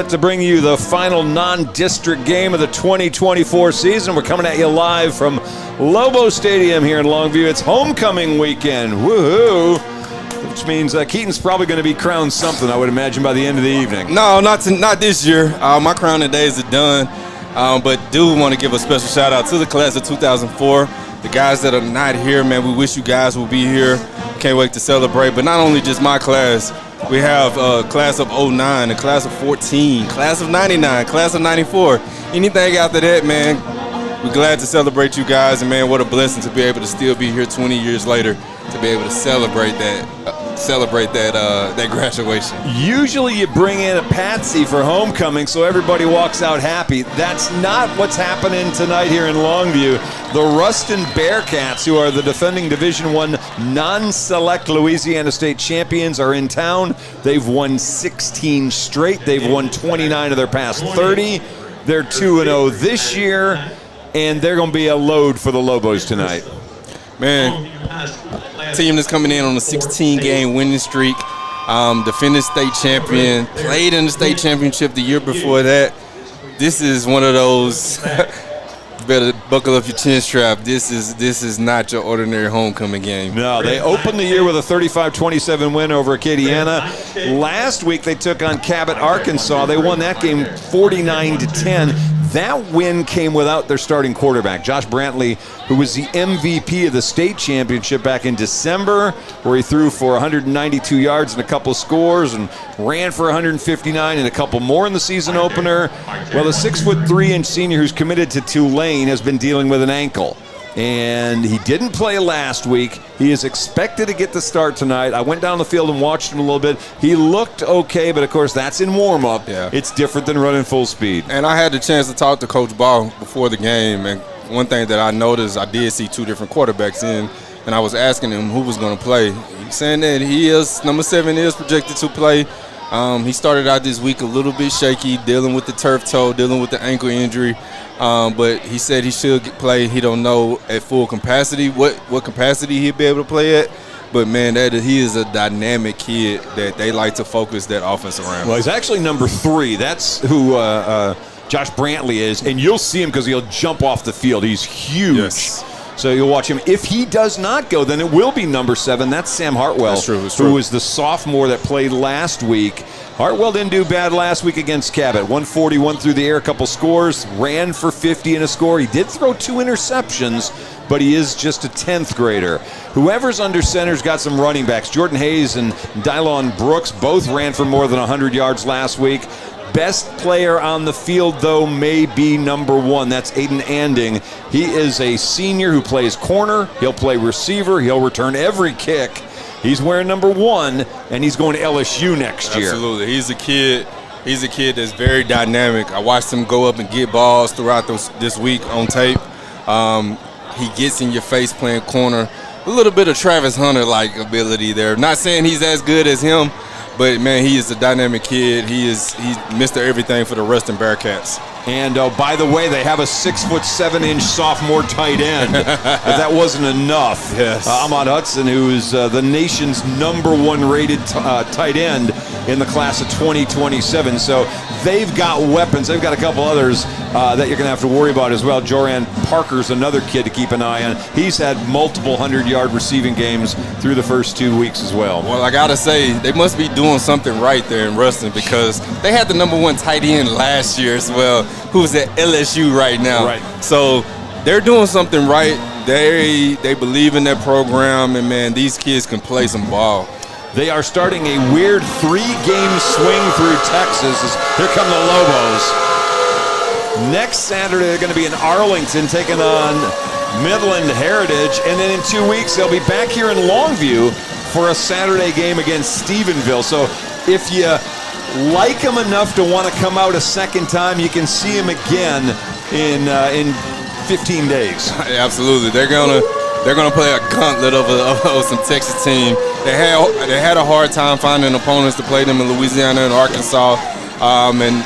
to bring you the final non-district game of the 2024 season. We're coming at you live from Lobo Stadium here in Longview. It's homecoming weekend. Woohoo! Which means Keaton's probably going to be crowned something, I would imagine, by the end of the evening. No, not this year. My crowning days are done. But do want to give a special shout out to the class of 2004. The guys that are not here, man, we wish you guys will be here. Can't wait to celebrate. But not only just my class, we have a class of 09, a class of 14, class of 99, class of 94. Anything after that, man, we're glad to celebrate you guys. And, man, what a blessing to be able to still be here 20 years later to be able to celebrate that graduation. Usually you bring in a patsy for homecoming so everybody walks out happy. That's not what's happening tonight here in Longview. The Ruston Bearcats, who are the defending Division I non-select Louisiana State champions, are in town. They've won 16 straight. They've won 29 of their past 30. They're 2-0 this year, and they're going to be a load for the Lobos tonight. Man, team that's coming in on a 16-game winning streak, defending state champion, played in the state championship the year before that. This is one of those, better buckle up your chin strap. This is not your ordinary homecoming game. No, they opened the year with a 35-27 win over Acadiana. Last week they took on Cabot, Arkansas. They won that game 49-10. That win came without their starting quarterback, Josh Brantley, who was the MVP of the state championship back in December, where he threw for 192 yards and a couple scores and ran for 159 and a couple more in the season opener. Well, the 6'3" senior who's committed to Tulane has been dealing with an ankle. And he didn't play last week. He is expected to get the start tonight. I went down the field and watched him a little bit. He looked okay, but of course that's in warm-up. Yeah. It's different than running full speed. And I had the chance to talk to Coach Ball before the game, and one thing that I noticed, I did see two different quarterbacks in, and I was asking him who was going to play. He's saying that number 7 is projected to play. He started out this week a little bit shaky, dealing with the turf toe, dealing with the ankle injury. But he said he should play. He don't know at full capacity what capacity he'll be able to play at. But, man, he is a dynamic kid that they like to focus that offense around. Well, he's actually number 3. That's who Josh Brantley is. And you'll see him because he'll jump off the field. He's huge. Yes. So you'll watch him. If he does not go, then it will be number 7. That's Sam Hartwell, That's true. Who was the sophomore that played last week. Hartwell didn't do bad last week against Cabot. 141 through the air, a couple scores, ran for 50 and a score. He did throw 2 interceptions, but he is just a 10th grader. Whoever's under center's got some running backs. Jordan Hayes and Dylon Brooks both ran for more than 100 yards last week. Best player on the field, though, may be number 1. That's Aiden Anding. He is a senior who plays corner. He'll play receiver. He'll return every kick. He's wearing number 1, and he's going to LSU next year. Absolutely. He's a kid that's very dynamic. I watched him go up and get balls throughout this week on tape. He gets in your face playing corner. A little bit of Travis Hunter-like ability there. Not saying he's as good as him, but, man, he is a dynamic kid. He's Mr. Everything for the Ruston Bearcats. And, by the way, they have a 6'7" sophomore tight end. If that wasn't enough, yes. Ahmad Hudson, who is the nation's number 1 rated tight end in the class of 2027. So they've got weapons. They've got a couple others that you're going to have to worry about as well. Joran Parker's another kid to keep an eye on. He's had multiple 100-yard receiving games through the first 2 weeks as well. Well, I got to say, they must be doing something right there in Ruston because they had the number 1 tight end last year as well, who's at LSU right now. Right. So they're doing something right. They believe in their program, and, man, these kids can play some ball. They are starting a weird 3-game swing through Texas. Here come the Lobos. Next Saturday, they're going to be in Arlington taking on Midland Heritage. And then in 2 weeks, they'll be back here in Longview for a Saturday game against Stephenville. So if you like them enough to want to come out a second time, you can see them again in 15 days. Absolutely. They're gonna play a gauntlet of some Texas team. They had a hard time finding opponents to play them in Louisiana and Arkansas, and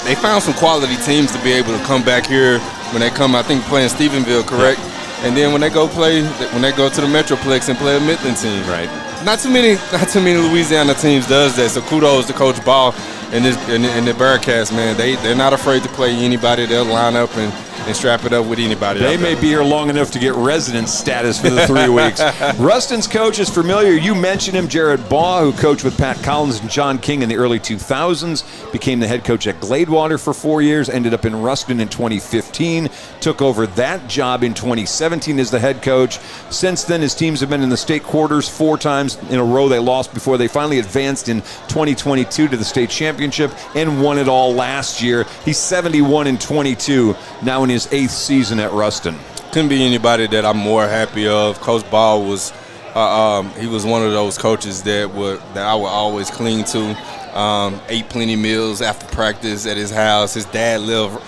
they found some quality teams to be able to come back here when they come. I think playing Stephenville, correct? Yeah. And then when they go to the Metroplex and play a Midland team. Right. Not too many Louisiana teams does that. So kudos to Coach Ball And the Bearcats, man, they're not afraid to play anybody. They'll line up and strap it up with anybody. They may be here long enough to get resident status for the 3 weeks. Ruston's coach is familiar. You mentioned him, Jared Baugh, who coached with Pat Collins and John King in the early 2000s, became the head coach at Gladewater for 4 years, ended up in Ruston in 2015, took over that job in 2017 as the head coach. Since then, his teams have been in the state quarters 4 times in a row. They lost before they finally advanced in 2022 to the state championship and won it all last year. He's 71-22 now in his 8th season at Ruston. Couldn't be anybody that I'm more happy of. Coach Ball was he was one of those coaches that I would always cling to. Ate plenty meals after practice at his house. His dad lived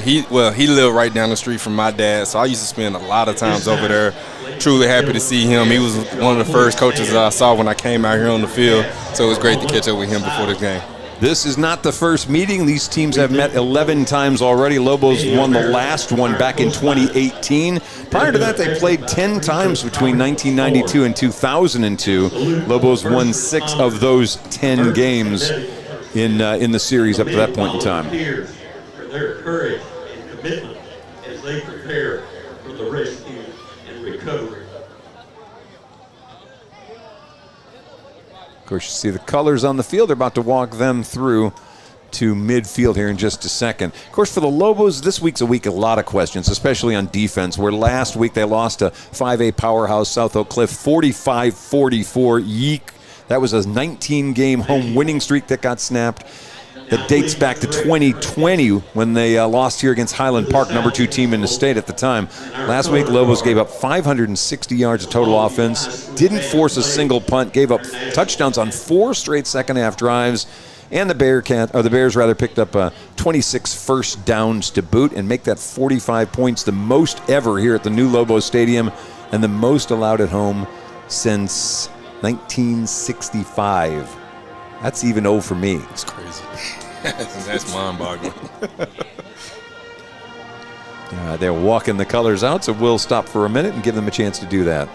he lived right down the street from my dad, so I used to spend a lot of times over there. Truly happy to see him. He was one of the first coaches that I saw when I came out here on the field, so it was great to catch up with him before the game. This is not the first meeting. These teams have met 11 times already. Lobos won the last one back in 2018. Prior to that, they played 10 times between 1992 and 2002. Lobos won 6 of those 10 games in the series up to that point in time. For their courage and commitment as they prepare for the rescue and recovery. Of course, you see the colors on the field. They're about to walk them through to midfield here in just a second. Of course, for the Lobos, this week's a week of a lot of questions, especially on defense, where last week they lost to 5A powerhouse South Oak Cliff 45-44. Yeek. That was a 19-game home winning streak that got snapped. That dates back to 2020 when they lost here against Highland Park, number 2 team in the state at the time. Last week, Lobos gave up 560 yards of total offense, didn't force a single punt, gave up touchdowns on 4 straight second-half drives, and the Bears picked up 26 first downs to boot and make that 45 points, the most ever here at the new Lobo Stadium and the most allowed at home since 1965. That's even old for me. It's crazy. That's mind-boggling. They're walking the colors out, so we'll stop for a minute and give them a chance to do that.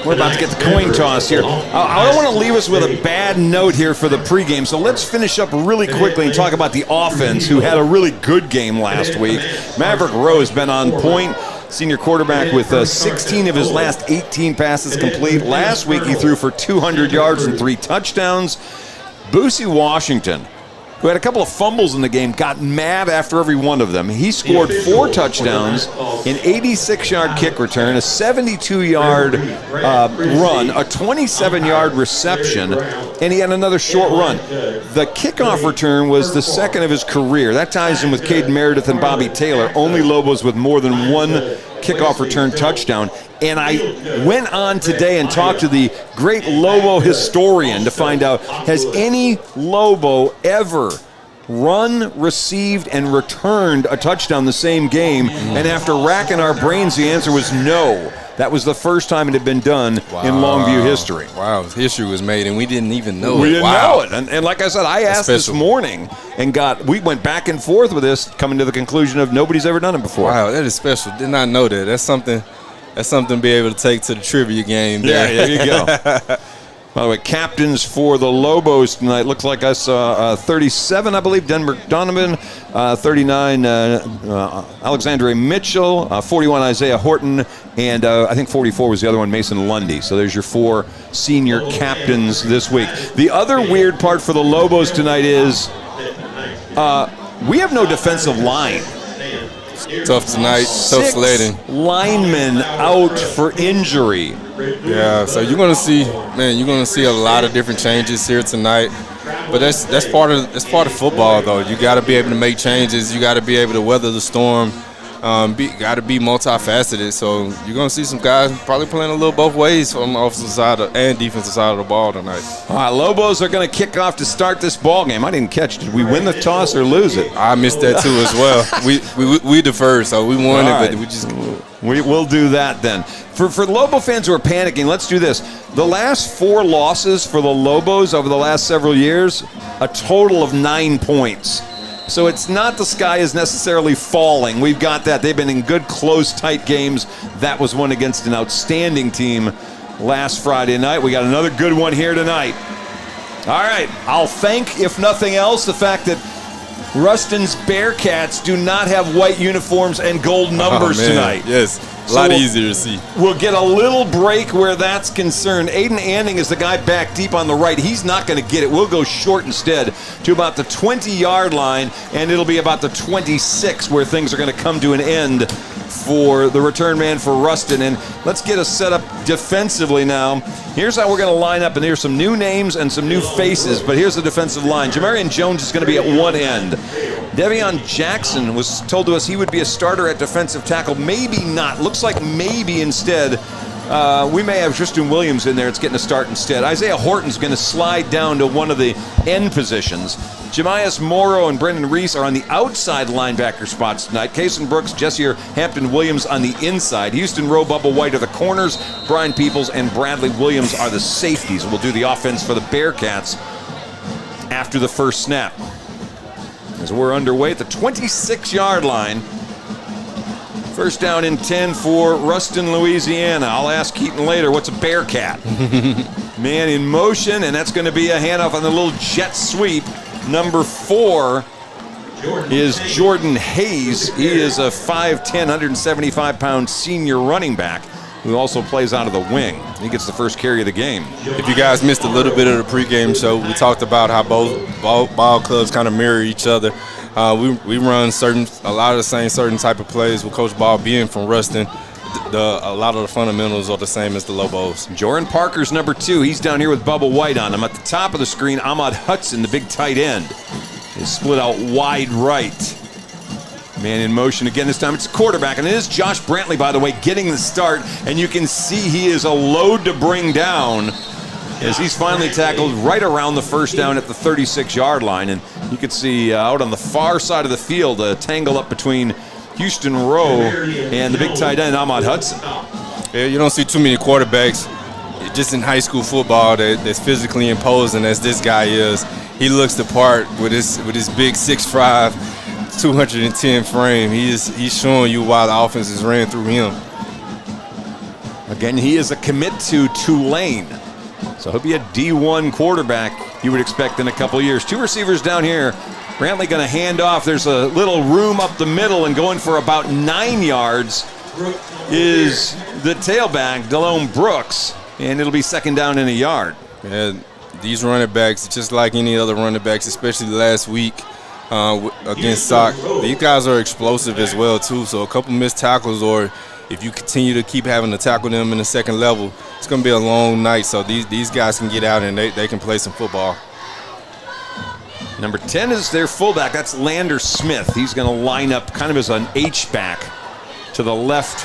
We're about to get the coin toss here. I don't want to leave us with a bad note here for the pregame, so let's finish up really quickly and talk about the offense, who had a really good game last week. Maverick Rowe has been on point. Senior quarterback with 16 of his last 18 passes complete. Last week he threw for 200 yards and 3 touchdowns. Boosie Washington, who had a couple of fumbles in the game, got mad after every one of them. He scored 4 touchdowns, an 86-yard kick return, a 72-yard run, a 27-yard reception, and he had another short run. The kickoff return was the second of his career. That ties him with Caden Meredith and Bobby Taylor, only Lobos with more than one kickoff return touchdown. And I went on today and talked to the great Lobo historian to find out, has any Lobo ever run, received, and returned a touchdown the same game? And after racking our brains, the answer was no. That was the first time it had been done in Longview history. Wow, history was made, and we didn't even know it. We didn't know it. And like I said, I asked this morning, and we went back and forth with this, coming to the conclusion of nobody's ever done it before. Wow, that is special. Did not know that. That's something to be able to take to the trivia game there. Yeah, there you go. By the way, captains for the Lobos tonight. Looks like I saw 37, I believe, Denver Donovan, 39, Alexandre Mitchell, 41, Isaiah Horton, and I think 44 was the other one, Mason Lundy. So there's your 4 senior captains this week. The other weird part for the Lobos tonight is we have no defensive line. Tough tonight, tough sledding. 6 linemen out for injury. Yeah, so you're gonna see a lot of different changes here tonight. But that's part of football, though. You got to be able to make changes. You got to be able to weather the storm. Got to be multifaceted. So you're gonna see some guys probably playing a little both ways on the offensive side and defensive side of the ball tonight. All right, Lobos are going to kick off to start this ball game. I didn't catch it. Did we win the toss or lose it? I missed that too as well. We deferred, so we won it, but we just. We'll do that then. For Lobo fans who are panicking, let's do this. The last 4 losses for the Lobos over the last several years, a total of 9 points. So it's not the sky is necessarily falling. We've got that. They've been in good, close, tight games. That was one against an outstanding team last Friday night. We got another good one here tonight. All right. I'll thank, if nothing else, the fact that Ruston's Bearcats do not have white uniforms and gold numbers tonight. Yes, a lot easier to see. We'll get a little break where that's concerned. Aiden Anding is the guy back deep on the right. He's not going to get it. We'll go short instead to about the 20-yard line, and it'll be about the 26 where things are going to come to an end for the return man for Ruston. And let's get us set up defensively now. Here's how we're going to line up, and here's some new names and some new faces, but here's the defensive line. Jamarian Jones is going to be at one end. Devion Jackson was told to us he would be a starter at defensive tackle. Maybe not. Looks like maybe instead. We may have Tristan Williams in there. It's getting a start instead. Isaiah Horton's going to slide down to one of the end positions. Jemias Morrow and Brendan Reese are on the outside linebacker spots tonight. Kason Brooks, Jesse Hampton Williams on the inside. Houston Rowe, Bubba White are the corners. Brian Peoples and Bradley Williams are the safeties. We'll do the offense for the Bearcats after the first snap. As we're underway at the 26-yard line. First down and 10 for Ruston, Louisiana. I'll ask Keaton later, what's a Bearcat? Man in motion, and that's going to be a handoff on the little jet sweep. Number 4 is Jordan Hayes. He is a 5'10", 175-pound senior running back who also plays out of the wing. He gets the first carry of the game. If you guys missed a little bit of the pregame show, we talked about how both ball clubs kind of mirror each other. We run a lot of the same certain type of plays with Coach Ball being from Ruston. A lot of the fundamentals are the same as the Lobos. Jordan Parker's number 2. He's down here with Bubba White on him. At the top of the screen, Ahmad Hudson, the big tight end, is split out wide right. Man in motion again this time. It's a quarterback, and it is Josh Brantley, by the way, getting the start. And you can see he is a load to bring down as he's finally tackled right around the first down at the 36-yard line. And you can see out on the far side of the field a tangle up between Houston Rowe and the big tight end, Ahmad Hudson. Yeah, you don't see too many quarterbacks just in high school football that's physically imposing as this guy is. He looks the part with his big 6'5", 210 frame. He's showing you why the offense is ran through him. Again, he is a commit to Tulane. So he'll be a D1 quarterback you would expect in a couple years. 2 receivers down here. Brantley going to hand off. There's a little room up the middle, and going for about 9 yards is the tailback, Delone Brooks, and it'll be second down and a yard. Yeah, these running backs, just like any other running backs, especially last week against Sock, these guys are explosive as well too. So a couple missed tackles, or if you continue to keep having to tackle them in the second level, it's going to be a long night. So these guys can get out and they can play some football. Number 10 is their fullback. That's Lander Smith. He's going to line up kind of as an H-back to the left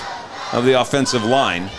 of the offensive line.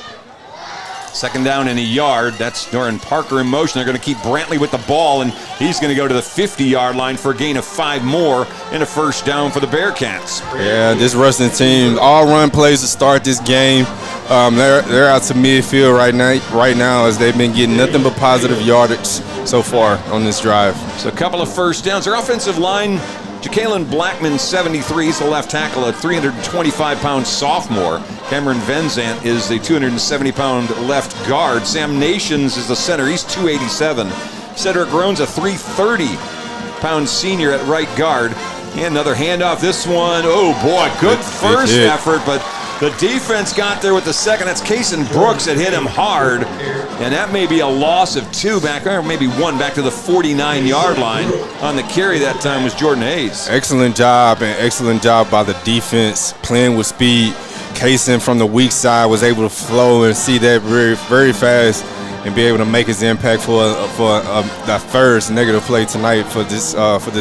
Second down and a yard. That's Norton Parker in motion. They're going to keep Brantley with the ball, and he's going to go to the 50-yard line for a gain of 5 more and a first down for the Bearcats. Yeah, this Ruston team, all run plays to start this game. They're out to midfield right now as they've been getting nothing but positive yardage so far on this drive. So a couple of first downs. Their offensive line, Jacalen Blackman, 73, is the left tackle, a 325-pound sophomore. Cameron Venzant is the 270-pound left guard. Sam Nations is the center. He's 287. Cedric Roan's a 330-pound senior at right guard. And another handoff. This one, oh boy, good first effort, but the defense got there with the second. That's Kason Brooks that hit him hard. And that may be a loss of 2 back there, maybe 1 back to the 49-yard line. On the carry that time was Jordan Hayes. Excellent job, and excellent job by the defense, playing with speed. Kason from the weak side was able to flow and see that very, very fast and be able to make his impact for the first negative play tonight for this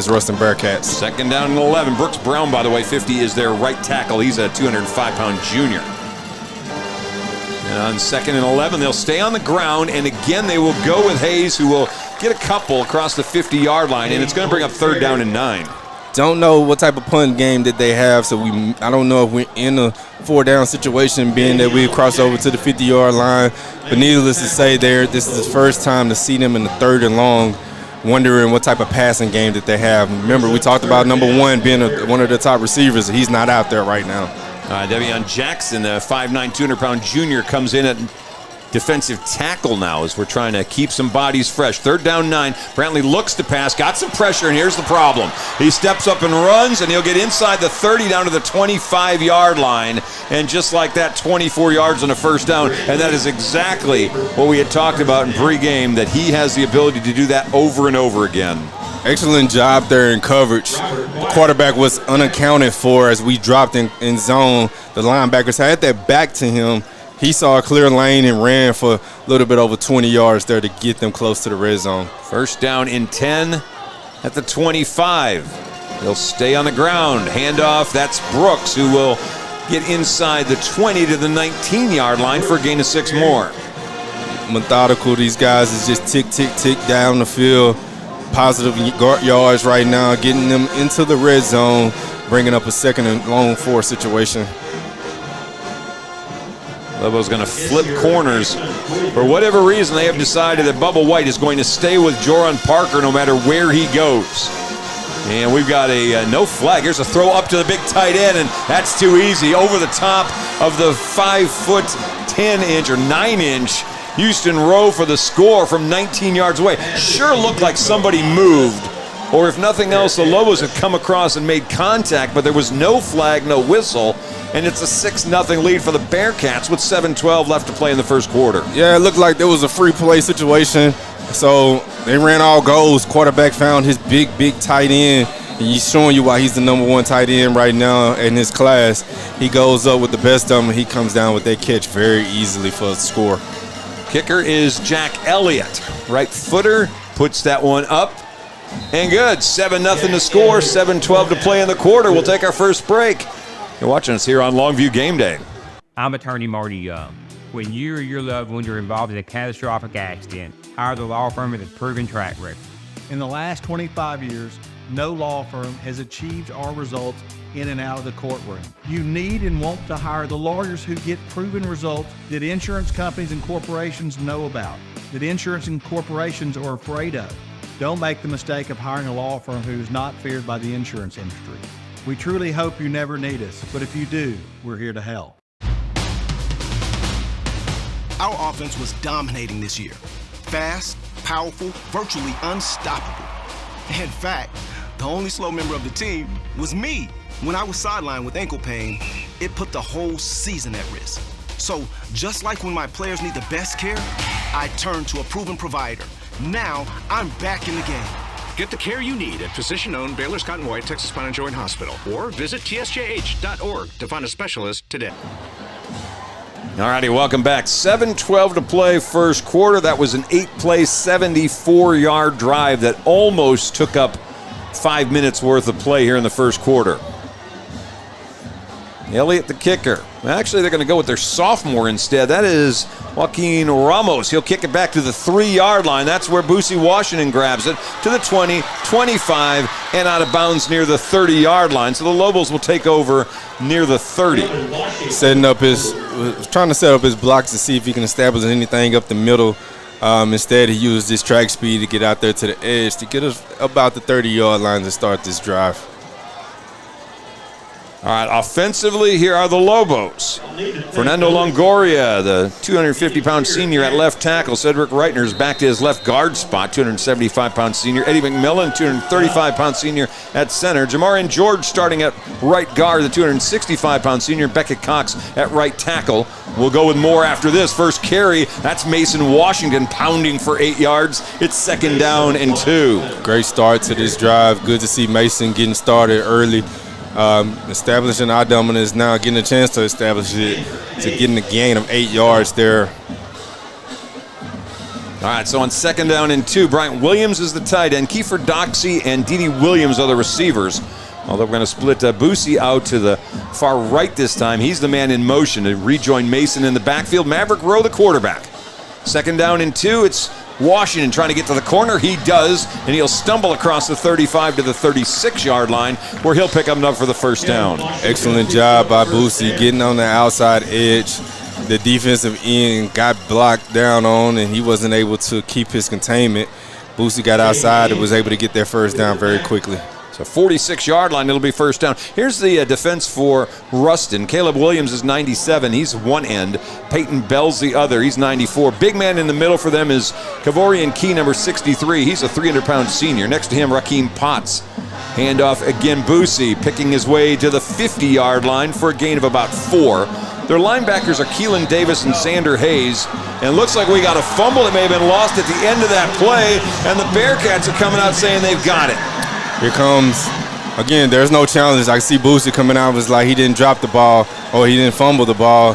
Ruston Bearcats. Second down and 11. Brooks Brown, by the way, 50, is their right tackle. He's a 205-pound junior. And on second and 11, they'll stay on the ground, and again they will go with Hayes, who will get a couple across the 50-yard line, and it's going to bring up third down and 9. Don't know what type of punt game that they have, so I don't know if we're in a 4-down situation, being that we cross over to the 50-yard line. But needless to say, this is the first time to see them in the 3rd and long, wondering what type of passing game that they have. Remember, we talked about number 1 being one of the top receivers. He's not out there right now. Devion Jackson, the 5'9", 200-pound junior, comes in at defensive tackle now as we're trying to keep some bodies fresh. 3rd down 9. Brantley looks to pass, got some pressure, and here's the problem. He steps up and runs, and he'll get inside the 30 down to the 25-yard line, and just like that, 24 yards on a first down, and that is exactly what we had talked about in pregame, that he has the ability to do that over and over again. Excellent job there in coverage. The quarterback was unaccounted for as we dropped in zone. The linebackers had that back to him. He saw a clear lane and ran for a little bit over 20 yards there to get them close to the red zone. First down and 10 at the 25. They'll stay on the ground. Handoff, that's Brooks, who will get inside the 20 to the 19-yard line for a gain of 6 more. Methodical, these guys is just tick, tick, tick down the field. Positive yards right now, getting them into the red zone, bringing up a 2nd and long 4 situation. Lobo's going to flip corners. For whatever reason, they have decided that Bubba White is going to stay with Joran Parker no matter where he goes. And we've got a no flag. Here's a throw up to the big tight end, and that's too easy. Over the top of the 5'10" or 9" Houston Rowe for the score from 19 yards away. Sure looked like somebody moved, or if nothing else, the Lobos had come across and made contact, but there was no flag, no whistle, and it's a 6-0 lead for the Bearcats with 7:12 left to play in the first quarter. Yeah, it looked like there was a free play situation, so they ran all goals. Quarterback found his big tight end, and he's showing you why he's the number 1 tight end right now in his class. He goes up with the best of them, and he comes down with that catch very easily for a score. Kicker is Jack Elliott. Right footer puts that one up. And good. 7-0 to score. 7:12 to play in the quarter. We'll take our first break. You're watching us here on Longview Game Day. I'm attorney Marty Young. When you or your loved ones are involved in a catastrophic accident, hire the law firm with a proven track record. In the last 25 years, no law firm has achieved our results in and out of the courtroom. You need and want to hire the lawyers who get proven results that insurance companies and corporations know about, that insurance and corporations are afraid of. Don't make the mistake of hiring a law firm who is not feared by the insurance industry. We truly hope you never need us, but if you do, we're here to help. Our offense was dominating this year. Fast, powerful, virtually unstoppable. In fact, the only slow member of the team was me. When I was sidelined with ankle pain, it put the whole season at risk. So, just like when my players need the best care, I turned to a proven provider. Now, I'm back in the game. Get the care you need at physician-owned Baylor Scott & White Texas Spine and Joint Hospital, or visit tsjh.org to find a specialist today. All righty, welcome back. 7:12 to play first quarter. That was an 8-play, 74-yard drive that almost took up 5 minutes worth of play here in the first quarter. Elliott, the kicker. Actually, they're going to go with their sophomore instead. That is Joaquin Ramos. He'll kick it back to the 3-yard line. That's where Boosie Washington grabs it to the 20, 25, and out of bounds near the 30-yard line. So the Lobos will take over near the 30. Trying to set up his blocks to see if he can establish anything up the middle. Instead, he used his track speed to get out there to the edge to get us about the 30-yard line to start this drive. All right, offensively, here are the Lobos. Fernando Longoria, the 250-pound senior at left tackle. Cedric Reitner's back to his left guard spot, 275-pound senior. Eddie McMillan, 235-pound senior at center. Jamarian George starting at right guard, the 265-pound senior. Beckett Cox at right tackle. We'll go with more after this. First carry, that's Mason Washington pounding for 8 yards. It's 2nd down and 2. Great start to this drive. Good to see Mason getting started early. Establishing our dominance now, getting a chance to establish it, to getting a gain of 8 yards there. All right, so on 2nd down and 2, Bryant Williams is the tight end. Kiefer Doxey and Dede Williams are the receivers. Although we're going to split Boosie out to the far right this time. He's the man in motion to rejoin Mason in the backfield. Maverick Rowe, the quarterback. 2nd down and 2, it's Washington trying to get to the corner. He does, and he'll stumble across the 35 to the 36-yard line, where he'll pick up enough for the 1st down. Excellent job by Boosie getting on the outside edge. The defensive end got blocked down on, and he wasn't able to keep his containment. Boosie got outside and was able to get their 1st down very quickly. So 46-yard line, it'll be 1st down. Here's the defense for Ruston. Caleb Williams is 97. He's one end. Peyton Bell's the other. He's 94. Big man in the middle for them is Kavorian Key, number 63. He's a 300-pound senior. Next to him, Raheem Potts. Handoff again, Boosie picking his way to the 50-yard line for a gain of about 4. Their linebackers are Keelan Davis and Xander Hayes. And it looks like we got a fumble that may have been lost at the end of that play. And the Bearcats are coming out saying they've got it. Here comes, again, there's no challenge. I see Boosie coming out. It was like he didn't drop the ball or he didn't fumble the ball.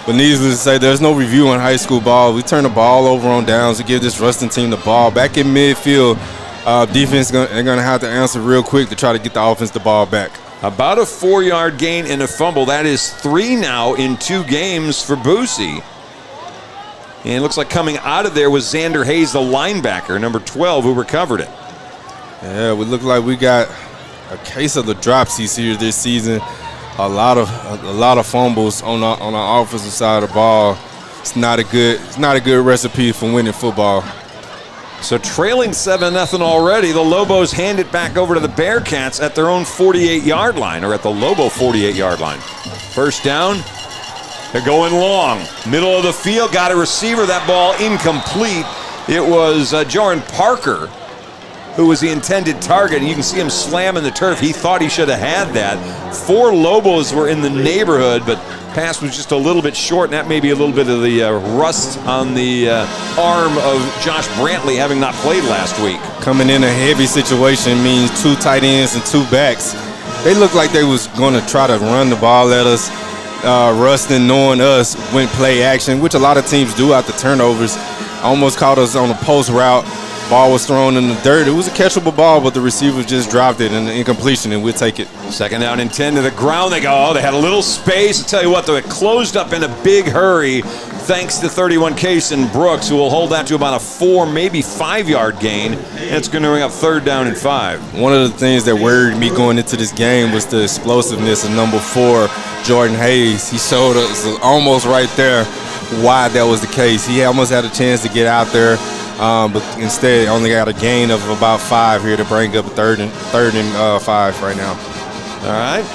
But needless to say, there's no review on high school ball. We turn the ball over on downs to give this Ruston team the ball. Back in midfield, defense, they're going to have to answer real quick to try to get the offense the ball back. About a 4-yard gain and a fumble. That is 3 now in 2 games for Boosie. And it looks like coming out of there was Xander Hayes, the linebacker, number 12, who recovered it. Yeah, we look like we got a case of the dropsies here this season. A lot of fumbles on the offensive side of the ball. It's not a good recipe for winning football. So trailing 7-0 already, the Lobos hand it back over to the Bearcats at their own 48-yard line, or at the Lobo 48-yard line. 1st down. They're going long. Middle of the field, got a receiver. That ball incomplete. It was Joran Parker who was the intended target, and you can see him slamming the turf. He thought he should have had that. 4 Lobos were in the neighborhood, but pass was just a little bit short, and that may be a little bit of the rust on the arm of Josh Brantley, having not played last week. Coming in a heavy situation means 2 tight ends and 2 backs. They looked like they was going to try to run the ball at us. Ruston, knowing us, went play action, which a lot of teams do after turnovers. Almost caught us on a post route. Ball was thrown in the dirt. It was a catchable ball, but the receiver just dropped it in the incompletion, and we'll take it. 2nd down and 10 to the ground. They go, they had a little space. I'll tell you what, though, it closed up in a big hurry thanks to 31 Kason Brooks, who will hold that to about a 4, maybe 5-yard gain, and it's going to bring up 3rd down and 5. One of the things that worried me going into this game was the explosiveness of number 4, Jordan Hayes. He showed us almost right there why that was the case. He almost had a chance to get out there. But instead only got a gain of about 5 here to bring up 3rd and 5 right now. All right.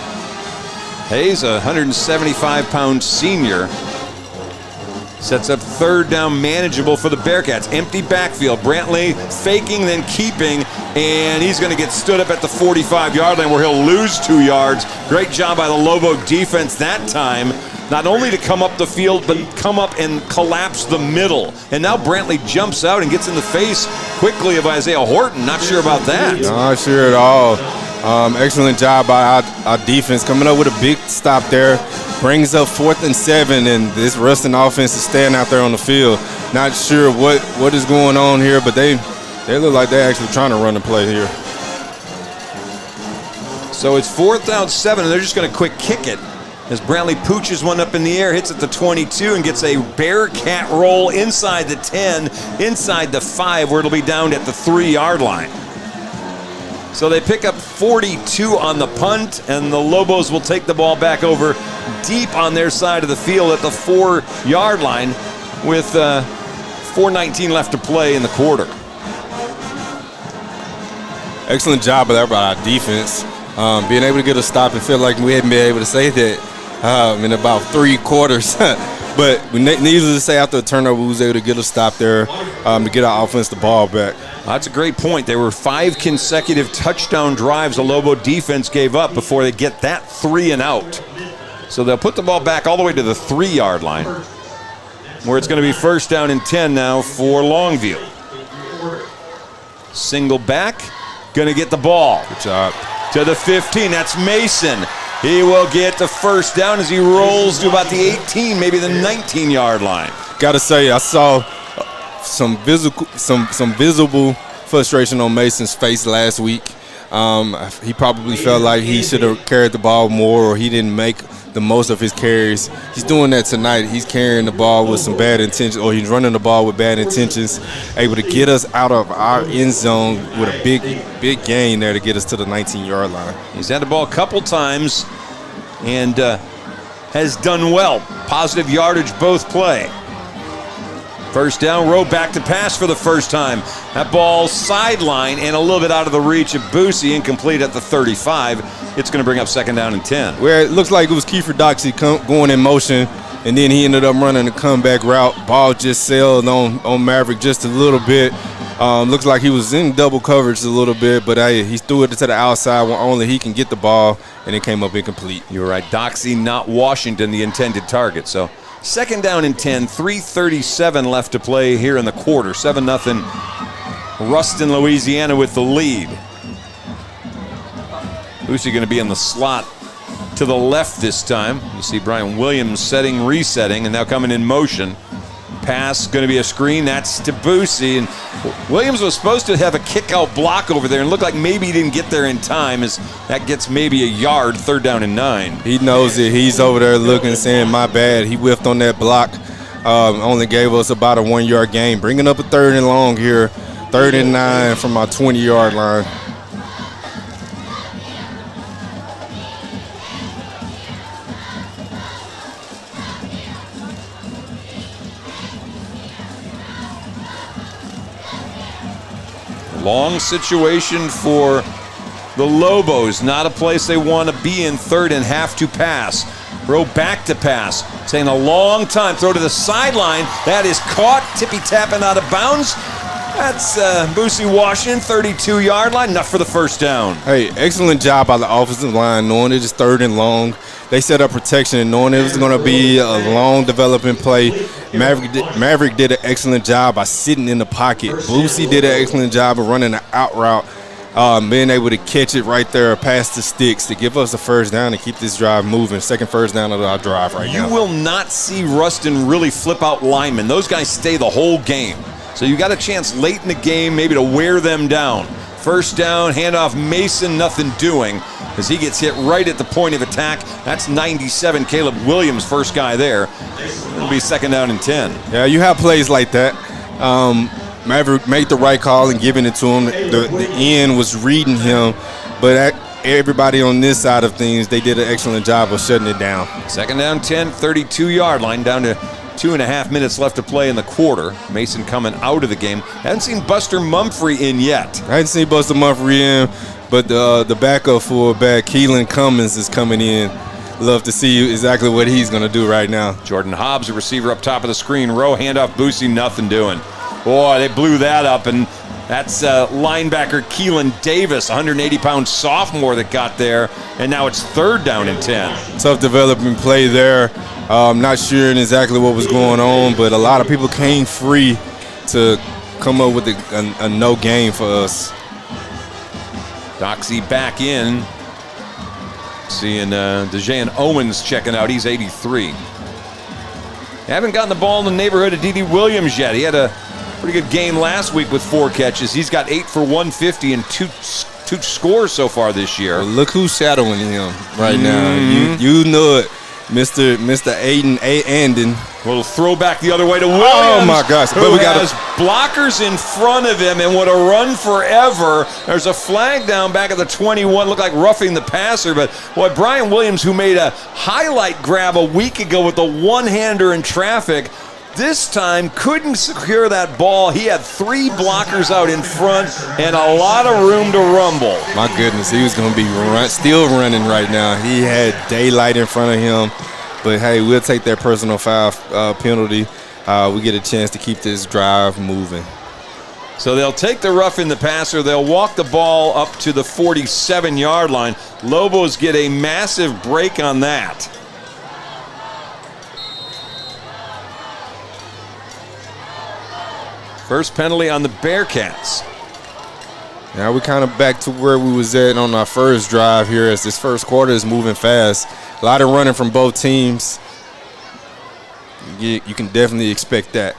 Hayes, a 175-pound senior, sets up 3rd down manageable for the Bearcats. Empty backfield. Brantley faking, then keeping, and he's going to get stood up at the 45-yard line where he'll lose 2 yards. Great job by the Lobo defense that time. Not only to come up the field, but come up and collapse the middle. And now Brantley jumps out and gets in the face quickly of Isaiah Horton. Not sure about that. Not sure at all. Excellent job by our defense coming up with a big stop there. Brings up 4th and 7, and this Ruston offense is staying out there on the field. Not sure what is going on here, but they look like they're actually trying to run the play here. So it's 4th down 7, and they're just going to quick kick it. as Brantley pooches one up in the air, hits at the 22 and gets a Bearcat roll inside the 10, inside the 5, where it'll be down at the 3-yard line. So they pick up 42 on the punt, and the Lobos will take the ball back over deep on their side of the field at the 4-yard line with 4:19 left to play in the quarter. Excellent job by our defense. Being able to get a stop, and feel like we hadn't been able to say that in about 3 quarters. But needless to say, after a turnover, we was able to get a stop there to get our offense the ball back. That's a great point. There were 5 consecutive touchdown drives the Lobo defense gave up before they get that 3 and out. So they'll put the ball back all the way to the 3-yard line, where it's going to be 1st down and 10 now for Longview. Single back, going to get the ball. Good job. To the 15, that's Mason. He will get the 1st down as he rolls to about the 18, maybe the 19-yard line. Got to say, I saw some visible frustration on Mason's face last week. He probably felt like he should have carried the ball more, or he didn't make the most of his carries. He's doing that tonight. He's carrying the ball with some bad intentions, or he's running the ball with bad intentions, able to get us out of our end zone with a big gain there to get us to the 19-yard line. He's had the ball a couple times and has done well. Positive yardage both play. 1st down, Rowe back to pass for the first time. That ball sideline and a little bit out of the reach of Boosie, incomplete at the 35. It's going to bring up 2nd down and 10. Where it looks like it was Kiefer Doxey going in motion, and then he ended up running a comeback route. Ball just sailed on Maverick just a little bit. Looks like he was in double coverage a little bit, but he threw it to the outside where only he can get the ball, and it came up incomplete. You're right. Doxey, not Washington, the intended target. So 2nd down and 10, 3:37 left to play here in the quarter. 7-0 Ruston, Louisiana with the lead. Boosie going to be in the slot to the left this time. You see Brian Williams resetting, and now coming in motion. Pass going to be a screen. That's to Boosie. And Williams was supposed to have a kick-out block over there, and looked like maybe he didn't get there in time, as that gets maybe a yard, 3rd down and 9. He knows it. He's over there looking, saying, my bad. He whiffed on that block. Only gave us about a 1-yard gain. Bringing up a 3rd and long here. 3rd and 9 from our 20-yard line. Long situation for the Lobos. Not a place they want to be in. 3rd and half to pass. Rowe back to pass. Taking a long time. Throw to the sideline. That is caught. Tippy-tapping out of bounds. That's Boosie Washington, 32-yard line. Enough for the 1st down. Hey, excellent job by the offensive line, knowing it is 3rd and long. They set up protection and knowing it was going to be a long developing play. Maverick did an excellent job by sitting in the pocket. Boosie did an excellent job of running an out route, being able to catch it right there past the sticks to give us the 1st down and keep this drive moving. 2nd 1st down of our drive right now. You will not see Ruston really flip out linemen. Those guys stay the whole game. So you got a chance late in the game maybe to wear them down. 1st down, handoff Mason, nothing doing as he gets hit right at the point of attack. That's 97, Caleb Williams, first guy there. It'll be 2nd down and 10. Yeah, you have plays like that. Maverick made the right call and giving it to him. The end was reading him, but everybody on this side of things, they did an excellent job of shutting it down. 2nd down, 10, 32-yard line, down to 2.5 minutes left to play in the quarter. Mason coming out of the game. Haven't seen Buster Mumphrey in yet. I hadn't seen Buster Mumphrey in, but the backup fullback, Keelan Cummins, is coming in. Love to see exactly what he's going to do right now. Jordan Hobbs, a receiver up top of the screen. Rowe, handoff, Boosie, nothing doing. Boy, they blew that up, and that's linebacker Keelan Davis, 180-pound sophomore that got there, and now it's 3rd down and 10. Tough development play there. Not sure exactly what was going on, but a lot of people came free to come up with a no gain for us. Doxey back in. Seeing DeJane Owens checking out. He's 83. Haven't gotten the ball in the neighborhood of D.D. Williams yet. He had a pretty good game last week with 4 catches. He's got 8 for 150 and two scores so far this year. Well, look who's shadowing him right now. You know it. Mr. Aiden A. Anden. Little throwback the other way to Williams. Oh, my gosh. Who has blockers in front of him and would have run forever. There's a flag down back at the 21. Looked like roughing the passer. But, boy, Brian Williams, who made a highlight grab a week ago with the one-hander in traffic, this time couldn't secure that ball. He had 3 blockers out in front and a lot of room to rumble. My goodness, he was going to be still running right now. He had daylight in front of him. But, hey, we'll take that personal foul penalty. We get a chance to keep this drive moving. So they'll take the rough in the passer. They'll walk the ball up to the 47-yard line. Lobos get a massive break on that. First penalty on the Bearcats. Now we're kind of back to where we was at on our first drive here as this first quarter is moving fast. A lot of running from both teams. You can definitely expect that.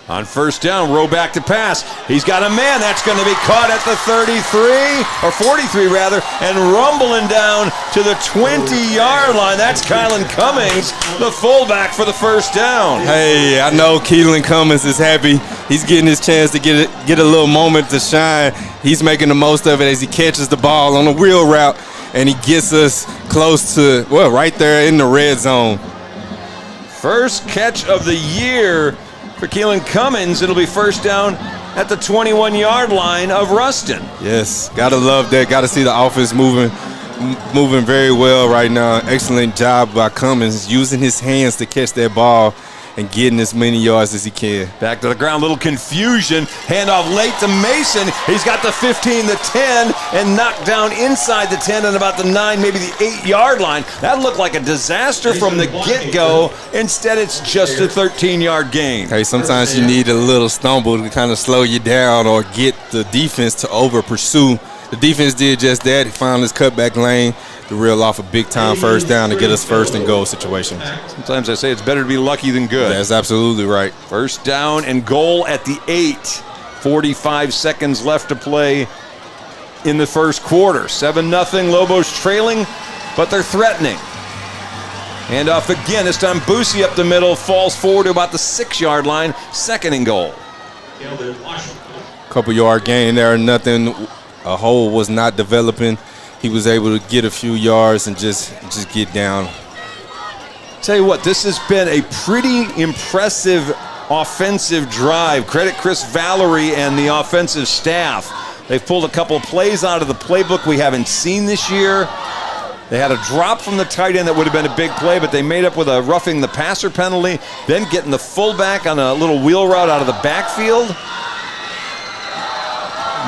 On first down, row back to pass. He's got a man. That's going to be caught at the 33, or 43 rather, and rumbling down to the 20-yard line. That's Kylan Cummings, the fullback for the first down. Hey, I know Keelan Cummings is happy. He's getting his chance to get a little moment to shine. He's making the most of it as he catches the ball on a wheel route, and he gets us close to, well, right there in the red zone. First catch of the year for Keelan Cummins. It'll be first down at the 21-yard line of Ruston. Yes, gotta love that. Gotta see the offense moving very well right now. Excellent job by Cummins using his hands to catch that ball and getting as many yards as he can. Back to the ground, little confusion. Handoff late to Mason. He's got the 15, the 10, and knocked down inside the 10 and about the 9, maybe the 8-yard line. That looked like a disaster from the get-go. Instead, it's just a 13-yard gain. Hey, sometimes you need a little stumble to kind of slow you down or get the defense to over-pursue. The defense did just that. He found his cutback lane to reel off a big-time first down to get us first and goal situation. Sometimes I say it's better to be lucky than good. That's absolutely right. First down and goal at the 8. 45 seconds left to play in the first quarter. 7-0, Lobos trailing, but they're threatening. And off again, this time Boosie up the middle, falls forward to about the 6-yard line, second and goal. Couple-yard gain there, nothing. A hole was not developing. He was able to get a few yards and just get down. Tell you what, this has been a pretty impressive offensive drive. Credit Chris Valerie and the offensive staff. They've pulled a couple of plays out of the playbook we haven't seen this year. They had a drop from the tight end that would have been a big play, but they made up with a roughing the passer penalty, then getting the fullback on a little wheel route out of the backfield.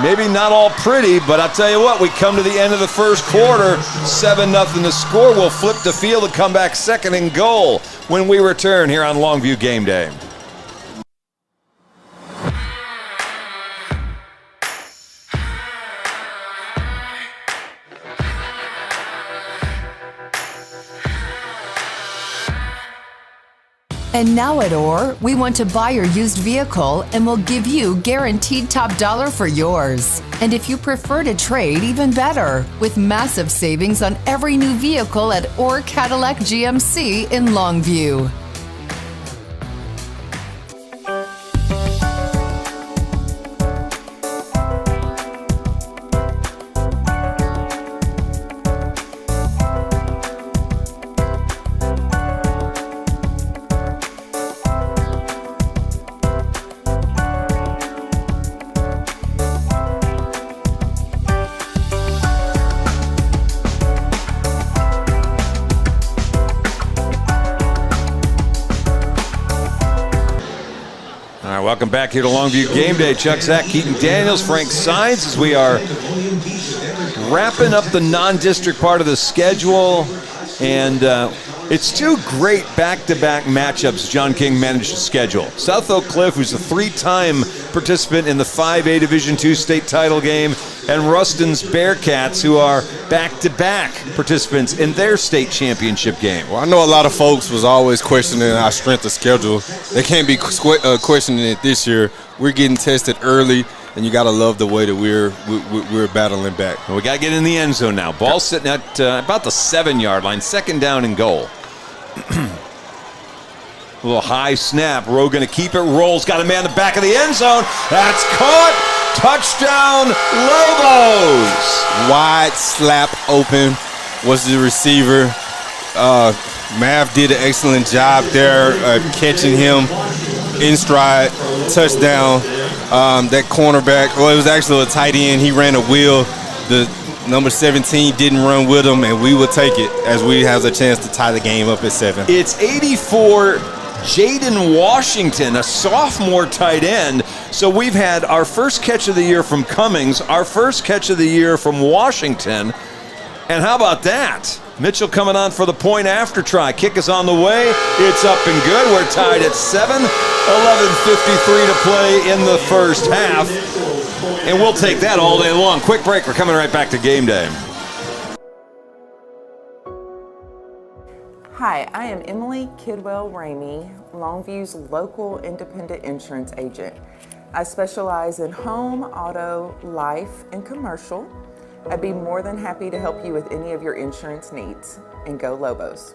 Maybe not all pretty, but I'll tell you what, we come to the end of the first quarter, 7-0 the score. We'll flip the field and come back second and goal when we return here on Longview Game Day. And now at OR, we want to buy your used vehicle and we'll give you guaranteed top dollar for yours. And if you prefer to trade, even better, with massive savings on every new vehicle at OR Cadillac GMC in Longview. Welcome back here to Longview Game Day. Chuck Zach, Keaton Daniels, Frank Sides, as we are wrapping up the non-district part of the schedule. And it's two great back-to-back matchups John King managed to schedule. South Oak Cliff, who's a 3-time participant in the 5A Division II state title game, and Ruston's Bearcats, who are back-to-back participants in their state championship game. Well, I know a lot of folks was always questioning our strength of schedule. They can't be questioning it this year. We're getting tested early, and you got to love the way that we're battling back. Well, we got to get in the end zone now. Ball sitting at about the 7-yard line, second down and goal. A little high snap. Rowe going to keep it. Rolls. Got a man in the back of the end zone. That's caught. Touchdown, Lobos. Wide slap open was the receiver. Mav did an excellent job there catching him in stride. Touchdown. That cornerback, well, it was actually a tight end. He ran a wheel. The number 17 didn't run with him, and we will take it as we have a chance to tie the game up at 7. It's 84, Jaden Washington, a sophomore tight end. So we've had our first catch of the year from Cummings, our first catch of the year from Washington. And how about that? Mitchell coming on for the point after try. Kick is on the way. It's up and good. We're tied at 7. 11:53 to play in the first half. And we'll take that all day long. Quick break. We're coming right back to game day. Hi, I am Emily Kidwell-Ramey, Longview's local independent insurance agent. I specialize in home, auto, life, and commercial. I'd be more than happy to help you with any of your insurance needs. And go Lobos.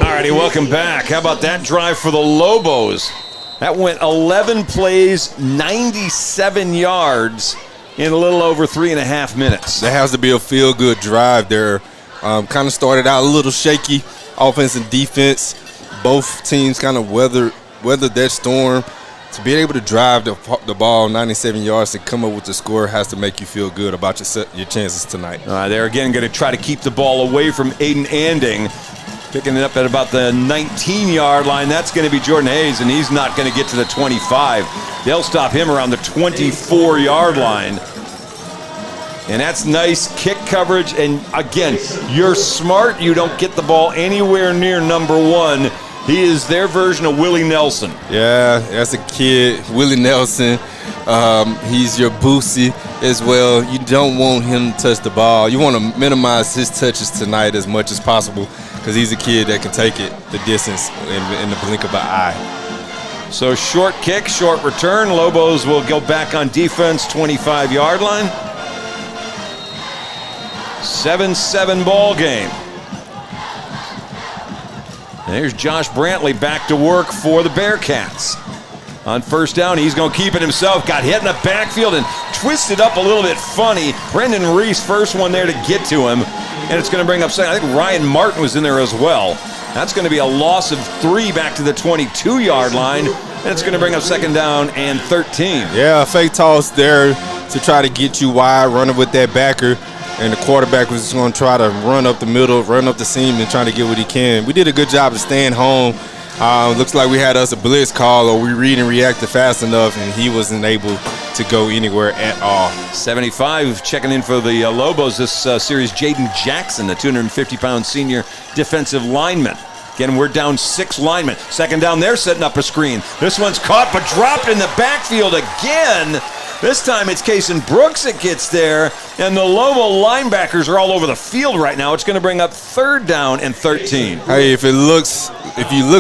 Alrighty, welcome back. How about that drive for the Lobos? That went 11 plays, 97 yards in a little over 3.5 minutes. That has to be a feel-good drive there. Kind of started out a little shaky, offense and defense. Both teams kind of weathered that storm. To be able to drive the ball 97 yards and come up with the score has to make you feel good about your chances tonight. They're again going to try to keep the ball away from Aiden Anding. Picking it up at about the 19-yard line. That's going to be Jordan Hayes, and he's not going to get to the 25. They'll stop him around the 24-yard line. And that's nice kick coverage. And again, you're smart. You don't get the ball anywhere near number 1. He is their version of Willie Nelson. Yeah, that's a kid, Willie Nelson. He's your Boosie as well. You don't want him to touch the ball. You want to minimize his touches tonight as much as possible because he's a kid that can take it the distance in the blink of an eye. So short kick, short return. Lobos will go back on defense, 25-yard line. 7-7 ball game. There's Josh Brantley back to work for the Bearcats. On first down, he's going to keep it himself. Got hit in the backfield and twisted up a little bit funny. Brendan Reese, first one there to get to him. And it's going to bring up second. I think Ryan Martin was in there as well. That's going to be a loss of 3 back to the 22-yard line. And it's going to bring up second down and 13. Yeah, fake toss there to try to get you wide, running with that backer. And the quarterback was just going to try to run up the middle, run up the seam, and trying to get what he can. We did a good job of staying home. Looks like we had us a blitz call, or we read and reacted fast enough, and he wasn't able to go anywhere at all. 75 checking in for the Lobos this series, Jaden Jackson, the 250-pound senior defensive lineman. Again, we're down 6 linemen. Second down, they're setting up a screen. This one's caught but dropped in the backfield again. This time it's Kason Brooks that gets there, and the Lobo linebackers are all over the field right now. It's going to bring up third down and 13. Hey, if he looks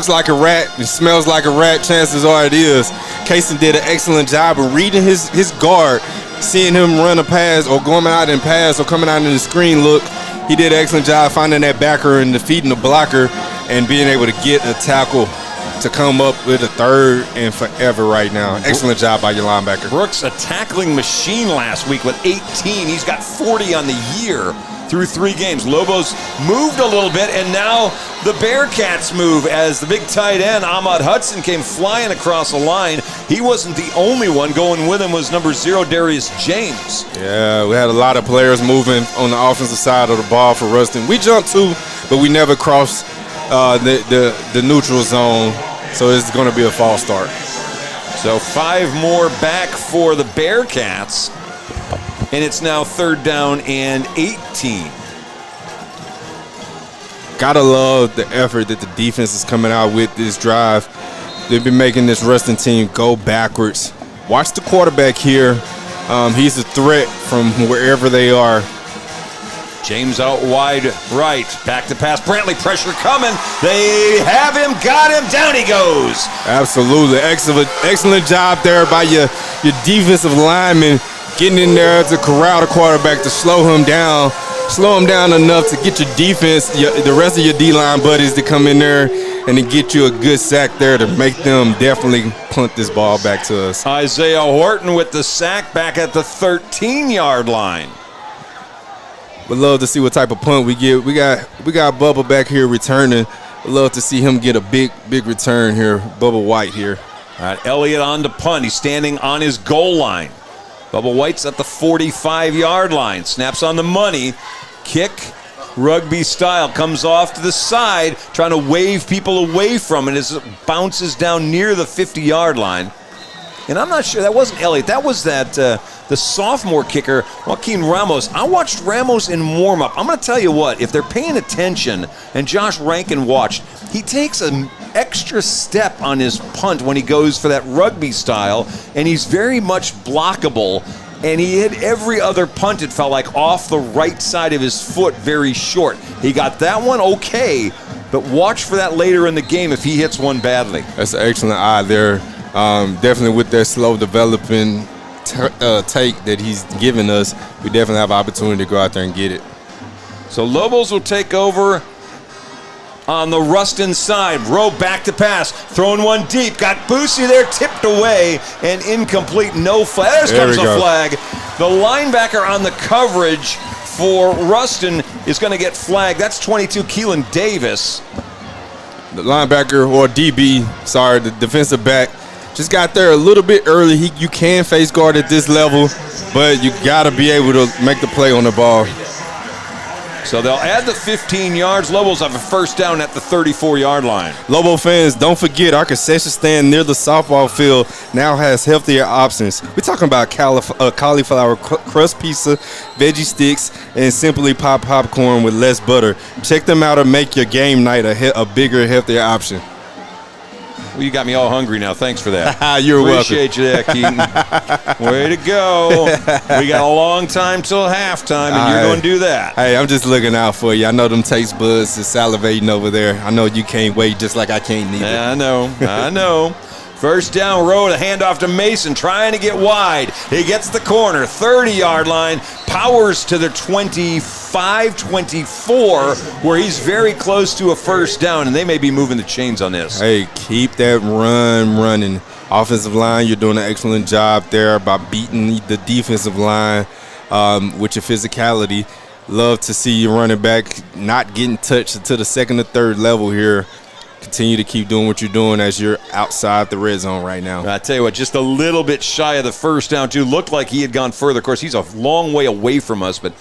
like a rat, it smells like a rat, chances are it is. Kason did an excellent job of reading his guard, seeing him run a pass or going out and pass or coming out in the screen look. He did an excellent job finding that backer and defeating the blocker and being able to get a tackle to come up with a third and forever right now. Excellent job by your linebacker. Brooks, a tackling machine last week with 18. He's got 40 on the year through 3 games. Lobos moved a little bit, and now the Bearcats move as the big tight end, Ahmad Hudson, came flying across the line. He wasn't the only one. Going with him was number 0, Darius James. Yeah, we had a lot of players moving on the offensive side of the ball for Ruston. We jumped too, but we never crossed the neutral zone. So it's going to be a false start. So 5 more back for the Bearcats. And it's now third down and 18. Gotta love the effort that the defense is coming out with this drive. they've been making this Ruston team go backwards. Watch the quarterback here. He's a threat from wherever they are. James out wide right. Back to pass. Brantley, pressure coming. They have him. Got him. Down he goes. Absolutely. Excellent job there by your defensive lineman getting in there to corral the quarterback to slow him down enough to get your defense, the rest of your D-line buddies to come in there and to get you a good sack there to make them definitely punt this ball back to us. Isaiah Horton with the sack back at the 13-yard line. Would love to see what type of punt we get. We got Bubba back here returning. Would love to see him get a big return here. Bubba White here. All right, Elliott on to punt. He's standing on his goal line. Bubba White's at the 45-yard line. Snaps on the money. Kick, rugby style, comes off to the side, trying to wave people away from it as it bounces down near the 50-yard line. And I'm not sure, that wasn't Elliott. That was the sophomore kicker, Joaquin Ramos. I watched Ramos in warm-up. I'm going to tell you what, if they're paying attention, and Josh Rankin watched, he takes an extra step on his punt when he goes for that rugby style, and he's very much blockable. And he hit every other punt, it felt like, off the right side of his foot very short. He got that one okay, but watch for that later in the game if he hits one badly. That's an excellent eye there. Definitely with that slow developing take that he's given us, we definitely have an opportunity to go out there and get it. So Lobos will take over on the Ruston side. Rowe back to pass, throwing one deep. Got Boosie there, tipped away, and incomplete. No flag. There comes a flag. The linebacker on the coverage for Ruston is going to get flagged. That's 22, Keelan Davis. The linebacker, or DB, sorry, the defensive back, just got there a little bit early. You can face guard at this level, but you got to be able to make the play on the ball. So they'll add the 15 yards. Lobos have a first down at the 34-yard line. Lobo fans, don't forget our concession stand near the softball field now has healthier options. We're talking about cauliflower crust pizza, veggie sticks, and Simply Pop popcorn with less butter. Check them out and make your game night a bigger, healthier option. Well, you got me all hungry now. Thanks for that. You're welcome. Appreciate you there, Keaton. Way to go. We got a long time till halftime, and you're going to do that. Hey, I'm just looking out for you. I know them taste buds is salivating over there. I know you can't wait just like I can't either. Yeah, I know. First down, Rowe, the handoff to Mason, trying to get wide. He gets the corner, 30-yard line, powers to the 25-24, where he's very close to a first down, and they may be moving the chains on this. Hey, keep that run running. Offensive line, you're doing an excellent job there by beating the defensive line with your physicality. Love to see you running back not getting touched until the second or third level here. Continue to keep doing what you're doing as you're outside the red zone right now. I tell you what, just a little bit shy of the first down, too. Looked like he had gone further. Of course, he's a long way away from us, but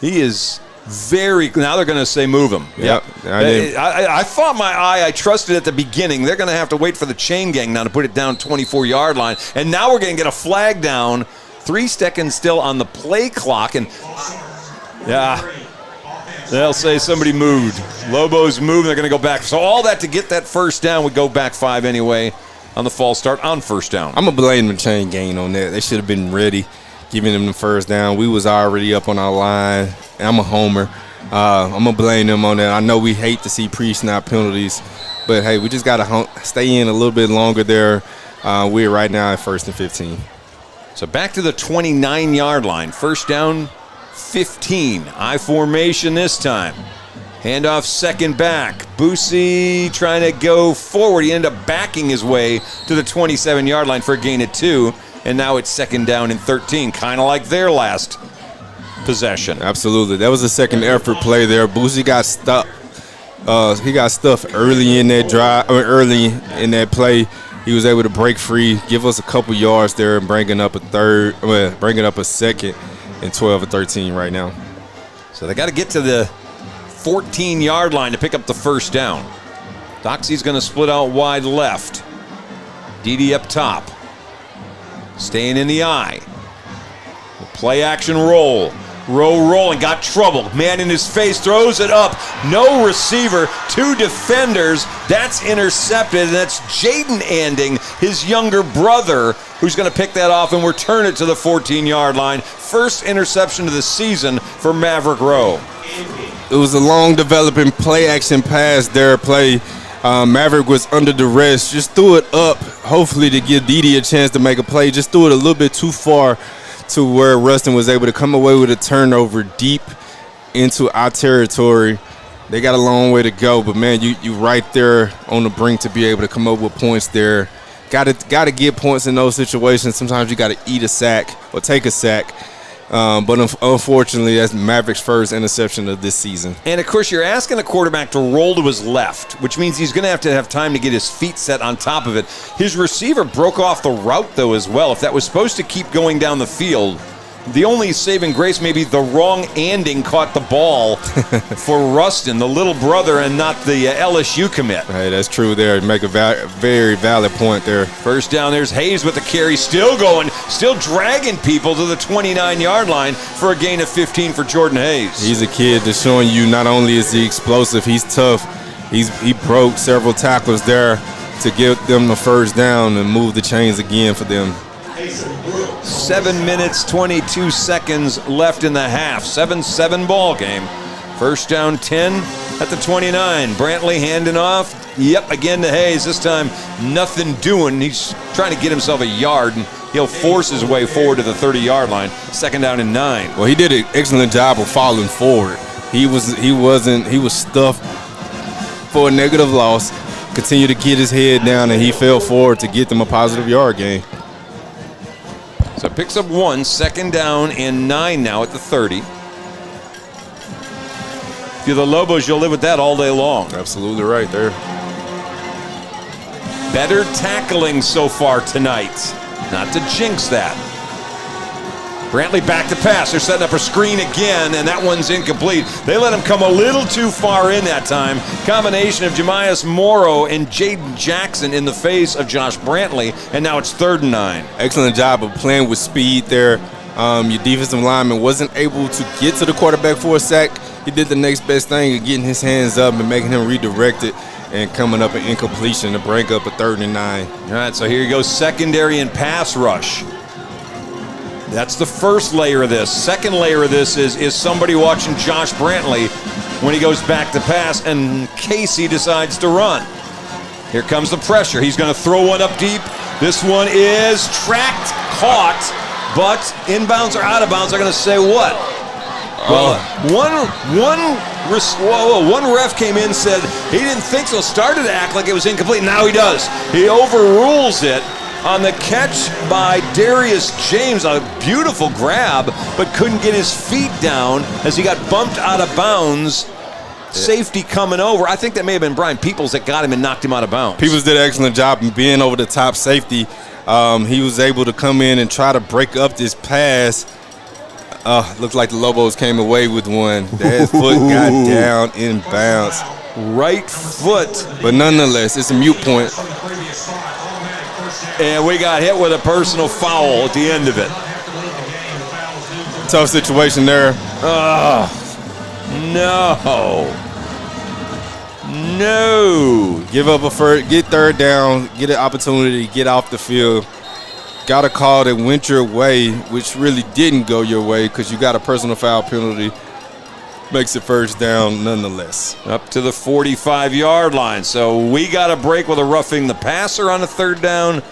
he is very – now they're going to say move him. Yep. I thought I trusted at the beginning. They're going to have to wait for the chain gang now to put it down 24-yard line. And now we're going to get a flag down. 3 seconds still on the play clock. And, yeah – they'll say somebody moved. Lobos moved. They're going to go back. So all that to get that first down would go back 5 anyway on the false start on first down. I'm going to blame the chain gang on that. They should have been ready, giving them the first down. We was already up on our line. And I'm a homer. I'm going to blame them on that. I know we hate to see pre-snap penalties, but, hey, we just got to stay in a little bit longer there. We're right now at 1st and 15. So back to the 29-yard line. First down, 15. I formation this time. Handoff second back. Boosie trying to go forward. He ended up backing his way to the 27-yard line for a gain of 2. And now it's second down and 13, kind of like their last possession. Absolutely. That was a second effort play there. Boosie got stuck. He got stuffed early in that drive, or early in that play. He was able to break free, give us a couple yards there, and bringing up a second. And 12 or 13 right now. So they got to get to the 14-yard line to pick up the first down. Doxy's going to split out wide left. Dede up top. Staying in the eye. Play action roll. Rowe rolling, got trouble. Man in his face, throws it up. No receiver, 2 defenders. That's intercepted, and that's Jaden Anding, his younger brother, who's going to pick that off and return it to the 14-yard line. First interception of the season for Maverick Rowe. It was a long developing play-action pass there. Maverick was under duress. Just threw it up, hopefully to give Dede a chance to make a play. Just threw it a little bit too far to where Ruston was able to come away with a turnover deep into our territory. They got a long way to go, but man, you right there on the brink to be able to come up with points there. Got to get points in those situations. Sometimes you got to eat a sack or take a sack. But unfortunately, that's Maverick's first interception of this season. And, of course, you're asking a quarterback to roll to his left, which means he's going to have time to get his feet set on top of it. His receiver broke off the route, though, as well. If that was supposed to keep going down the field, the only saving grace may be the wrong Anding caught the ball for Ruston, the little brother, and not the LSU commit. Hey, that's true there. Make a very valid point there. First down, there's Hayes with the carry, still going, still dragging people to the 29-yard line for a gain of 15 for Jordan Hayes. He's a kid that's showing you not only is he explosive, he's tough. He broke several tackles there to give them the first down and move the chains again for them. 7 minutes, 22 seconds left in the half. 7-7 ball game. First down 10 at the 29. Brantley handing off. Yep, again to Hayes. This time nothing doing. He's trying to get himself a yard, and he'll force his way forward to the 30-yard line. Second down and 9. Well, he did an excellent job of falling forward. He was stuffed for a negative loss. Continued to get his head down, and he fell forward to get them a positive yard gain. So picks up 1, second down and 9 now at the 30. If you're the Lobos, you'll live with that all day long. Absolutely right there. Better tackling so far tonight. Not to jinx that. Brantley back to pass. They're setting up a screen again, and that one's incomplete. They let him come a little too far in that time. Combination of Jemias Morrow and Jaden Jackson in the face of Josh Brantley, and now it's 3rd and 9. Excellent job of playing with speed there. Your defensive lineman wasn't able to get to the quarterback for a sack. He did the next best thing of getting his hands up and making him redirect it and coming up an incompletion to break up a 3rd and 9. All right, so here you go, secondary and pass rush. That's the first layer of this. Second layer of this is somebody watching Josh Brantley when he goes back to pass and Casey decides to run. Here comes the pressure. He's going to throw one up deep. This one is tracked, caught, but inbounds or out of bounds. They're going to say what? Well, one ref came in and said he didn't think so, started to act like it was incomplete. Now he does. He overrules it on the catch by Darius James. A beautiful grab, but couldn't get his feet down as he got bumped out of bounds. Safety coming over. I think that may have been Brian Peoples that got him and knocked him out of bounds. Peoples did an excellent job in being over the top safety. He was able to come in and try to break up this pass. Looks like the Lobos came away with one. That foot got down in bounds. Right foot. But nonetheless, it's a mute point. And we got hit with a personal foul at the end of it. Tough situation there. No. Give up a first, get 3rd down, get an opportunity to get off the field. Got a call that went your way, which really didn't go your way because you got a personal foul penalty. Makes it 1st down nonetheless. Up to the 45-yard line. So we got a break with a roughing the passer on a 3rd down.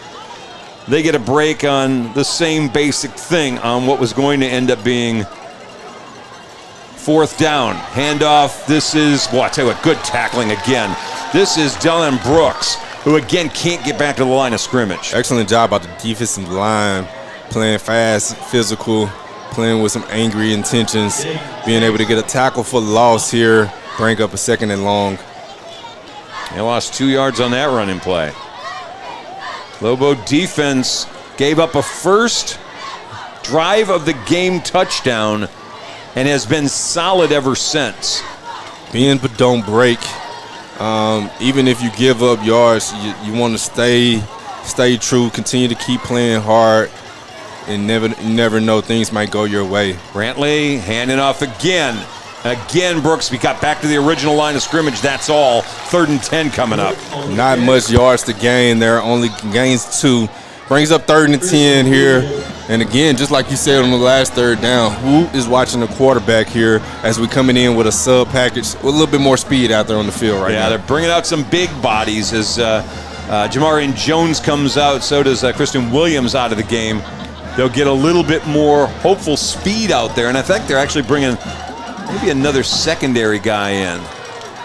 They get a break on the same basic thing on what was going to end up being 4th down. Handoff. This is, I tell you what, good tackling again. This is Dylan Brooks, who again can't get back to the line of scrimmage. Excellent job by the defensive line, playing fast, physical, playing with some angry intentions, being able to get a tackle for the loss here, bring up a 2nd and long. They lost 2 yards on that running play. Lobo defense gave up a first drive of the game touchdown and has been solid ever since. Bend but don't break. Even if you give up yards, you want to stay true, continue to keep playing hard. and never know, things might go your way. Brantley handing off again. Again, Brooks, we got back to the original line of scrimmage. That's all. 3rd and 10 coming up. Not much yards to gain there. Only gains 2. Brings up 3rd and 10 here. And again, just like you said on the last 3rd down, who is watching the quarterback here as we coming in with a sub package with a little bit more speed out there on the field right now. Yeah, they're bringing out some big bodies as Jamarian Jones comes out. So does Kristen Williams out of the game. They'll get a little bit more hopeful speed out there. And I think they're actually bringing maybe another secondary guy in.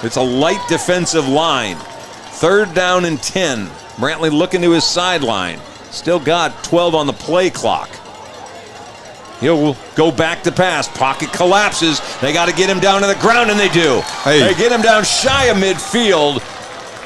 It's a light defensive line. 3rd down and 10. Brantley looking to his sideline. Still got 12 on the play clock. He'll go back to pass. Pocket collapses. They got to get him down to the ground, and they do. Hey. They get him down shy of midfield,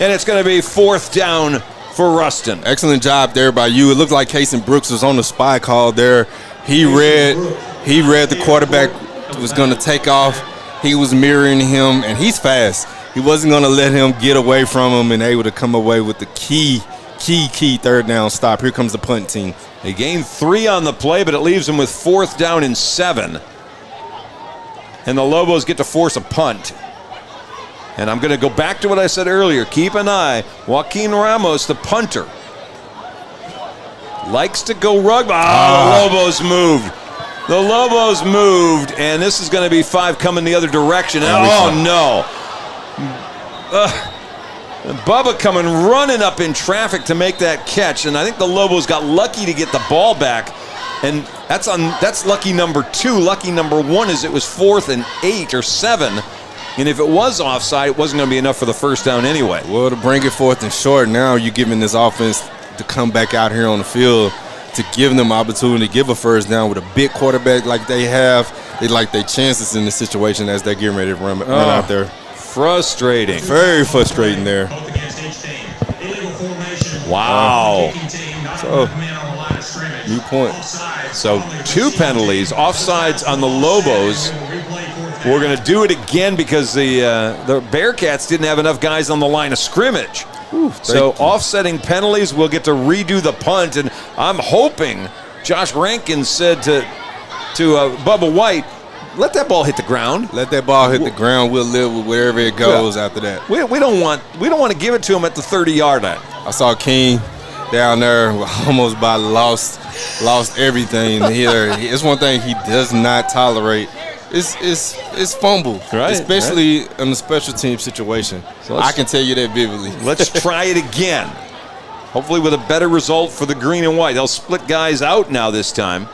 and it's going to be 4th down for Ruston. Excellent job there by you. It looked like Casey Brooks was on the spy call there. He read the quarterback was going to take off. He was mirroring him, and he's fast. He wasn't going to let him get away from him and able to come away with the key 3rd down stop. Here comes the punt team. They gained 3 on the play, but it leaves them with 4th down and 7. And the Lobos get to force a punt. And I'm going to go back to what I said earlier. Keep an eye. Joaquin Ramos, the punter, likes to go rugby. The Lobos moved. The Lobos moved, and this is going to be 5 coming the other direction. Oh, no. Bubba coming running up in traffic to make that catch, and I think the Lobos got lucky to get the ball back, and that's lucky number 2. Lucky number 1 is it was 4th and 8 or 7, and if it was offside, it wasn't going to be enough for the 1st down anyway. Well, to bring it 4th and short, now you're giving this offense to come back out here on the field to give them opportunity to give a 1st down with a big quarterback like they have. They like their chances in this situation as they're getting ready to run out there. Frustrating. Very frustrating there. Wow. So, new point. So 2 penalties, offsides on the Lobos. We're going to do it again because the Bearcats didn't have enough guys on the line of scrimmage. So offsetting penalties, we'll get to redo the punt, and I'm hoping Josh Rankin said to Bubba White, let that ball hit the ground. Let that ball hit the ground. We'll live with wherever it goes after that. We don't want to give it to him at the 30-yard line. I saw King down there almost about lost everything here. It's one thing he does not tolerate. It's fumble, right, especially in a special team situation. So I can tell you that vividly. Let's try it again. Hopefully with a better result for the green and white. They'll split guys out now this time.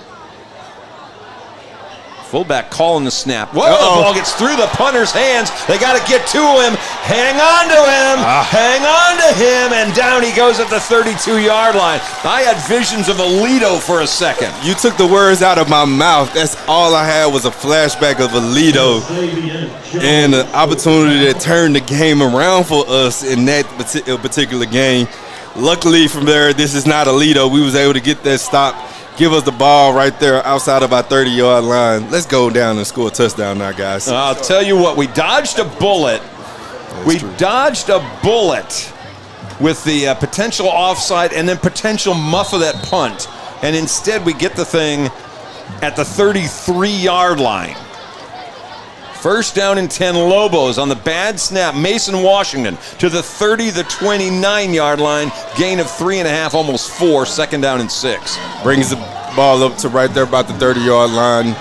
Fullback calling the snap. Whoa, the ball gets through the punter's hands. They got to get to him. Hang on to him. Hang on to him. And down he goes at the 32-yard line. I had visions of Alito for a second. You took the words out of my mouth. That's all I had was a flashback of Alito and the opportunity to turn the game around for us in that particular game. Luckily from there, this is not Alito. We was able to get that stop. Give us the ball right there outside of our 30-yard line. Let's go down and score a touchdown now, guys. I'll tell you what, we dodged a bullet. Dodged a bullet with the potential offside and then potential muff of that punt. And instead we get the thing at the 33-yard line. 1st down and 10 Lobos on the bad snap. Mason Washington to the 29-yard line. Gain of 3.5, almost 4. 2nd down and 6. Brings the ball up to right there about the 30-yard line.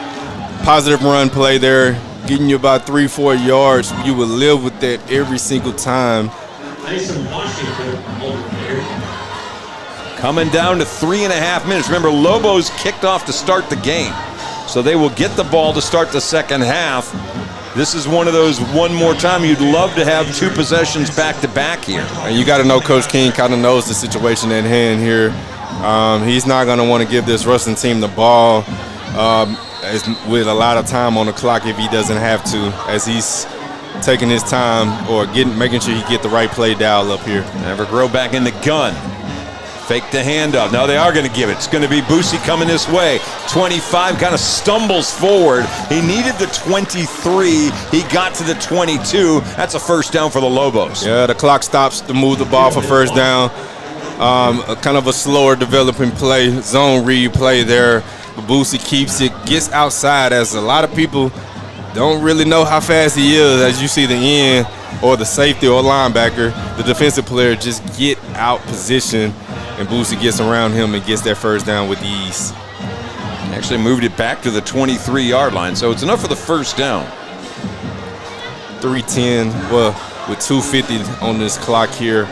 Positive run play there. Getting you about 3-4 yards. You would live with that every single time. Mason Washington over there. Coming down to 3.5 minutes. Remember, Lobos kicked off to start the game. So they will get the ball to start the second half. This is one of those one more time you'd love to have 2 possessions back-to-back here. And you got to know Coach King kind of knows the situation at hand here. He's not going to want to give this Ruston team the ball with a lot of time on the clock if he doesn't have to, as he's taking his time or making sure he get the right play dial up here. Never grow back in the gun. Fake the handoff. Now they are going to give it. It's going to be Boosie coming this way. 25 kind of stumbles forward. He needed the 23. He got to the 22. That's a 1st down for the Lobos. Yeah, the clock stops to move the ball for 1st down. kind of a slower developing play, zone read play there. But Boosie keeps it, gets outside, as a lot of people don't really know how fast he is. As you see the end or the safety or linebacker, the defensive player just get out position, and Boosie gets around him and gets that first down with ease. Actually moved it back to the 23-yard line, so it's enough for the first down. 3:10, well, with 2:50 on this clock here.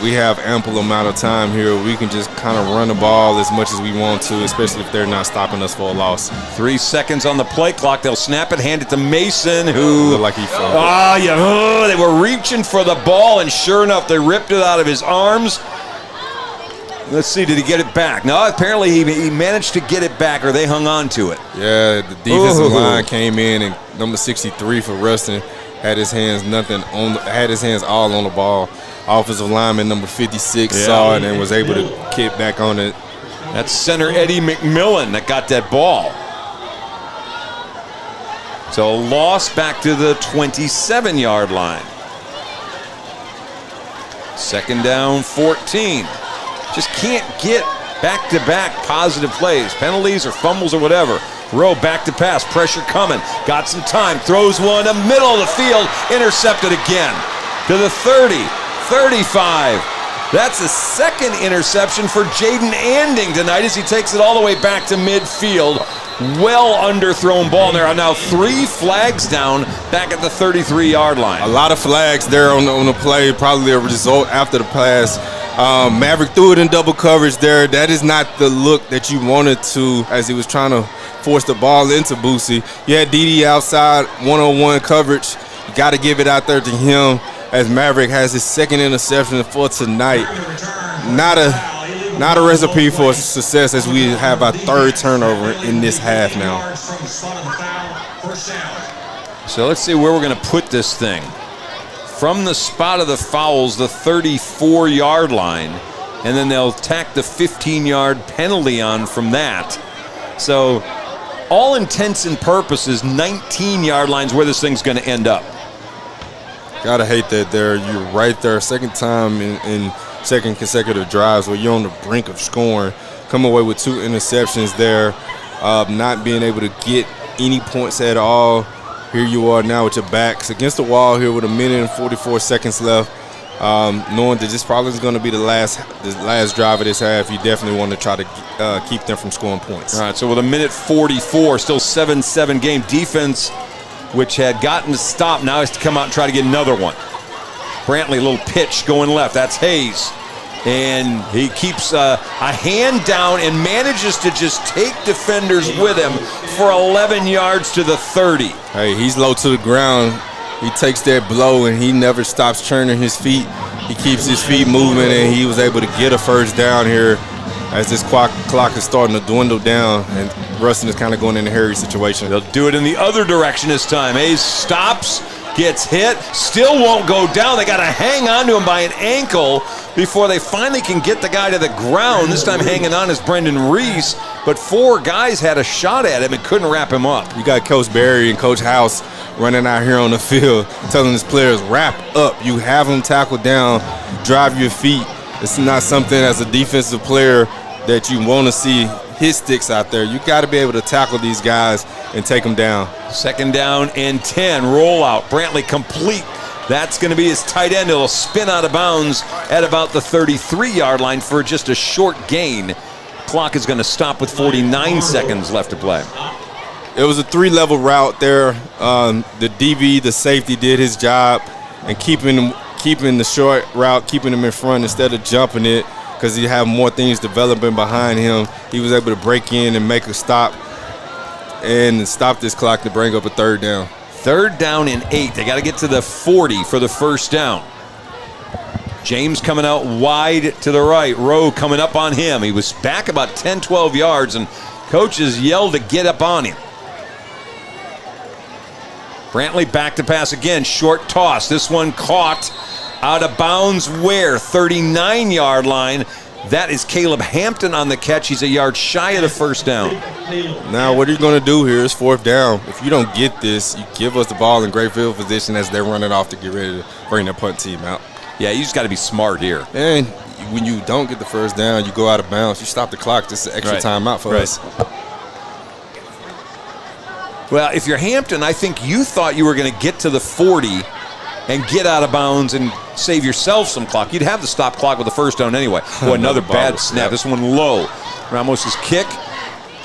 We have ample amount of time here. We can just kind of run the ball as much as we want to, especially if they're not stopping us for a loss. 3 seconds on the play clock. They'll snap it, hand it to Mason, who... Looked like he fumbled. They were reaching for the ball, and sure enough, they ripped it out of his arms. Let's see, did he get it back? No, apparently he managed to get it back, or they hung on to it. Yeah, the defensive line came in, and number 63 for Ruston had his hands all on the ball. Offensive lineman number 56 saw it and was able to kick back on it. That's center Eddie McMillan that got that ball. So a loss back to the 27-yard line. Second down, 14. Just can't get back-to-back positive plays, penalties or fumbles or whatever. Rowe back to pass, pressure coming, got some time, throws one in the middle of the field, intercepted again. To the 30, 35. That's the second interception for Jaden Anding tonight as he takes it all the way back to midfield. Well underthrown ball. There are now 3 flags down back at the 33-yard line. A lot of flags there on the play, probably a result after the pass. Maverick threw it in double coverage there. That is not the look that you wanted to, as he was trying to force the ball into Boosie. You had Dede outside, one-on-one coverage. You got to give it out there to him, as Maverick has his second interception for tonight. Not a recipe for success, as we have our 3rd turnover in this half now. So let's see where we're going to put this thing. From the spot of the fouls, the 34-yard line, and then they'll tack the 15-yard penalty on from that. So all intents and purposes, 19-yard line's where this thing's going to end up. Gotta hate that there. You're right there. Second time in second consecutive drives where you're on the brink of scoring. Come away with 2 interceptions there. Not being able to get any points at all. Here you are now with your backs against the wall here with 1 minute and 44 seconds left. Knowing that this probably is going to be the last drive of this half, you definitely want to try to keep them from scoring points. All right, so with 1 minute 44, still 7-7 game. Defense, which had gotten to stop, now has to come out and try to get another one. Brantley, a little pitch going left. That's Hayes. And he keeps a hand down and manages to just take defenders with him for 11 yards to the 30. Hey, he's low to the ground. He takes that blow, and he never stops churning his feet. He keeps his feet moving, and he was able to get a first down here as this clock is starting to dwindle down, and Ruston is kind of going in a hurry situation. They'll do it in the other direction this time. Hayes stops, gets hit, still won't go down. They got to hang on to him by an ankle before they finally can get the guy to the ground. This time hanging on is Brendan Reese, but 4 guys had a shot at him and couldn't wrap him up. You got Coach Barry and Coach House running out here on the field telling his players, wrap up. You have them tackled down, drive your feet. It's not something as a defensive player that you want to see hit sticks out there. You got to be able to tackle these guys and take them down. Second down and 10, rollout. Brantley complete. That's going to be his tight end. It'll spin out of bounds at about the 33-yard line for just a short gain. Clock is going to stop with 49 seconds left to play. It was a 3-level route there. The DB, the safety, did his job and keeping the short route, keeping him in front instead of jumping it, because he had more things developing behind him. He was able to break in and make a stop and stop this clock to bring up a 3rd down. 3rd down and 8. They got to get to the 40 for the first down. James coming out wide to the right. Rowe coming up on him. He was back about 10, 12 yards, and coaches yelled to get up on him. Brantley back to pass again. Short toss. This one caught out of bounds where? 39-yard line. That is Caleb Hampton on the catch. He's a yard shy of the first down. Now what are you going to do here is 4th down. If you don't get this, you give us the ball in great field position as they're running off to get ready to bring their punt team out. Yeah, you just got to be smart here. And when you don't get the first down, you go out of bounds, you stop the clock. This is an extra timeout for us. Well, if you're Hampton, I think you thought you were going to get to the 40 and get out of bounds and save yourself some clock. You'd have the stop clock with the first down anyway. Oh, another bad snap. This one low. Ramos's kick.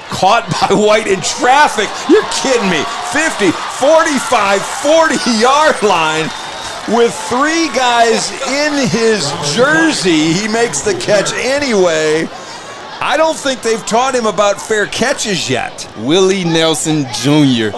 Caught by White in traffic. You're kidding me. 50, 45, 40-yard line. With 3 guys in his jersey, he makes the catch anyway. I don't think they've taught him about fair catches yet. Willie Nelson Jr.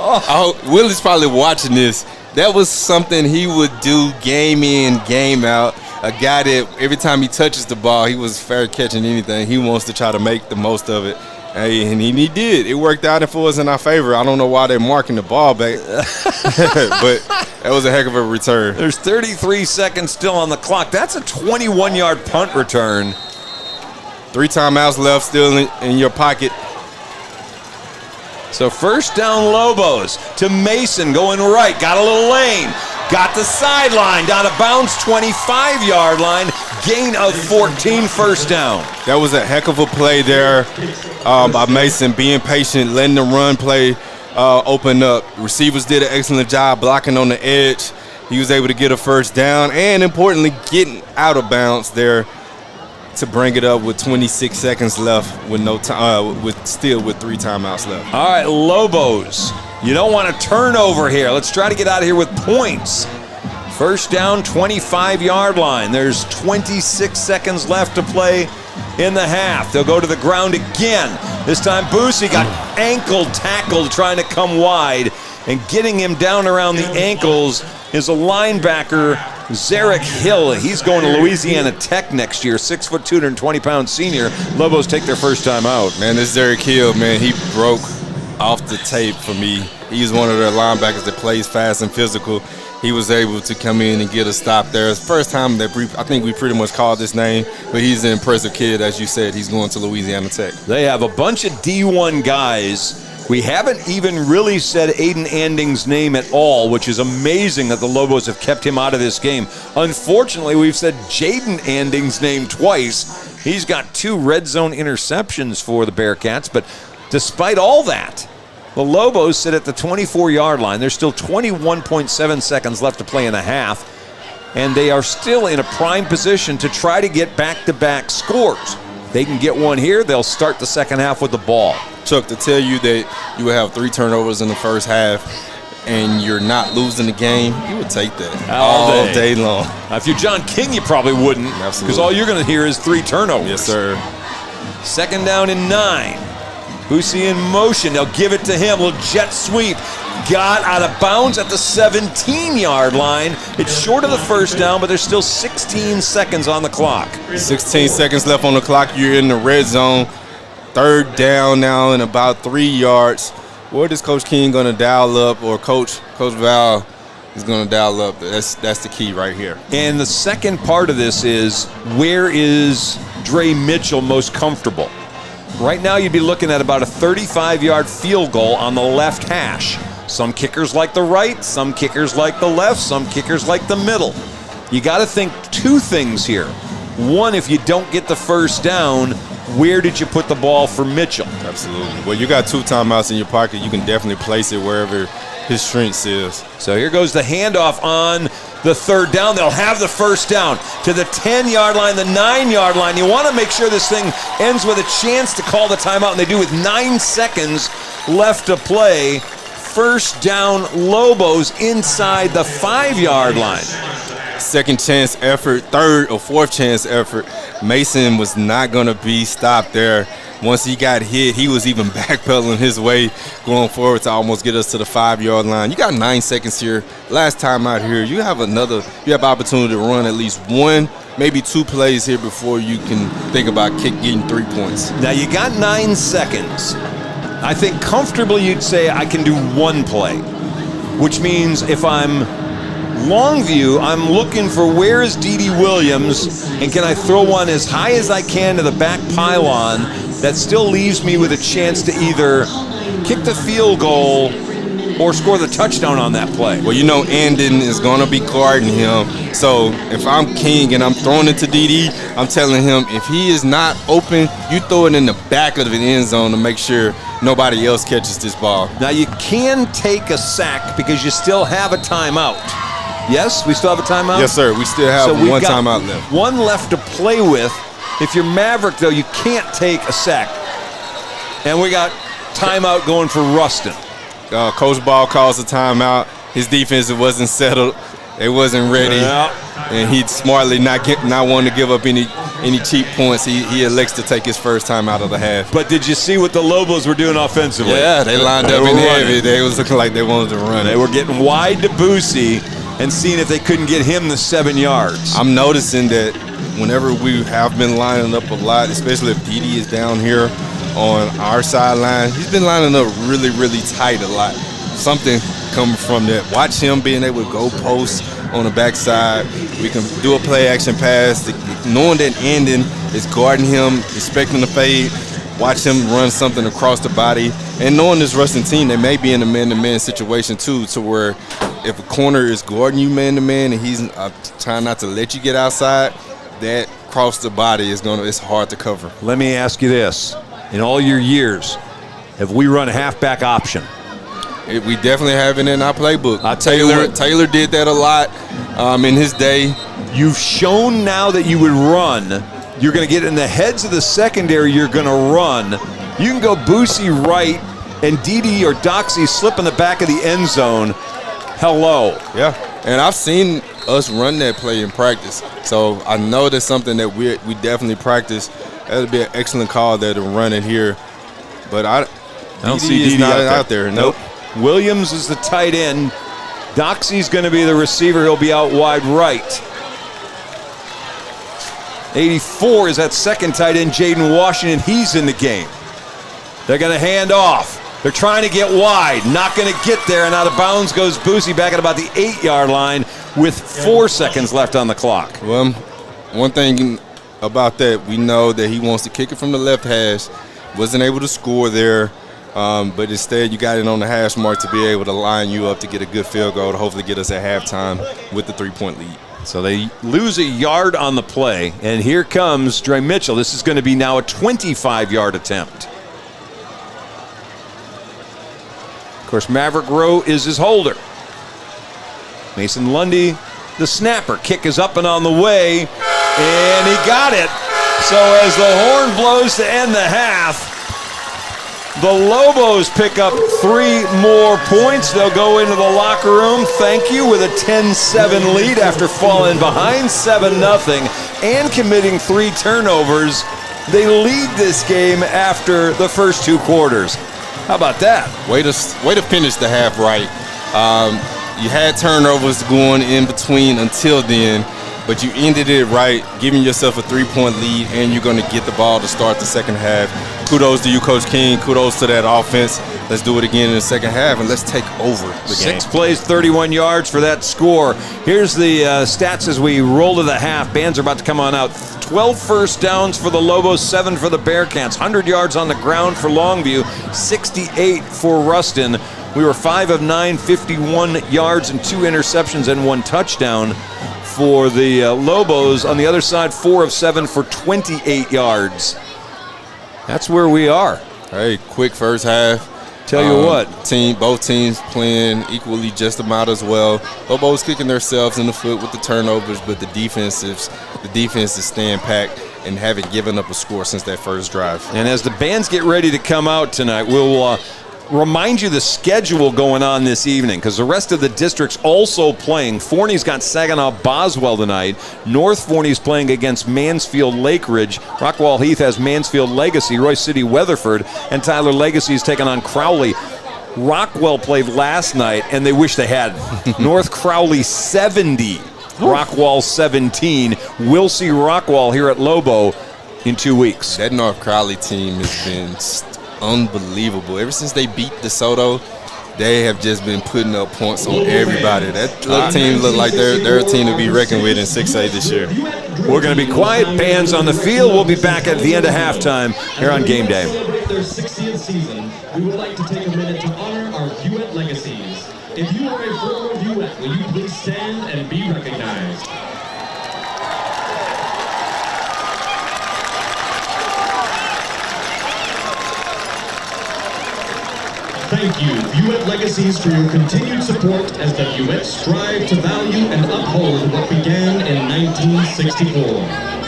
Willie's probably watching this. That was something he would do game in, game out. A guy that every time he touches the ball, he was fair catching anything. He wants to try to make the most of it. Hey, and he did. It worked out for us in our favor. I don't know why they're marking the ball back, but that was a heck of a return. There's 33 seconds still on the clock. That's a 21-yard punt return. 3 timeouts left still in your pocket. So first down Lobos to Mason going right. Got a little lane. Got the sideline. Down of bounds, 25-yard line. Gain of 14, first down. That was a heck of a play there by Mason, being patient, letting the run play open up. Receivers did an excellent job blocking on the edge. He was able to get a first down and, importantly, getting out of bounds there to bring it up with 26 seconds left with no time, with 3 timeouts left. All right, Lobos. You don't want a turnover here. Let's try to get out of here with points. First down, 25-yard line. There's 26 seconds left to play in the half. They'll go to the ground again. This time Boosie got ankle tackled trying to come wide, and getting him down around the ankles is a linebacker, Zarek Hill. He's going to Louisiana Tech next year, 6'2", 220-pound senior. Lobos take their first time out. Man, this Zarek Hill, man, he broke off the tape for me. He's one of the linebackers that plays fast and physical. He was able to come in and get a stop there. It's the first time that I think we pretty much called this name, but he's an impressive kid. As you said, he's going to Louisiana Tech. They have a bunch of D1 guys. We haven't even really said Aiden Anding's name at all, which is amazing that the Lobos have kept him out of this game. Unfortunately, we've said Jaden Anding's name twice. He's got 2 red zone interceptions for the Bearcats, but despite all that, the Lobos sit at the 24-yard line. There's still 21.7 seconds left to play in the half, and they are still in a prime position to try to get back-to-back scores. They can get one here, they'll start the second half with the ball. Chuck, to tell you that you would have 3 turnovers in the first half and you're not losing the game, you would take that all day long. Now, if you're John King, you probably wouldn't, because all you're going to hear is 3 turnovers. Yes, sir. Second down and 9. Boosie in motion. They'll give it to him. Little jet sweep. Got out of bounds at the 17-yard line. It's short of the first down, but there's still 16 seconds on the clock. 16 seconds left on the clock. You're in the red zone. Third down now and about 3 yards. What is Coach King going to dial up, or Coach Val is going to dial up? That's the key right here. And the second part of this is, where is Dre Mitchell most comfortable? Right now you'd be looking at about a 35-yard field goal on the left hash. Some kickers like the right, some kickers like the left, some kickers like the middle. You got to think 2 things here. One, if you don't get the first down, where did you put the ball for Mitchell? Absolutely. Well, you got 2 timeouts in your pocket. You can definitely place it wherever his strength is. So here goes the handoff on the third down. They'll have the first down to the 10-yard line, the 9-yard line. You want to make sure this thing ends with a chance to call the timeout, and they do with 9 seconds left to play. First down, Lobos inside the 5-yard line. Second chance effort, third or fourth chance effort. Mason was not going to be stopped there. Once he got hit, he was even backpedaling his way, going forward to almost get us to the 5-yard line. You got 9 seconds here. Last time out here, you have opportunity to run at least 1, maybe 2 plays here before you can think about getting 3 points. Now you got 9 seconds. I think comfortably you'd say I can do 1 play, which means if I'm Longview, I'm looking for where is D.D. Williams, and can I throw one as high as I can to the back pylon that still leaves me with a chance to either kick the field goal or score the touchdown on that play. Well, Andon is going to be guarding him. So if I'm King and I'm throwing it to DD, I'm telling him if he is not open, you throw it in the back of the end zone to make sure nobody else catches this ball. Now, you can take a sack because you still have a timeout. Yes? We still have a timeout? Yes, sir. We still have one timeout left. One left to play with. If you're Maverick, though, you can't take a sack. And we got timeout going for Ruston. Coach Ball calls a timeout. His defense wasn't settled. It wasn't ready. Yeah. And he smartly not wanting to give up any cheap points. He elects to take his first time out of the half. But did you see what the Lobos were doing offensively? Yeah, they lined up in heavy. They was looking like they wanted to run. They were getting wide to Boosie and seeing if they couldn't get him the 7 yards. I'm noticing that whenever we have been lining up a lot, especially if DD is down here on our sideline, he's been lining up really, really tight a lot. Something coming from that. Watch him being able to go post on the backside. We can do a play action pass, knowing that Andon is guarding him, expecting the fade. Watch him run something across the body. And knowing this Ruston team, they may be in a man-to-man situation too, to where if a corner is guarding you man-to-man and he's trying not to let you get outside, that cross the body it's hard to cover. Let me ask you this. In all your years, have we run a halfback option? We definitely have it in our playbook. Taylor did that a lot in his day. You've shown now that you would run. You're going to get in the heads of the secondary. You're going to run. You can go Boosie right and DD or Doxy slip in the back of the end zone. Hello. Yeah, and I've seen us run that play in practice. So I know that's something that we definitely practice. That would be an excellent call there to run it here. But I don't see DD out there. Nope. Williams is the tight end. Doxy's going to be the receiver. He'll be out wide right. 84 is that second tight end, Jaden Washington. He's in the game. They're going to hand off. They're trying to get wide. Not going to get there. And out of bounds goes Boosie back at about the 8-yard line with 4 seconds left on the clock. Well, one thing about that, we know that he wants to kick it from the left hash. Wasn't able to score there. But instead, you got it on the hash mark to be able to line you up to get a good field goal to hopefully get us at halftime with the 3-point lead. So they lose a yard on the play, and here comes Dre Mitchell. This is going to be now a 25-yard attempt. Of course, Maverick Rowe is his holder. Mason Lundy, the snapper. Kick is up and on the way, and he got it. So as the horn blows to end the half, the Lobos pick up 3 more points. They'll go into the locker room, thank you, with a 10-7 lead after falling behind 7-0 and committing 3 turnovers. They lead this game after the first 2 quarters. How about that? Way to finish the half right. You had turnovers going in between until then, but you ended it right, giving yourself a 3-point lead, and you're going to get the ball to start the second half. Kudos to you, Coach King. Kudos to that offense. Let's do it again in the second half, and let's take over the game. 6 plays, 31 yards for that score. Here's the stats as we roll to the half. Bands are about to come on out. 12 first downs for the Lobos, 7 for the Bearcats. 100 yards on the ground for Longview, 68 for Ruston. We were 5 of 9, 51 yards and 2 interceptions and 1 touchdown for the Lobos. On the other side, 4 of 7 for 28 yards. That's where we are. Hey, quick first half. Tell you what. Both teams playing equally just about as well. Lobos kicking themselves in the foot with the turnovers, but the defense is staying packed and haven't given up a score since that first drive. And as the bands get ready to come out tonight, we'll remind you the schedule going on this evening, because the rest of the district's also playing. Forney's got Saginaw Boswell tonight. North Forney's playing against Mansfield Lake Ridge. Rockwall Heath has Mansfield Legacy, Royce City Weatherford, and Tyler Legacy's taking on Crowley. Rockwell played last night, and they wish they had. North Crowley 70, Rockwall 17. We'll see Rockwall here at Lobo in 2 weeks. That North Crowley team has been unbelievable. Ever since they beat DeSoto, they have just been putting up points on everybody. That little team look like they're a team to be reckoned with in 6A this year. We're going to be quiet. Bands on the field. We'll be back at the end of halftime here on Game Day. Celebrate their 60th season. We would like to take a minute to honor our Hewitt legacy. Legacies. If you are a former Vuet, will you please stand and be recognized? Thank you, Vuet Legacies, for your continued support as the Vuets strive to value and uphold what began in 1964.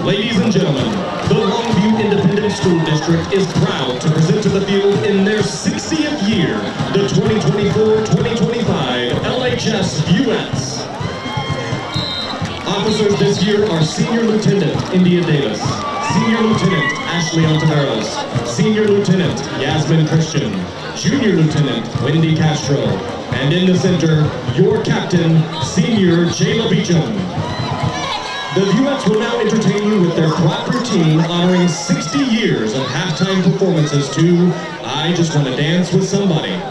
Ladies and gentlemen, the Longview Independent School District is proud to present to the field in their 60th year the 2024-2025 LHS Vuets. Officers this year are Senior Lieutenant India Davis, Senior Lieutenant Ashley Ontiveros, Senior Lieutenant Yasmin Christian, Junior Lieutenant Wendy Castro, and in the center, your captain, Senior Jayla Beecham. The Vuets will now entertain you with their prop routine honoring 60 years of halftime performances to I Just Want to Dance with Somebody.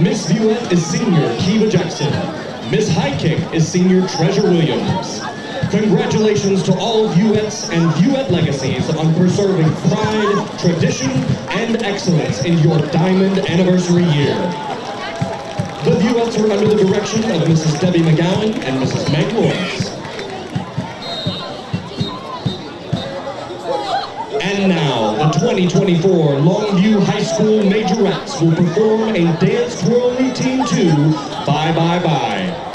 Miss Vuet is Senior Kiva Jackson. Miss High Kick is Senior Treasure Williams. Congratulations to all Vuets and Vuet Legacies on preserving pride, tradition, and excellence in your Diamond Anniversary year. The Vuets are under the direction of Mrs. Debbie McGowan and Mrs. Meg Lawrence. And now, the 2024 Longview High School Majorettes will perform a dance twirl routine to Bye Bye Bye.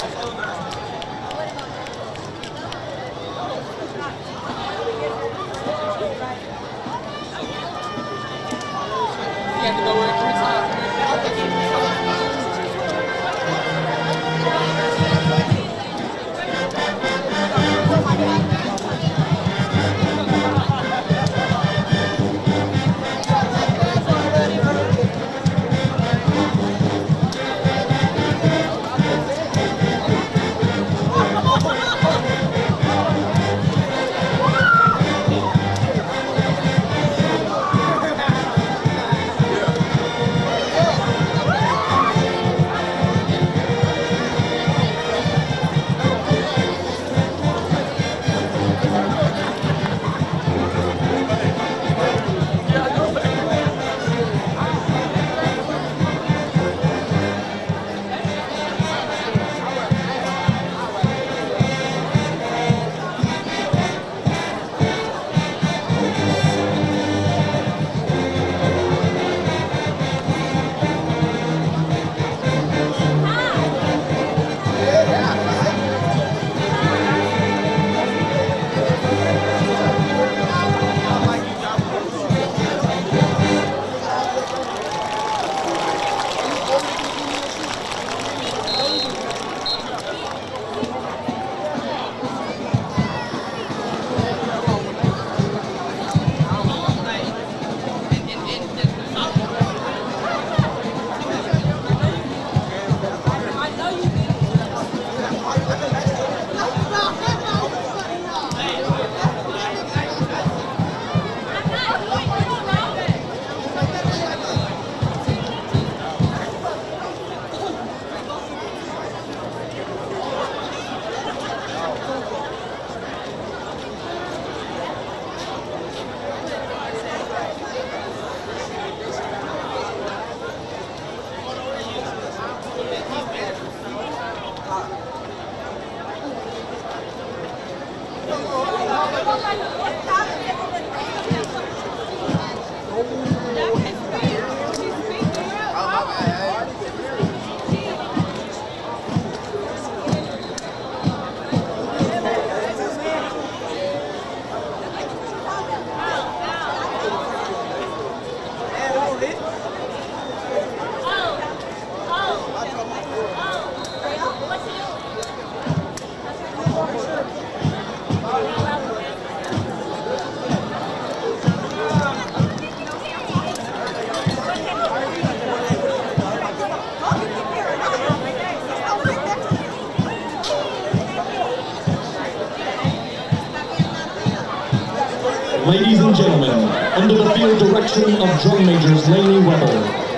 Ladies and gentlemen, under the field direction of drum majors Laney Weber,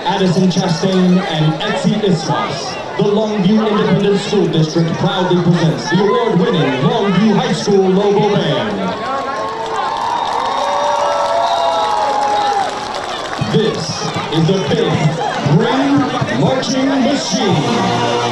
Addison Chastain, and Etsy Iswas, the Longview Independent School District proudly presents the award-winning Longview High School Lobo Band. This is the Big Green Marching Machine.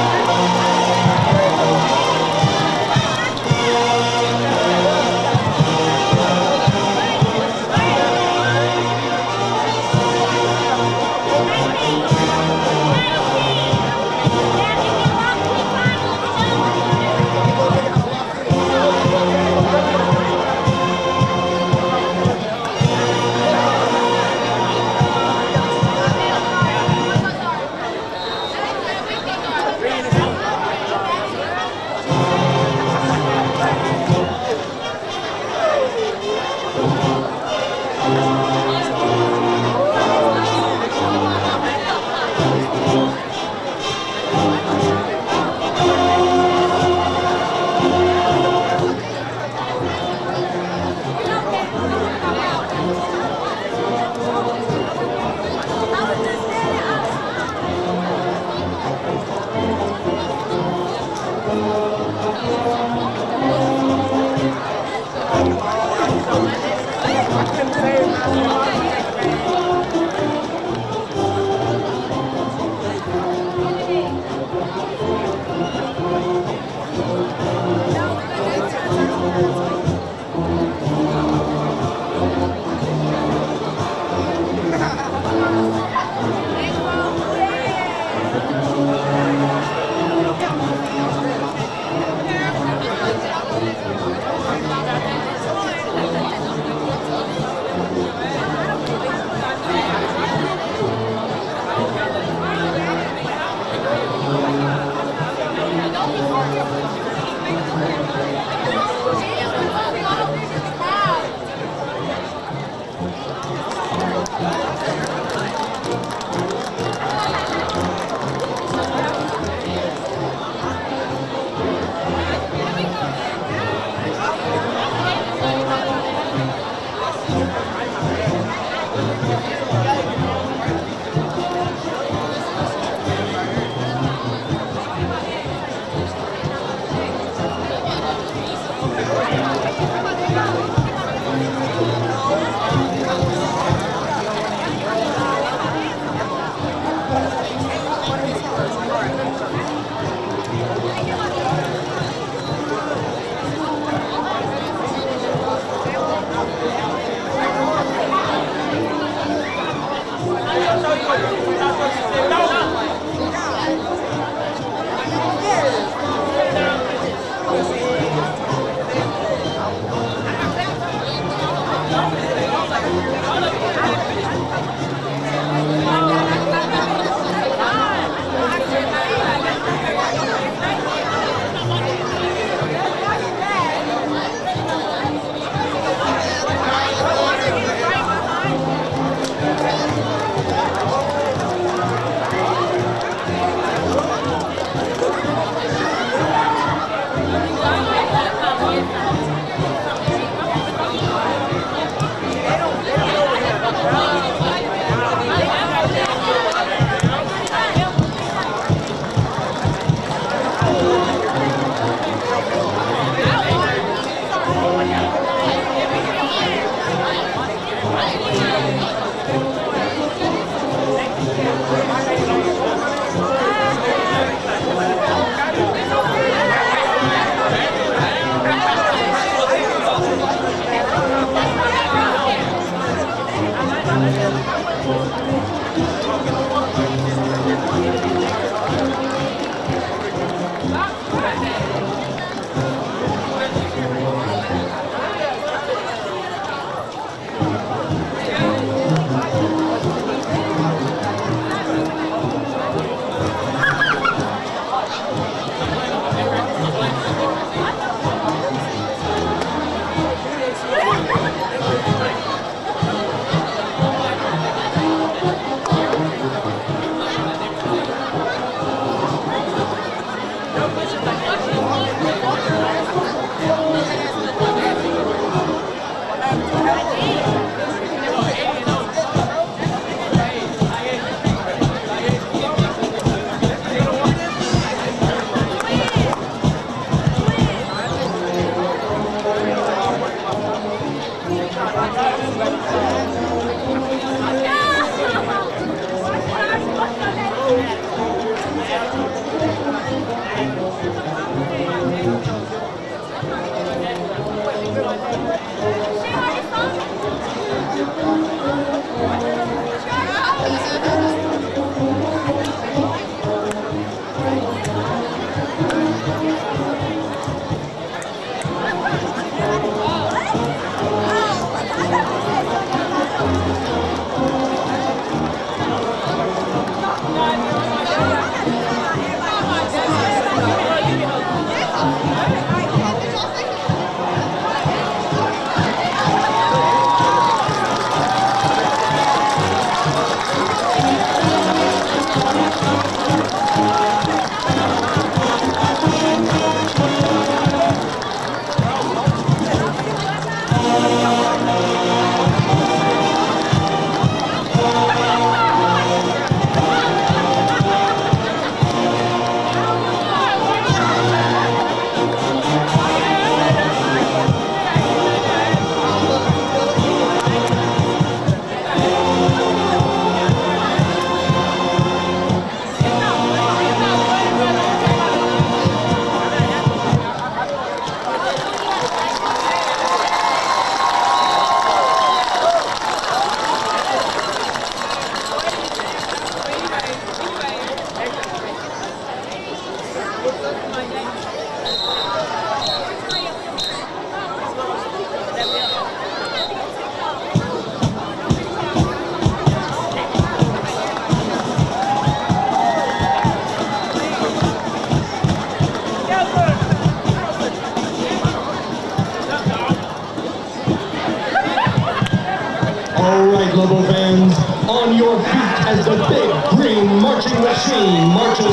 All right, Lobo fans, on your feet as the big green marching machine marches the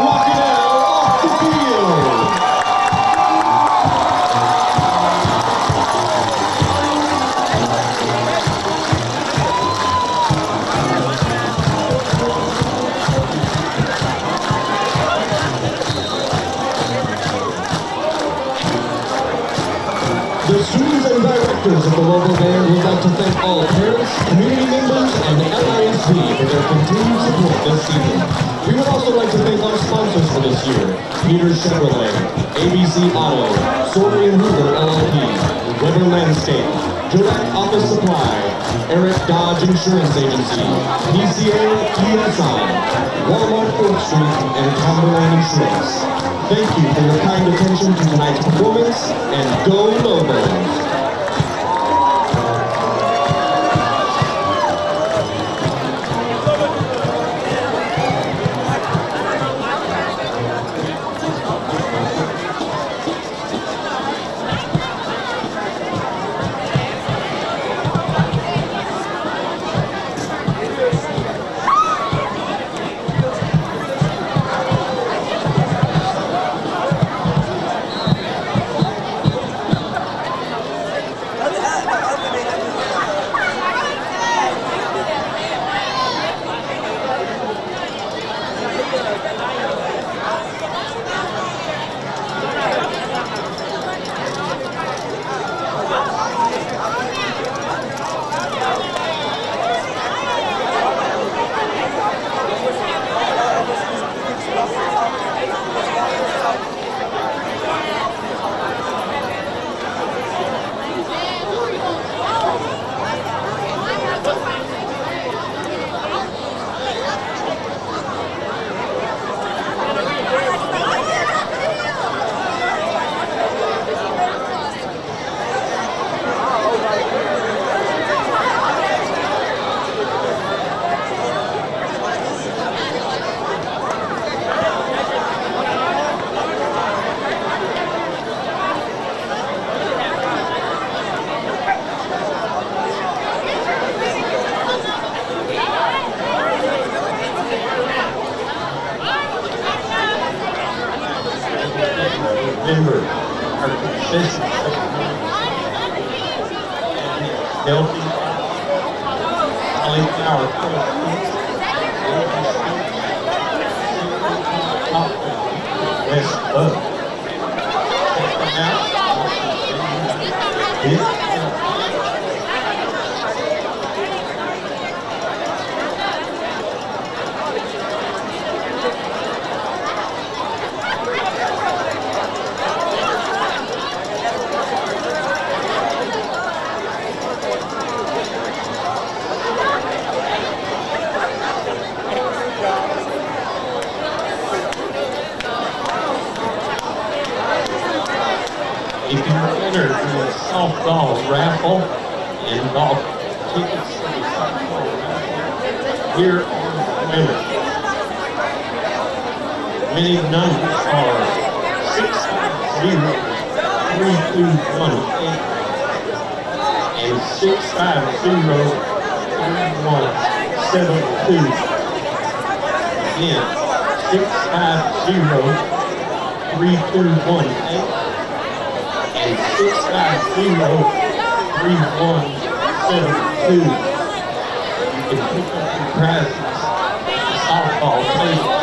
Rockinell off the field. The students and directors of the Lobo Band would like to thank all parents, community members, and LISD for their continued support this season. We would also like to thank our sponsors for this year: Peters Chevrolet, ABC Auto, Sorey & Hoover LLP, Weber Landscape, Direct Office Supply, Eric Dodge Insurance Agency, PCA TSI, Walmart 4th Street, and Cumberland Insurance. Thank you for your kind attention to tonight's performance, and go Lobos! Remember our consistency, healthy, cauliflower, West Bug. Check them out. If you're entered in a softball raffle and golf tickets to the softball raffle, here are the winners. Winning numbers are 650-3218 and 650-3172. Again, 650-3218 and 650-3172. 3172. You can pick up your prizes at the softball table.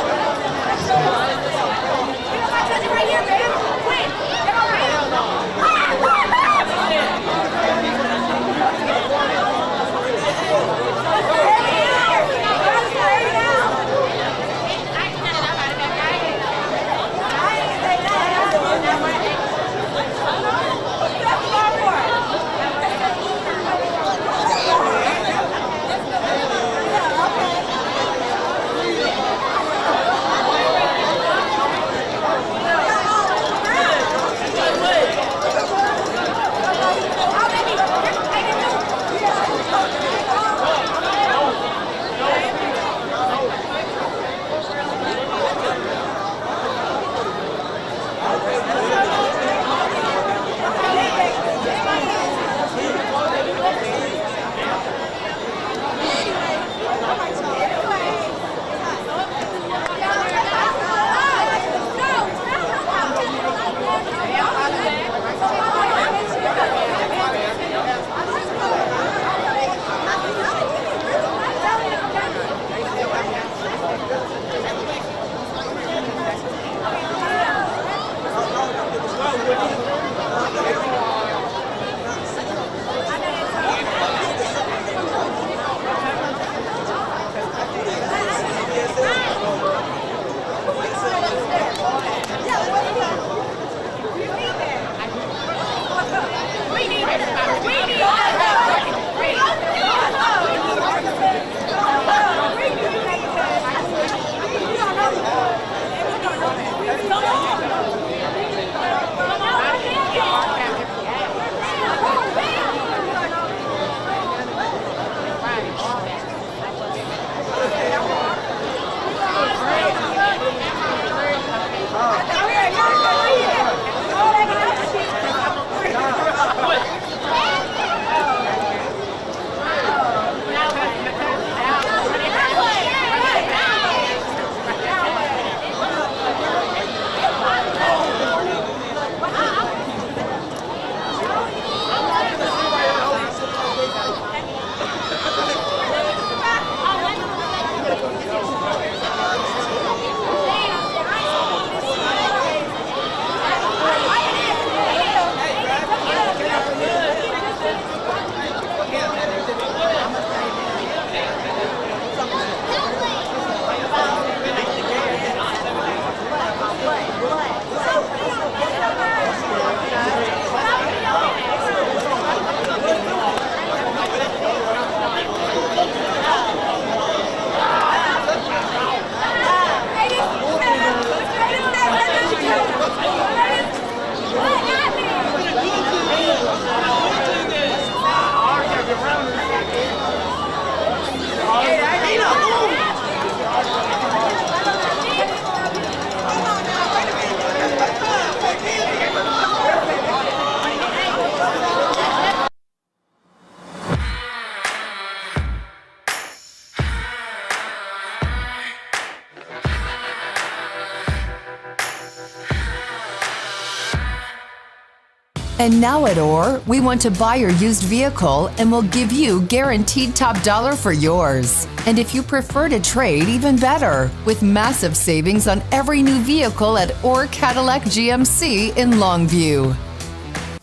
And now at OR, we want to buy your used vehicle and we'll give you guaranteed top dollar for yours. And if you prefer to trade, even better, with massive savings on every new vehicle at OR Cadillac GMC in Longview.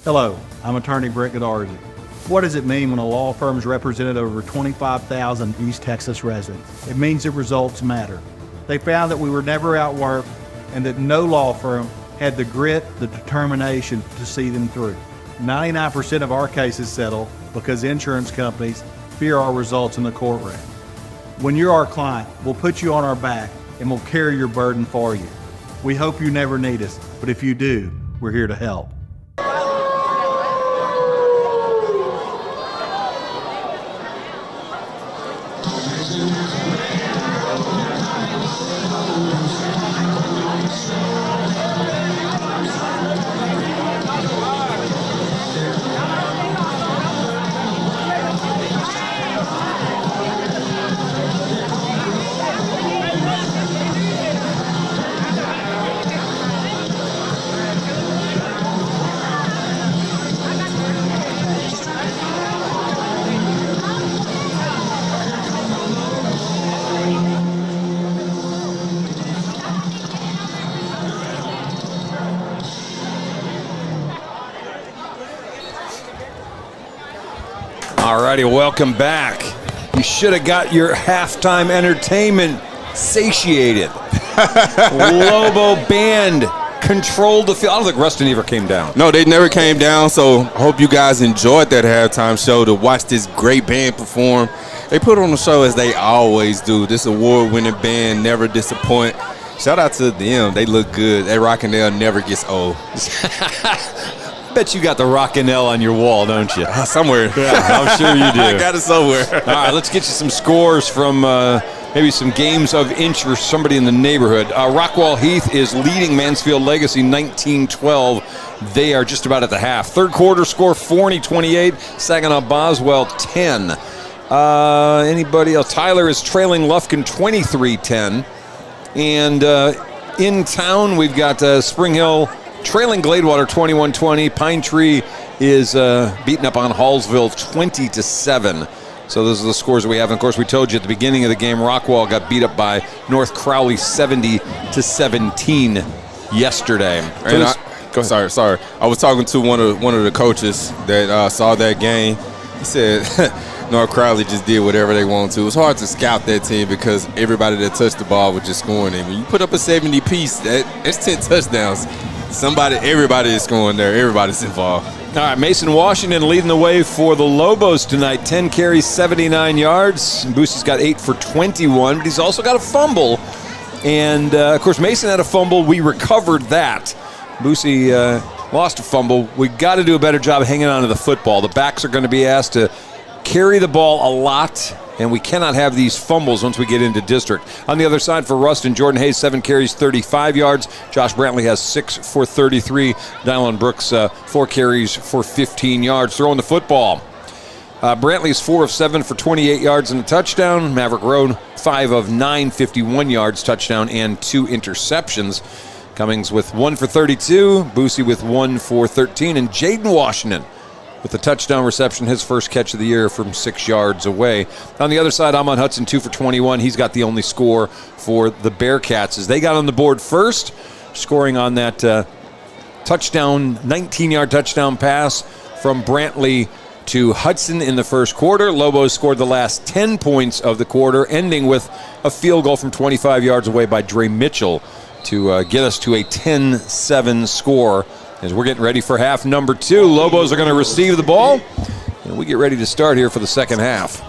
Hello, I'm attorney Brett Godarzi. What does it mean when a law firm's represented over 25,000 East Texas residents? It means that results matter. They found that we were never outworked and that no law firm had the grit, the determination to see them through. 99% of our cases settle because insurance companies fear our results in the courtroom. When you're our client, we'll put you on our back and we'll carry your burden for you. We hope you never need us, but if you do, we're here to help. All righty, welcome back. You should have got your halftime entertainment satiated. Lobo band controlled the field. I don't think Ruston ever came down. No, they never came down, so I hope you guys enjoyed that halftime show to watch this great band perform. They put on the show as they always do. This award-winning band never disappoint. Shout out to them. They look good. That Rockinell never gets old. Bet you got the Rockinell on your wall, don't you? Somewhere. Yeah, I'm sure you do. I got it somewhere. All right, let's get you some scores from maybe some games of interest, somebody in the neighborhood. Rockwall Heath is leading Mansfield Legacy 19-12. They are just about at the half. Third quarter score, Forney 28, Saginaw Boswell 10. Anybody else? Tyler is trailing Lufkin 23-10. And in town, we've got Spring Hill trailing Gladewater 21-20. Pine Tree is beating up on Hallsville 20-7. So those are the scores that we have. And of course, we told you at the beginning of the game, Rockwall got beat up by North Crowley 70-17 yesterday. And sorry. I was talking to one of the coaches that saw that game. He said North Crowley just did whatever they wanted to. It was hard to scout that team because everybody that touched the ball was just scoring. And when you put up a 70 piece, that's 10 touchdowns. Everybody is scoring there. Everybody's involved. All right, Mason Washington leading the way for the Lobos tonight. 10 carries, 79 yards. Boosie's got 8 for 21, but he's also got a fumble. And, of course, Mason had a fumble. We recovered that. Boosie lost a fumble. We got to do a better job hanging on to the football. The backs are going to be asked to carry the ball a lot, and we cannot have these fumbles once we get into district. On the other side for Ruston, Jordan Hayes, 7 carries, 35 yards. Josh Brantley has 6 for 33. Dylan Brooks, 4 carries for 15 yards. Throwing the football. Brantley's 4 of 7 for 28 yards and a touchdown. Maverick Road, 5 of 9, 51 yards, touchdown, and 2 interceptions. Cummings with 1 for 32. Boosie with 1 for 13. And Jaden Washington with a touchdown reception, his first catch of the year from 6 yards away. On the other side, Amon Hudson, 2 for 21. He's got the only score for the Bearcats as they got on the board first, scoring on that touchdown, 19-yard touchdown pass from Brantley to Hudson in the first quarter. Lobos scored the last 10 points of the quarter, ending with a field goal from 25 yards away by Dre Mitchell to get us to a 10-7 score. As we're getting ready for half number 2, Lobos are going to receive the ball, and we get ready to start here for the second half.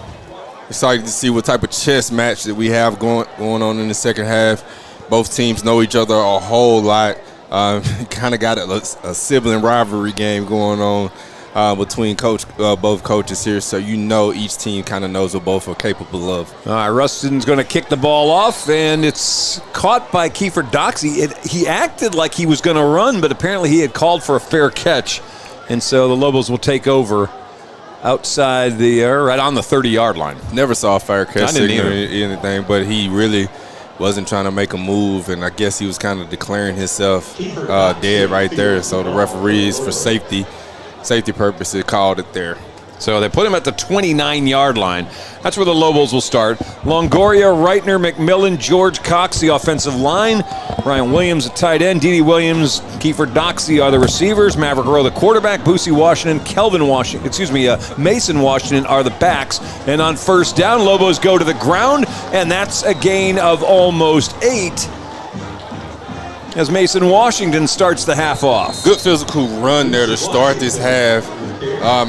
Excited to see what type of chess match that we have going on in the second half. Both teams know each other a whole lot. Kind of got a sibling rivalry game going on between both coaches here, so you know each team kind of knows what both are capable of. All right, Ruston's going to kick the ball off, and it's caught by Kiefer Doxey. He acted like he was going to run, but apparently he had called for a fair catch, and so the Lobos will take over outside right on the 30-yard line. Never saw a fair catch signal or anything, but he really wasn't trying to make a move, and I guess he was kind of declaring himself dead right there, so the referees, for safety purposes, called it there. So they put him at the 29-yard line. That's where the Lobos will start. Longoria, Reitner, McMillan, George Cox, the offensive line. Ryan Williams, the tight end. Dede Williams, Kiefer Doxey are the receivers. Maverick Rowe, the quarterback. Boosie Washington, Mason Washington are the backs. And on first down, Lobos go to the ground, and that's a gain of almost 8. As Mason Washington starts the half off. Good physical run there to start this half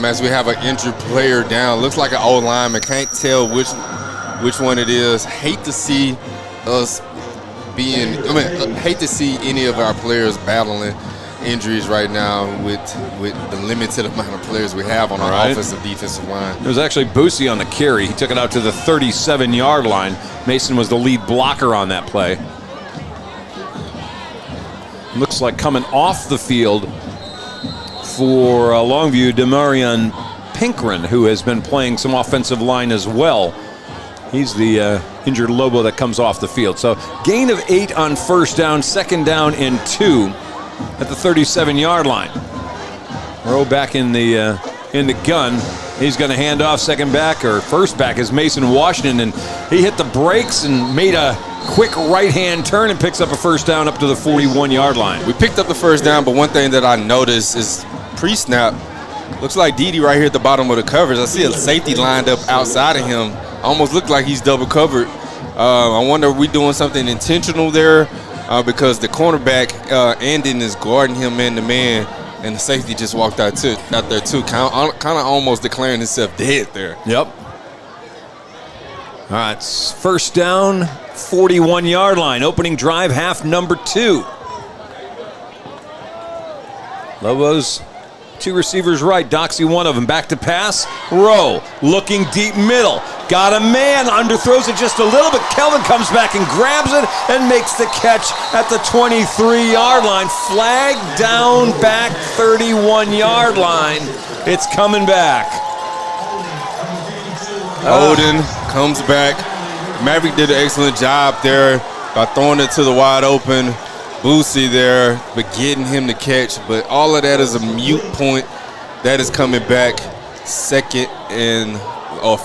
as we have an injured player down. Looks like an old lineman. Can't tell which one it is. Hate to see any of our players battling injuries right now with the limited amount of players we have on our offensive defensive line. It was actually Boosie on the carry. He took it out to the 37-yard line. Mason was the lead blocker on that play. Looks like coming off the field for Longview, Demarion Pinkren, who has been playing some offensive line as well. He's the injured Lobo that comes off the field. So gain of 8 on first down, second down and 2 at the 37-yard line. Rowe back in the gun. He's going to hand off first back is Mason Washington, and he hit the brakes and made a quick right-hand turn and picks up a first down up to the 41-yard line. We picked up the first down, but one thing that I noticed is pre-snap, Looks like Dede right here at the bottom of the coverage. I see a safety lined up outside of him. Almost looked like he's double covered. I wonder if we're doing something intentional there because the cornerback, Andon, is guarding him man-to-man, and the safety just walked out there too, kind of almost declaring himself dead there. Yep. All right, first down, 41-yard line. Opening drive, half number 2. Lobos, 2 receivers right. Doxy, one of them. Back to pass. Rowe looking deep middle. Got a man. Underthrows it just a little bit. Kelvin comes back and grabs it and makes the catch at the 23-yard line. Flag down back 31-yard line. It's coming back. Odin comes back. Maverick did an excellent job there by throwing it to the wide open Boosie there, but getting him to catch. But all of that is a mute point. That is coming back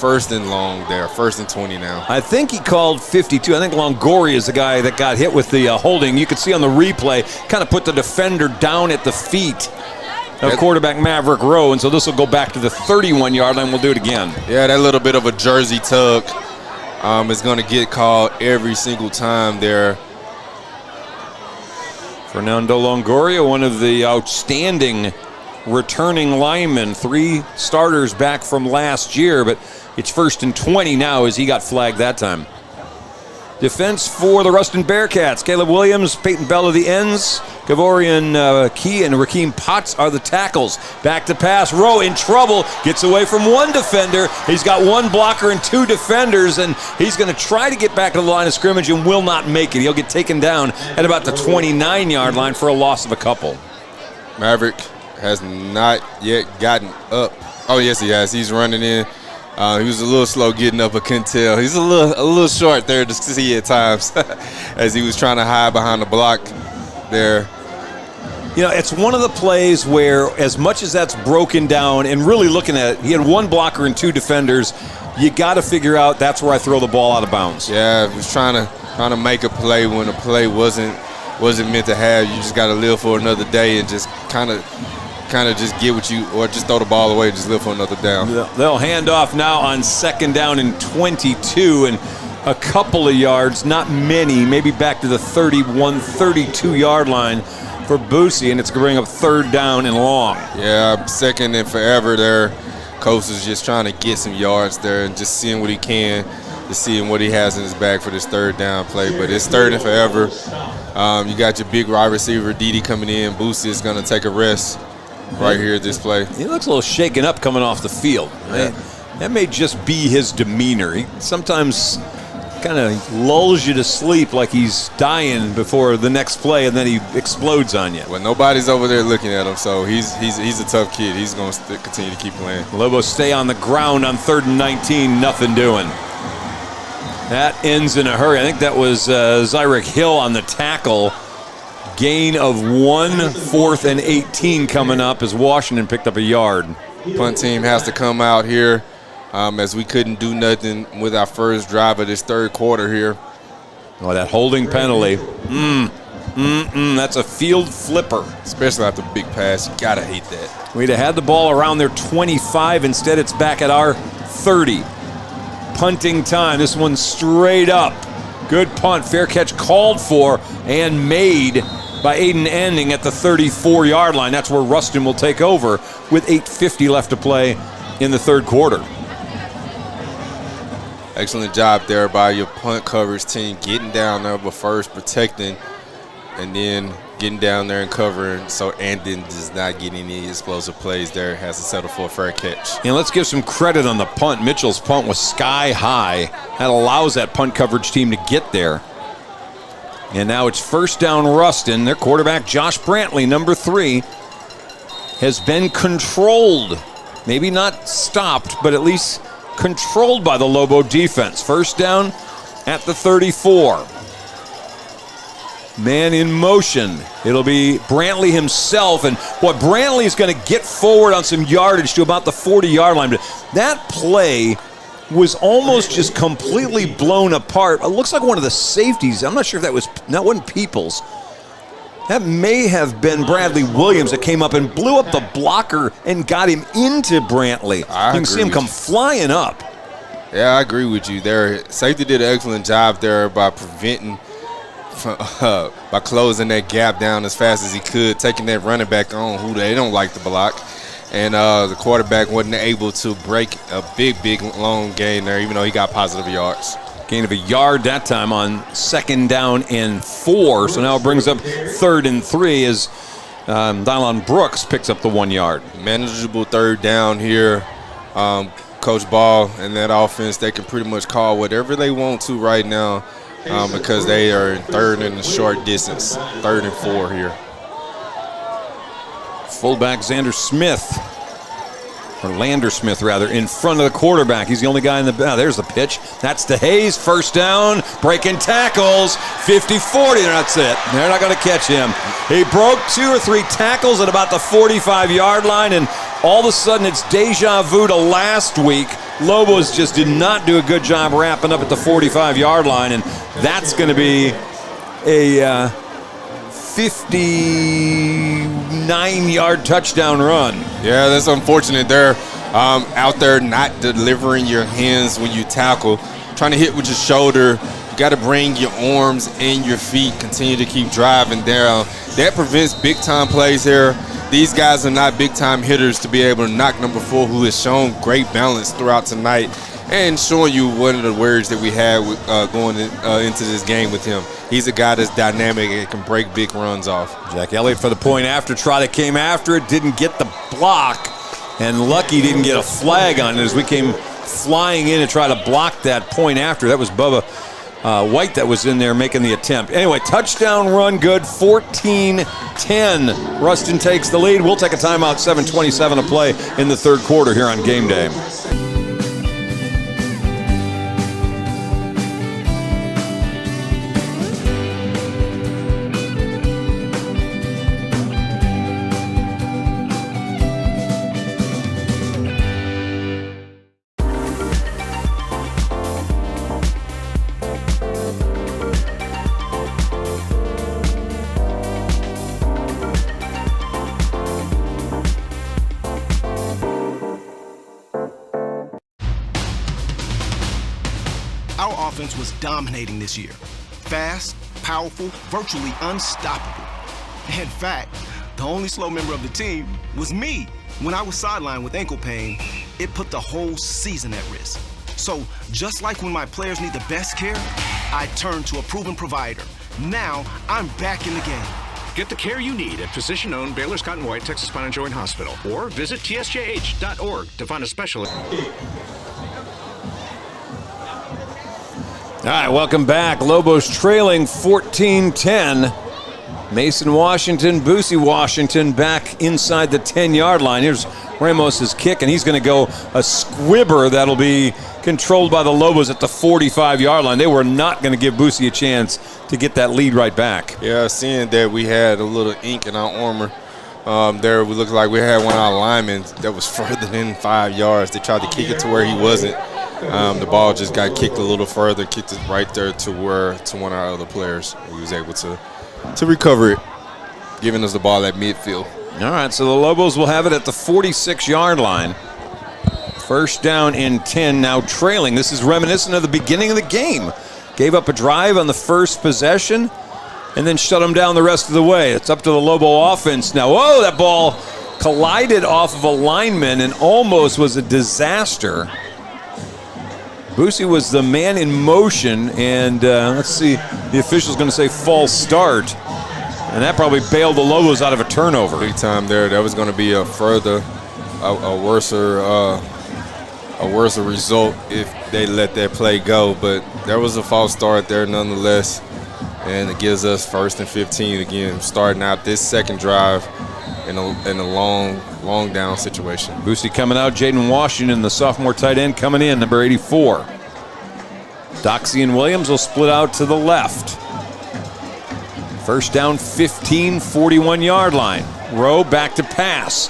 first and long there. First and 20 now. I think he called 52. I think Longoria is the guy that got hit with the holding. You could see on the replay, kind of put the defender down at the feet of quarterback Maverick Rowe, and so this will go back to the 31-yard line. We'll do it again. Yeah, that little bit of a jersey tug is going to get called every single time there. Fernando Longoria, one of the outstanding returning linemen, 3 starters back from last year, but it's first and 20 now as he got flagged that time. Defense for the Ruston Bearcats. Caleb Williams, Peyton Bell are the ends. Gavorian Key and Rakeem Potts are the tackles. Back to pass. Rowe in trouble. Gets away from 1 defender. He's got 1 blocker and 2 defenders, and he's going to try to get back to the line of scrimmage and will not make it. He'll get taken down at about the 29-yard line for a loss of a couple. Maverick has not yet gotten up. Oh, yes, he has. He's running in. He was a little slow getting up, I couldn't tell. He's a little short there to see at times as he was trying to hide behind the block there. You know, it's one of the plays where as much as that's broken down and really looking at it, he had 1 blocker and 2 defenders. You got to figure out that's where I throw the ball out of bounds. Yeah, he was trying to make a play when the play wasn't meant to have. You just got to live for another day and just kind of just get what you, or just throw the ball away and just live for another down. They'll hand off now on second down and 22 and a couple of yards, not many, maybe back to the 31, 32-yard line for Boosie, and it's going to bring up third down and long. Yeah, second and forever there. Coach is just trying to get some yards there and just seeing what he can, just seeing what he has in his bag for this third down play. But it's third and forever. You got your big wide receiver, Dede, coming in. Boosie is going to take a rest right here at this play. He looks a little shaken up coming off the field. Yeah. That may just be his demeanor. He sometimes kind of lulls you to sleep like he's dying before the next play, and then he explodes on you. Well, nobody's over there looking at him, so he's a tough kid. He's going to continue to keep playing. Lobos stay on the ground on 3rd and 19, nothing doing. That ends in a hurry. I think that was Zyrek Hill on the tackle. Gain of 1, 4th and 18 coming up as Washington picked up a yard. Punt team has to come out here as we couldn't do nothing with our first drive of this third quarter here. Oh, that holding penalty. That's a field flipper. Especially after a big pass. You got to hate that. We'd have had the ball around their 25. Instead, it's back at our 30. Punting time. This one's straight up. Good punt. Fair catch called for and made by Aiden Ending at the 34-yard line. That's where Ruston will take over with 8:50 left to play in the third quarter. Excellent job there by your punt coverage team, getting down there but first protecting and then getting down there and covering so Andon does not get any explosive plays there. Has to settle for a fair catch. And let's give some credit on the punt. Mitchell's punt was sky high. That allows that punt coverage team to get there. And now it's first down Ruston. Their quarterback, Josh Brantley, number 3, has been controlled. Maybe not stopped, but at least controlled by the Lobo defense. First down at the 34. Man in motion. It'll be Brantley himself. And boy, Brantley is going to get forward on some yardage to about the 40-yard line. But that play was almost just completely blown apart. It looks like one of the safeties. I'm not sure if that wasn't Peoples. That may have been Bradley Williams that came up and blew up the blocker and got him into Brantley. You can see him come flying up. Yeah, I agree with you there. Safety did an excellent job there by preventing, by closing that gap down as fast as he could, taking that running back on who they don't like to block. And the quarterback wasn't able to break a big, long gain there, even though he got positive yards. Gain of a yard that time on 2nd down and 4. So now it brings up 3rd and 3 as Dylan Brooks picks up the 1 yard. Manageable 3rd down here. Coach Ball and that offense, they can pretty much call whatever they want to right now because they are in 3rd in the short distance, 3rd and 4 here. Fullback Xander Smith, or Lander Smith rather, in front of the quarterback. He's the only guy in the, there's the pitch. That's to Hayes, 1st down, breaking tackles, 50-40, that's it. They're not gonna catch him. He broke 2 or 3 tackles at about the 45-yard line, and all of a sudden it's deja vu to last week. Lobos just did not do a good job wrapping up at the 45-yard line, and that's gonna be a 59-yard touchdown run. Yeah, that's unfortunate. They're out there not delivering your hands when you tackle, trying to hit with your shoulder. You got to bring your arms and your feet, continue to keep driving there. That prevents big-time plays here. These guys are not big-time hitters to be able to knock number 4, who has shown great balance throughout tonight and showing you one of the words that we had going into this game with him. He's a guy that's dynamic and can break big runs off. Jack Elliott for the point after try that came after it, didn't get the block, and Lucky didn't get a flag on it as we came flying in to try to block that point after. That was Bubba White that was in there making the attempt. Anyway, touchdown run good, 14-10. Ruston takes the lead. We'll take a timeout, 7:27 to play in the 3rd quarter here on Game Day. Our offense was dominating this year. Fast, powerful, virtually unstoppable. In fact, the only slow member of the team was me. When I was sidelined with ankle pain, it put the whole season at risk. So, just like when my players need the best care, I turned to a proven provider. Now, I'm back in the game. Get the care you need at physician-owned Baylor Scott & White Texas Spine and Joint Hospital, or visit tsjh.org to find a specialist. All right, welcome back. Lobos trailing 14-10. Mason Washington, Boosie Washington back inside the 10-yard line. Here's Ramos's kick, and he's going to go a squibber that'll be controlled by the Lobos at the 45-yard line. They were not going to give Boosie a chance to get that lead right back. Yeah, seeing that we had a little ink in our armor there, we looked like we had one of our linemen that was further than 5 yards. They tried to kick it to where he wasn't. The ball just got kicked a little further, kicked it right there to one of our other players. He was able to recover it, giving us the ball at midfield. All right, so the Lobos will have it at the 46-yard line. 1st down and 10, now trailing. This is reminiscent of the beginning of the game. Gave up a drive on the first possession and then shut them down the rest of the way. It's up to the Lobo offense now. Whoa, that ball collided off of a lineman and almost was a disaster. Boosie was the man in motion, and let's see, the official's going to say false start, and that probably bailed the Lobos out of a turnover. Big time there. That was going to be a worse result if they let that play go, but there was a false start there nonetheless, and it gives us 1st and 15 again, starting out this second drive in a long down situation. Boosie coming out, Jaden Washington, the sophomore tight end, coming in, number 84. Doxey and Williams will split out to the left. 1st down, 15, 41-yard line. Rowe back to pass.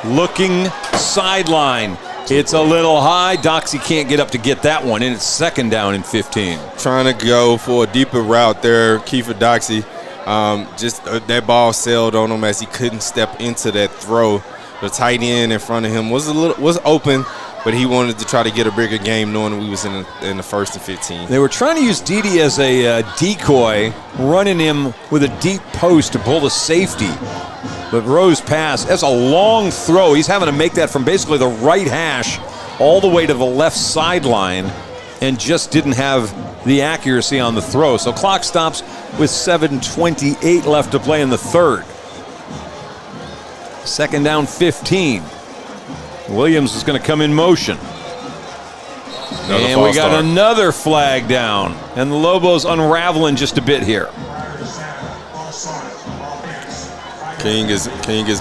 Looking sideline. It's a little high. Doxey can't get up to get that one, and it's 2nd down and 15. Trying to go for a deeper route there, Kiefer Doxey. Just that ball sailed on him as he couldn't step into that throw. The tight end in front of him was open, but he wanted to try to get a bigger game knowing we was in the 1st and 15. They were trying to use Dede as a decoy, running him with a deep post to pull the safety. But Rowe's pass, that's a long throw. He's having to make that from basically the right hash all the way to the left sideline and just didn't have the accuracy on the throw. So clock stops with 7:28 left to play in the 3rd. 2nd down 15. Williams is going to come in motion. And we got another flag down. And the Lobos unraveling just a bit here. King is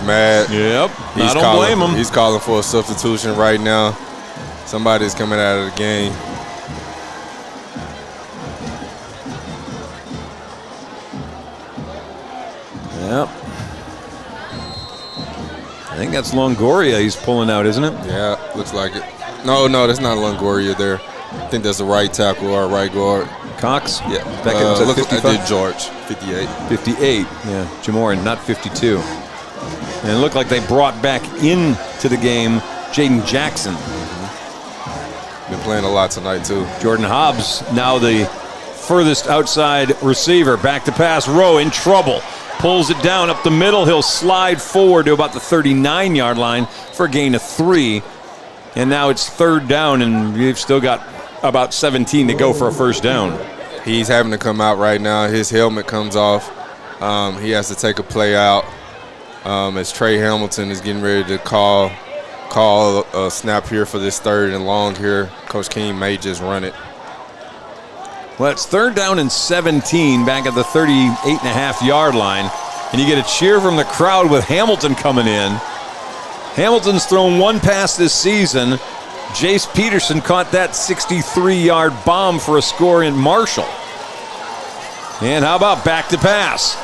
mad. Yep. I don't blame him. He's calling for a substitution right now. Somebody's coming out of the game. Yep. I think that's Longoria he's pulling out, isn't it? Yeah, looks like it. No, that's not Longoria there. I think that's the right tackle or right guard. Cox? Yeah. Back at look, 55? I did George, 58. 58, yeah. Jamoran, not 52. And it looked like they brought back into the game Jaden Jackson. Been playing a lot tonight, too. Jordan Hobbs, now the furthest outside receiver. Back to pass. Rowe in trouble. Pulls it down up the middle. He'll slide forward to about the 39-yard line for a gain of 3. And now it's 3rd down, and we've still got about 17 to go for a 1st down. He's having to come out right now. His helmet comes off. He has to take a play out as Trey Hamilton is getting ready to call a snap here for this 3rd and long here. Coach King may just run it. Well, it's 3rd down and 17 back at the 38.5-yard line. And you get a cheer from the crowd with Hamilton coming in. Hamilton's thrown 1 pass this season. Jace Peterson caught that 63-yard bomb for a score in Marshall. And how about back to pass?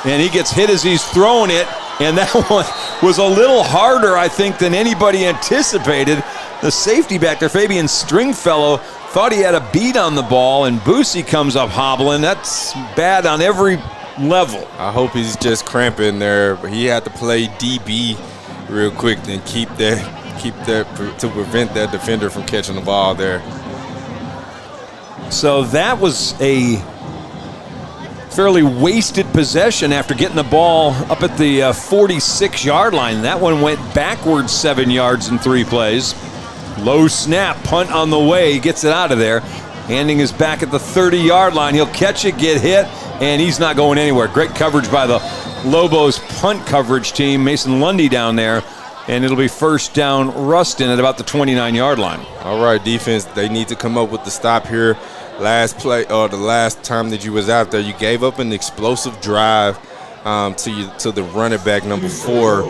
And he gets hit as he's throwing it. And that one was a little harder, I think, than anybody anticipated. The safety back there, Fabian Stringfellow, thought he had a beat on the ball, and Boosie comes up hobbling. That's bad on every level. I hope he's just cramping there, but he had to play DB real quick and keep that to prevent that defender from catching the ball there. So that was a fairly wasted possession after getting the ball up at the 46-yard line. That one went backwards 7 yards in 3 plays. Low snap, punt on the way, gets it out of there. Handing is back at the 30-yard line. He'll catch it, get hit, and he's not going anywhere. Great coverage by the Lobos punt coverage team. Mason Lundy down there, and it'll be 1st down Ruston at about the 29-yard line. All right, defense, they need to come up with the stop here. Last play, or the last time that you was out there, you gave up an explosive drive to the running back, number 4.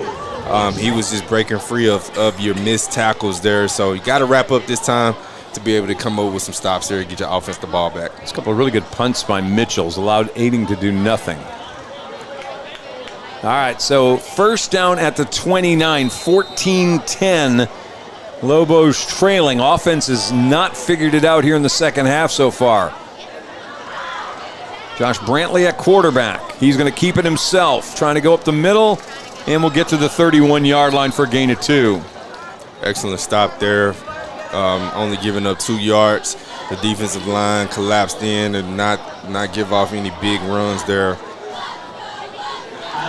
He was just breaking free of your missed tackles there. So you got to wrap up this time to be able to come up with some stops here and get your offense the ball back. There's a couple of really good punts by Mitchell's, allowed Aiding to do nothing. All right, so 1st down at the 29, 14-10. Lobos trailing. Offense has not figured it out here in the 2nd half so far. Josh Brantley at quarterback. He's going to keep it himself, trying to go up the middle, and we'll get to the 31-yard line for a gain of 2. Excellent stop there. Only giving up 2 yards. The defensive line collapsed in and not give off any big runs there.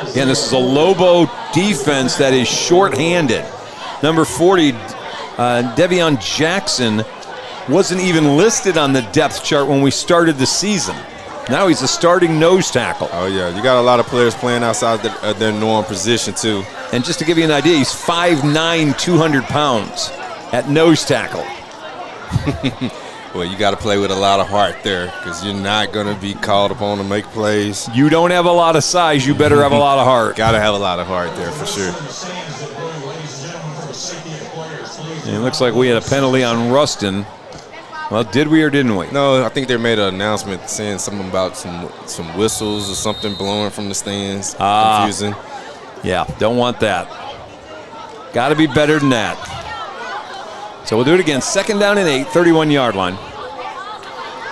Again, this is a Lobo defense that is shorthanded. Number 40, Devion Jackson, wasn't even listed on the depth chart when we started the season. Now he's a starting nose tackle. Oh, yeah. You got a lot of players playing outside their norm position, too. And just to give you an idea, he's 5'9", 200 pounds at nose tackle. Well, you got to play with a lot of heart there because you're not going to be called upon to make plays. You don't have a lot of size. You better have a lot of heart. Got to have a lot of heart there for sure. And it looks like we had a penalty on Ruston. Well, did we or didn't we? No, I think they made an announcement saying something about some whistles or something blowing from the stands. Confusing. Yeah, don't want that. Got to be better than that. So we'll do it again. 2nd down and 8, 31-yard line.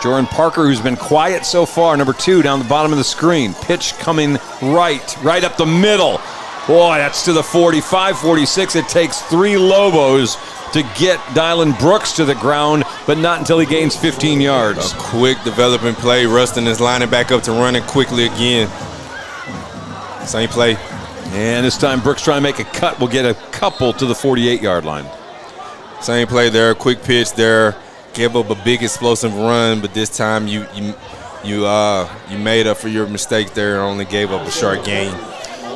Jordan Parker, who's been quiet so far, number 2 down the bottom of the screen. Pitch coming right up the middle. Boy, that's to the 45, 46. It takes 3 Lobos to get Dylan Brooks to the ground, but not until he gains 15 yards. A quick developing play. Ruston is lining back up to run it quickly again. Same play. And this time Brooks trying to make a cut. Will get a couple to the 48-yard line. Same play there. Quick pitch there. Gave up a big explosive run, but this time you made up for your mistake there and only gave up a short gain.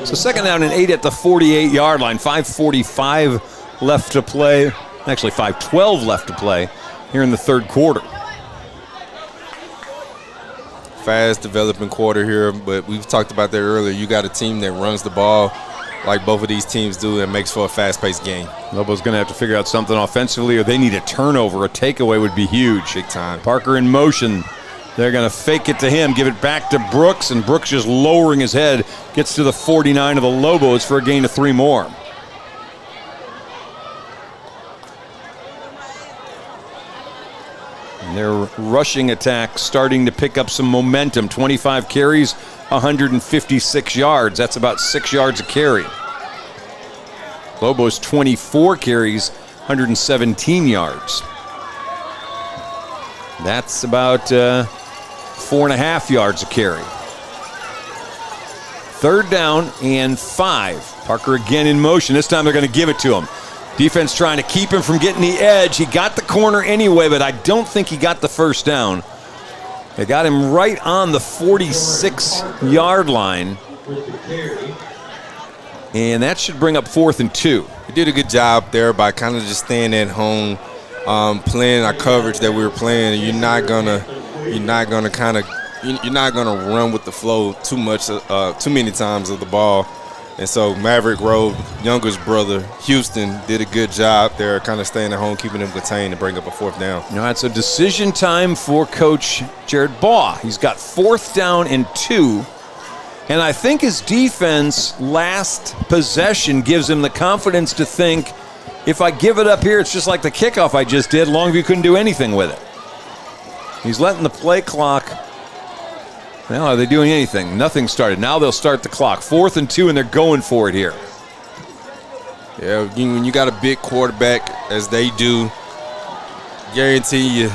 So 2nd down and 8 at the 48-yard line. 5:45 left to play. Actually, 5:12 left to play here in the 3rd quarter. Fast developing quarter here, but we've talked about that earlier. You got a team that runs the ball like both of these teams do and makes for a fast-paced game. Lobo's going to have to figure out something offensively, or they need a turnover. A takeaway would be huge. Big time. Parker in motion. They're going to fake it to him, give it back to Brooks, and Brooks just lowering his head, gets to the 49 of the Lobos for a gain of 3 more. And their rushing attack starting to pick up some momentum. 25 carries, 156 yards. That's about 6 yards a carry. Lobos 24 carries, 117 yards. That's about 4.5 yards a carry. 3rd down and 5. Parker again in motion. This time they're going to give it to him. Defense trying to keep him from getting the edge. He got the corner anyway, but I don't think he got the 1st down. They got him right on the 46-yard line. And that should bring up 4th and 2. We did a good job there by kind of just staying at home, playing our coverage that we were playing. You're not gonna run with the flow too much, too many times of the ball. And so Maverick Rowe, youngest brother, Houston, did a good job there, kind of staying at home, keeping them contained and bring up a 4th down. Now it's a decision time for Coach Jared Baugh. He's got 4th down and 2. And I think his defense last possession gives him the confidence to think, if I give it up here, it's just like the kickoff I just did. Longview couldn't do anything with it. He's letting the play clock. Now, are they doing anything? Nothing started. Now they'll start the clock. 4th and 2, and they're going for it here. Yeah, when you got a big quarterback, as they do, guarantee you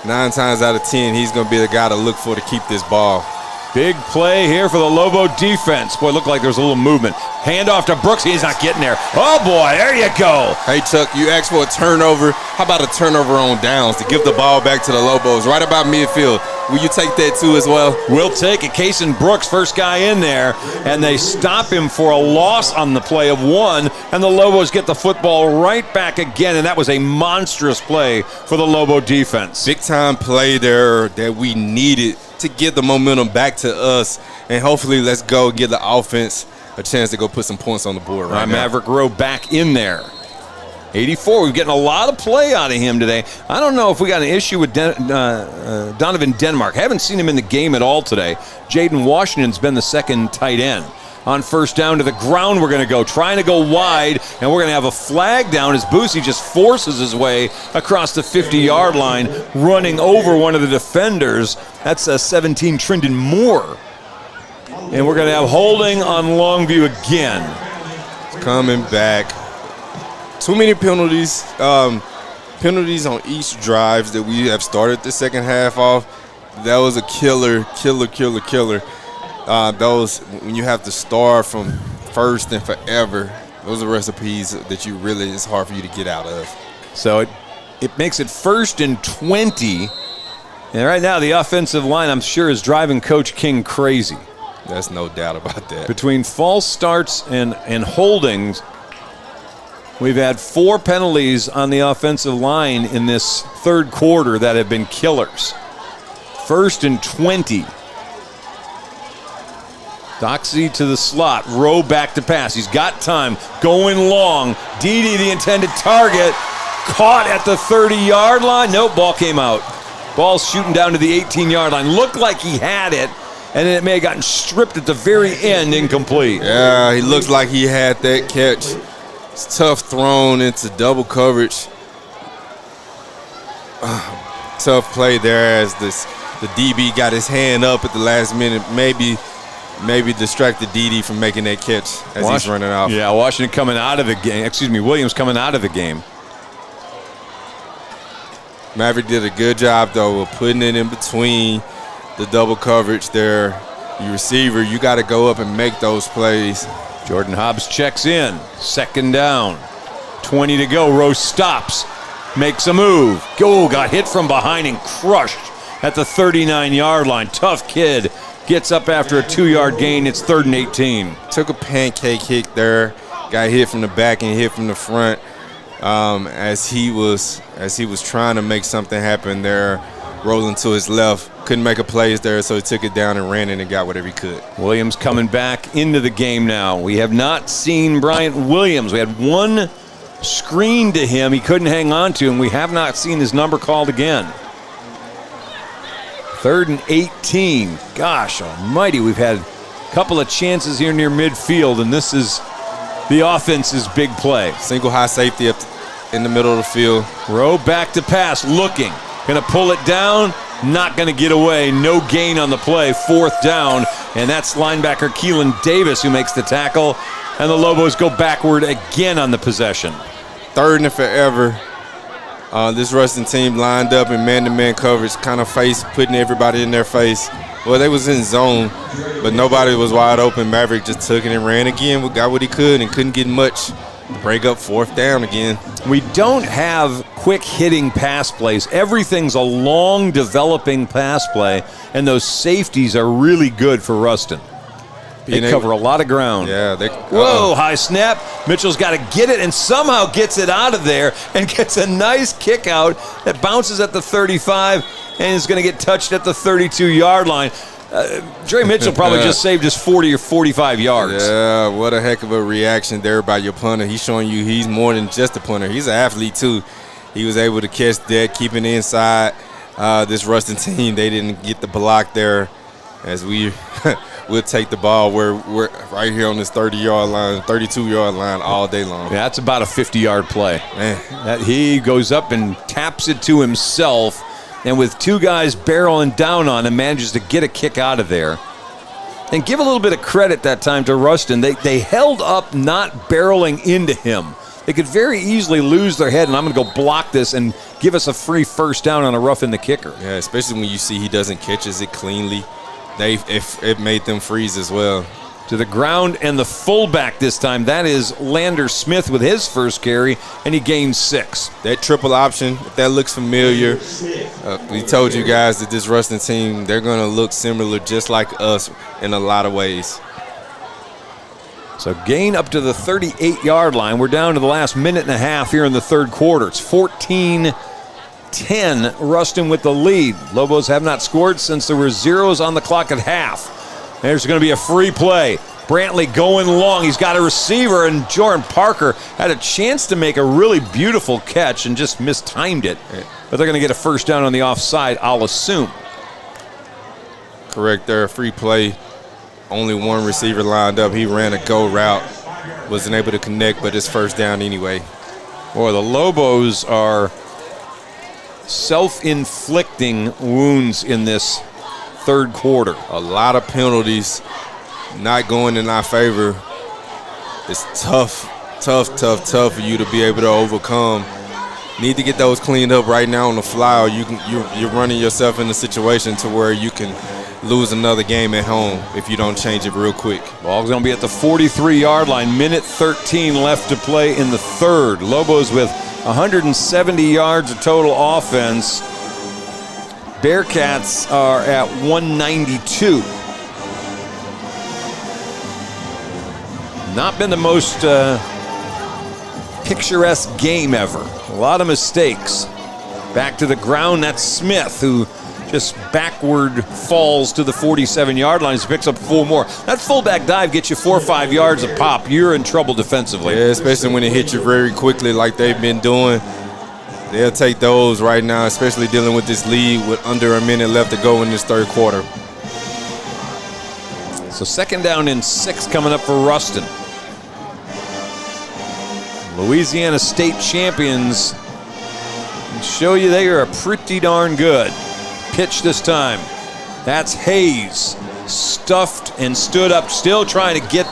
9 times out of 10, he's going to be the guy to look for to keep this ball. Big play here for the Lobo defense. Boy, it looked like there was a little movement. Hand off to Brooks. He's not getting there. Oh, boy, there you go. Hey, Chuck, you asked for a turnover. How about a turnover on downs to give the ball back to the Lobos right about midfield? Will you take that, too, as well? We'll take it. Cason Brooks, first guy in there, and they stop him for a loss on the play of 1, and the Lobos get the football right back again, and that was a monstrous play for the Lobo defense. Big-time play there that we needed to get the momentum back to us, and hopefully let's go give the offense a chance to go put some points on the board right now. Maverick Rowe back in there. 84, we're getting a lot of play out of him today. I don't know if we got an issue with Donovan Denmark. Haven't seen him in the game at all today. Jaden Washington's been the 2nd tight end. On 1st down to the ground we're going to go, trying to go wide, and we're going to have a flag down as Boosie just forces his way across the 50-yard line, running over one of the defenders. That's 17 Trindon Moore. And we're going to have holding on Longview again. It's coming back. Too many penalties. Penalties on each drive that we have started the 2nd half off. That was a killer. Those, when you have to start from first and forever, those are recipes that it's hard for you to get out of. So it makes it 1st and 20. And right now the offensive line, I'm sure, is driving Coach King crazy. There's no doubt about that. Between false starts and holdings, we've had 4 penalties on the offensive line in this 3rd quarter that have been killers. 1st and 20. Doxey to the slot. Rowe back to pass. He's got time. Going long. Dede, the intended target. Caught at the 30-yard line. Nope, ball came out. Ball's shooting down to the 18-yard line. Looked like he had it, and then it may have gotten stripped at the very end, incomplete. Yeah, he looks like he had that catch. It's tough thrown into double coverage. tough play there as the DB got his hand up at the last minute. Maybe distracted Dede from making that catch as he's running off. Yeah, Washington coming out of the game. Excuse me, Williams coming out of the game. Maverick did a good job, though, of putting it in between the double coverage there. You receiver, you got to go up and make those plays. Jordan Hobbs checks in. 2nd down. 20 to go. Rose stops. Makes a move. Got hit from behind and crushed at the 39-yard line. Tough kid. Gets up after a 2-yard gain. It's 3rd and 18. Took a pancake hit there. Got hit from the back and hit from the front. As he was trying to make something happen there, rolling to his left, couldn't make a play there, so he took it down and ran it and got whatever he could. Williams coming back into the game now. We have not seen Bryant Williams. We had one screen to him he couldn't hang on to, and we have not seen his number called again. 3rd and 18. Gosh almighty, we've had a couple of chances here near midfield, and this is the offense's big play. Single high safety up in the middle of the field. Rowe back to pass, looking. Going to pull it down, not going to get away. No gain on the play, 4th down, and that's linebacker Keelan Davis who makes the tackle, and the Lobos go backward again on the possession. 3rd and forever. This Ruston team lined up in man-to-man coverage, kind of putting everybody in their face. Well, they was in zone, but nobody was wide open. Maverick just took it and ran again. Got what he could and couldn't get much. Break up 4th down again. We don't have quick hitting pass plays. Everything's a long developing pass play, and those safeties are really good for Ruston. They cover a lot of ground. Yeah. Whoa, high snap. Mitchell's got to get it and somehow gets it out of there and gets a nice kick out that bounces at the 35 and is going to get touched at the 32-yard line. Dre Mitchell probably just saved us 40 or 45 yards. Yeah, what a heck of a reaction there by your punter. He's showing you he's more than just a punter. He's an athlete, too. He was able to catch that, keeping it inside. This Ruston team, they didn't get the block there as we'll take the ball. We're right here on this 30-yard line, 32-yard line all day long. Yeah, that's about a 50-yard play. Man. He goes up and taps it to himself, and with 2 guys barreling down on him, manages to get a kick out of there. And give a little bit of credit that time to Ruston. They held up not barreling into him. They could very easily lose their head, and I'm going to go block this and give us a free 1st down on a roughing the kicker. Yeah, especially when you see he doesn't catches it cleanly. It made them freeze as well. To the ground, and the fullback this time, that is Lander Smith with his first carry, and he gains 6. That triple option, if that looks familiar, we told you guys that this Ruston team, they're going to look similar just like us in a lot of ways. So gain up to the 38-yard line. We're down to the last minute and a half here in the 3rd quarter. It's 14-10, Ruston with the lead. Lobos have not scored since there were zeros on the clock at half. There's going to be a free play. Brantley going long. He's got a receiver, and Jordan Parker had a chance to make a really beautiful catch and just mistimed it. But they're going to get a 1st down on the offside, I'll assume. Correct there, a free play. Only one receiver lined up. He ran a go route. Wasn't able to connect, but it's 1st down anyway. Boy, the Lobos are self-inflicting wounds in this 3rd quarter. A lot of penalties not going in our favor. It's tough for you to be able to overcome. Need to get those cleaned up right now on the fly, or you're running yourself in a situation to where you can lose another game at home if you don't change it real quick. Ball's going to be at the 43-yard line. Minute 13 left to play in the 3rd. Lobos with 170 yards of total offense. Bearcats are at 192. Not been the most picturesque game ever. A lot of mistakes. Back to the ground, that's Smith, who just backward falls to the 47-yard line. He picks up 4 more. That fullback dive gets you 4 or 5 yards a pop. You're in trouble defensively. Yeah, especially when it hits you very quickly like they've been doing. They'll take those right now, especially dealing with this lead with under a minute left to go in this 3rd quarter. So 2nd down and 6 coming up for Ruston. Louisiana State champions and show you they are pretty darn good. Pitch this time. That's Hayes. Stuffed and stood up, still trying to get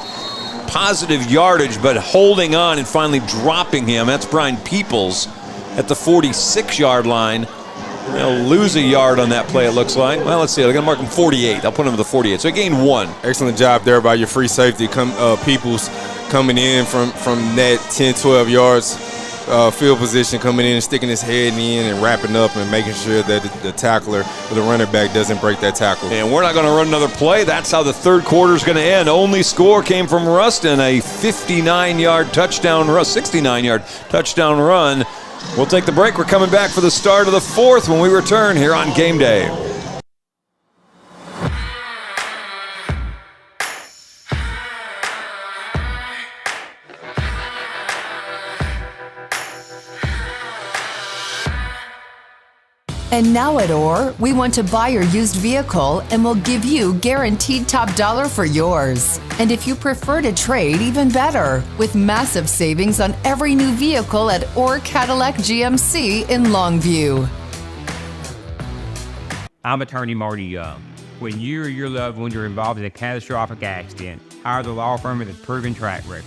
positive yardage, but holding on and finally dropping him. That's Brian Peoples at the 46-yard line. They'll lose a yard on that play, it looks like. Well, let's see. They're going to mark him 48. I'll put him at the 48. So he gained 1. Excellent job there by your free safety. Peoples coming in from that 10, 12 yards field position, coming in and sticking his head in and wrapping up and making sure that the tackler or the running back doesn't break that tackle. And we're not going to run another play. That's how the third quarter is going to end. Only score came from Ruston, a 59-yard touchdown run, 69-yard touchdown run. We'll take the break. We're coming back for the start of the fourth when we return here on Game Day. And now at OR, we want to buy your used vehicle and we'll give you guaranteed top dollar for yours. And if you prefer to trade, even better, with massive savings on every new vehicle at OR Cadillac GMC in Longview. I'm attorney Marty Young. When you or your loved ones are involved in a catastrophic accident, hire the law firm with a proven track record.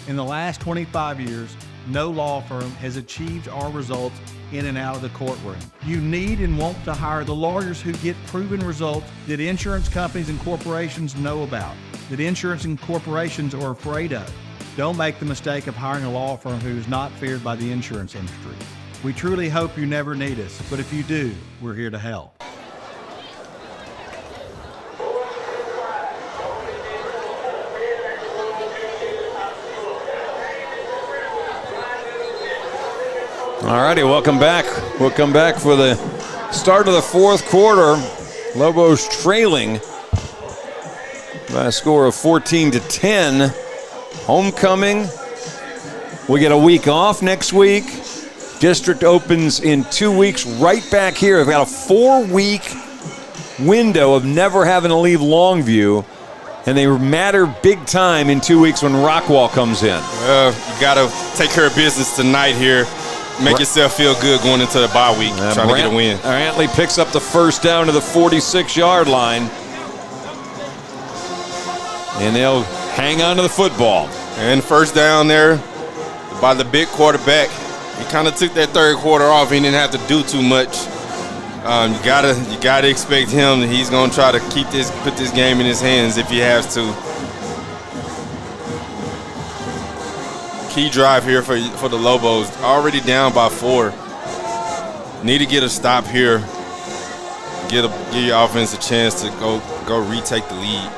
In the last 25 years, no law firm has achieved our results in and out of the courtroom. You need and want to hire the lawyers who get proven results that insurance companies and corporations know about, that insurance and corporations are afraid of. Don't make the mistake of hiring a law firm who is not feared by the insurance industry. We truly hope you never need us, but if you do, we're here to help. All righty, welcome back. We'll come back for the start of the fourth quarter. Lobos trailing by a score of 14-10. Homecoming. We get a week off next week. District opens in 2 weeks right back here. We've got a 4-week window of never having to leave Longview, and they matter big time in 2 weeks when Rockwall comes in. Well, you got to take care of business tonight here. Make yourself feel good going into the bye week, trying to get a win. Brantley picks up the first down to the 46-yard line. And they'll hang on to the football. And first down there by the big quarterback. He kind of took that third quarter off. He didn't have to do too much. You gotta expect him. He's gonna try to put this game in his hands if he has to. Key drive here for the Lobos. Already down by 4. Need to get a stop here. Give your offense a chance to go retake the lead.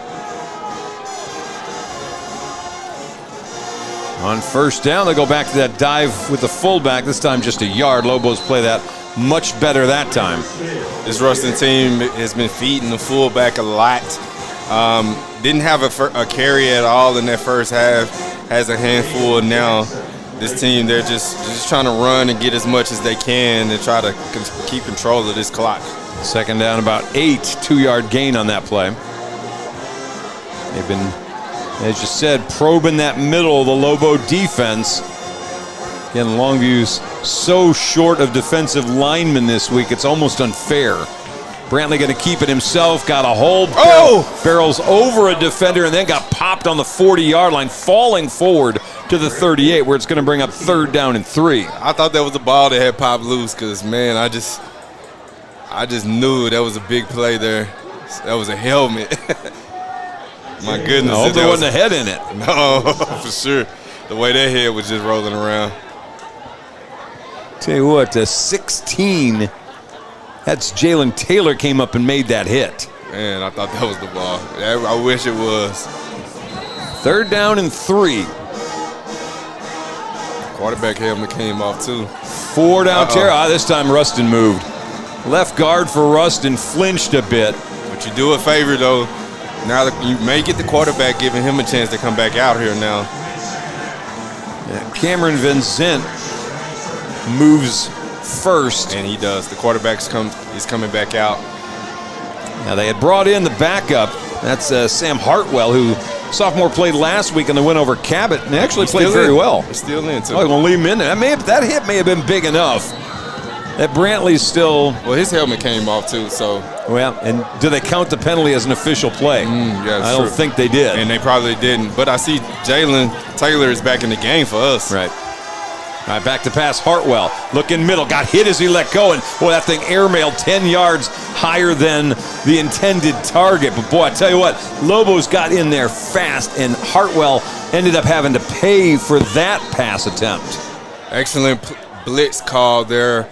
On first down, they go back to that dive with the fullback. This time just a yard. Lobos play that much better that time. This Ruston team has been feeding the fullback a lot. Didn't have a carry at all in that first half. Has a handful now. This team, they're just trying to run and get as much as they can and try to keep control of this clock. Second down, about 8, 2-yard gain on that play. They've been, as you said, probing that middle of the Lobo defense. Again, Longview's so short of defensive linemen this week, it's almost unfair. Brantley going to keep it himself, got a hole, barrels over a defender, and then got popped on the 40-yard line, falling forward to the 38, where it's going to bring up third down and 3. I thought that was a ball that had popped loose because, man, I just knew that was a big play there. That was a helmet. My goodness. I hope there wasn't a head in it. No, for sure. The way that head was just rolling around. Tell you what, 16. That's Jalen Taylor came up and made that hit. Man, I thought that was the ball. I wish it was. Third down and 3. Quarterback helmet came off too. 4 down tear. This time Ruston moved. Left guard for Ruston flinched a bit. But you do a favor though. Now that you may get the quarterback, giving him a chance to come back out here now. Yeah, Cameron Vincent moves first. And he does. The quarterback is coming back out. Now they had brought in the backup. That's Sam Hartwell, who sophomore played last week in the win over Cabot, and actually played very well. He's still in too. Oh, they're going to leave him in there. That hit may have been big enough. That Brantley's still. Well, his helmet came off too, so. Well, and do they count the penalty as an official play? Yeah, I don't think they did. And they probably didn't. But I see Jalen Taylor is back in the game for us. Right. All right, back to pass. Hartwell looking middle, got hit as he let go, and boy, that thing airmailed 10 yards higher than the intended target. But boy, I tell you what, Lobos got in there fast, and Hartwell ended up having to pay for that pass attempt. Excellent blitz call there,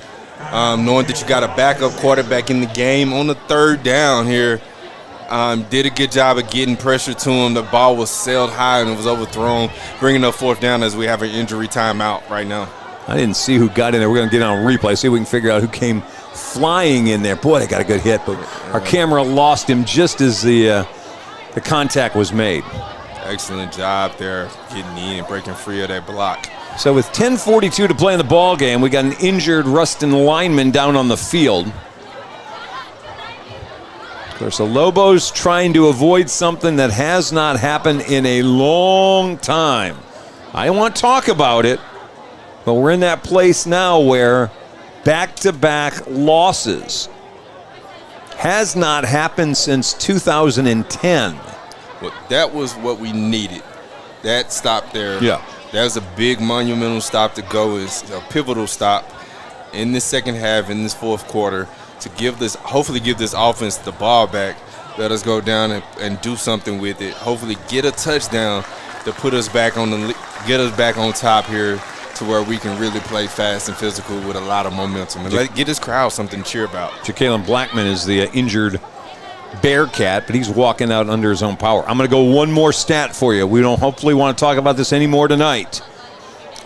knowing that you got a backup quarterback in the game on the third down here. Did a good job of getting pressure to him. The ball was sailed high and it was overthrown, bringing up fourth down as we have an injury timeout right now. I didn't see who got in there. We're going to get on a replay, see if we can figure out who came flying in there. Boy, they got a good hit, but our camera lost him just as the contact was made. Excellent job there, getting in and breaking free of that block. So with 10:42 to play in the ball game, we got an injured Ruston lineman down on the field. Of course, the Lobos trying to avoid something that has not happened in a long time. I don't want to talk about it, but we're in that place now where back-to-back losses has not happened since 2010. Well, that was what we needed. That stop there. Yeah. That was a big monumental stop to go. It's a pivotal stop in the second half, in this fourth quarter, to hopefully give this offense the ball back. Let us go down and do something with it. Hopefully get a touchdown to put us back get us back on top here to where we can really play fast and physical with a lot of momentum and get this crowd something to cheer about. Ja'Kalen Blackman is the injured Bearcat, but he's walking out under his own power. I'm going to go one more stat for you. We don't hopefully want to talk about this anymore tonight.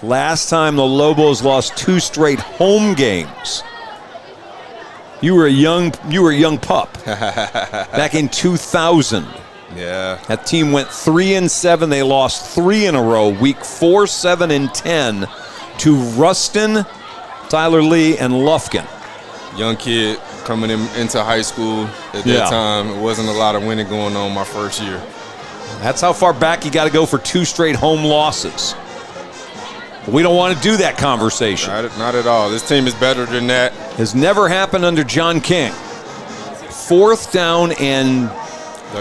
Last time the Lobos lost 2 straight home games, you were a young pup back in 2000. Yeah. That team went 3-7. They lost 3 in a row. Week 4, 7, and 10 to Ruston, Tyler Lee, and Lufkin. Young kid coming into high school at that time. It wasn't a lot of winning going on my first year. That's how far back you got to go for 2 straight home losses. We don't want to do that conversation. Not at all. This team is better than that. Has never happened under John King. 4th down and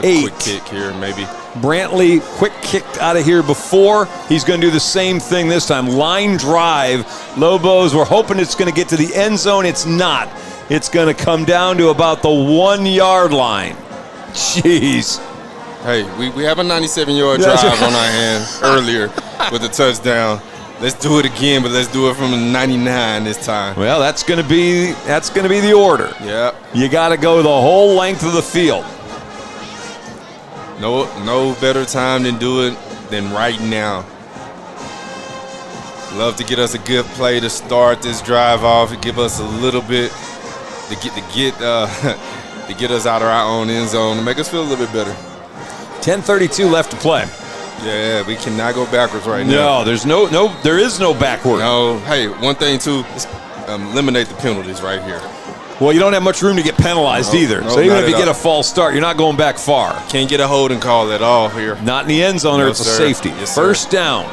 8. Quick kick here, maybe. Brantley quick kicked out of here before. He's going to do the same thing this time. Line drive. Lobos, we're hoping it's going to get to the end zone. It's not. It's going to come down to about the 1-yard line. Jeez. Hey, we have a 97-yard drive on our hands earlier with a touchdown. Let's do it again, but let's do it from 99 this time. Well, that's going to be the order. Yeah. You got to go the whole length of the field. No better time than right now. Love to get us a good play to start this drive off and give us a little bit to get us out of our own end zone to make us feel a little bit better. 10:32 left to play. Yeah, we cannot go backwards right now. No, there is no backward. No, hey, one thing too, eliminate the penalties right here. Well, you don't have much room to get penalized either. So even if you get a false start, you're not going back far. Can't get a holding call at all here. Not in the end zone, or it's a safety. Yes, First down,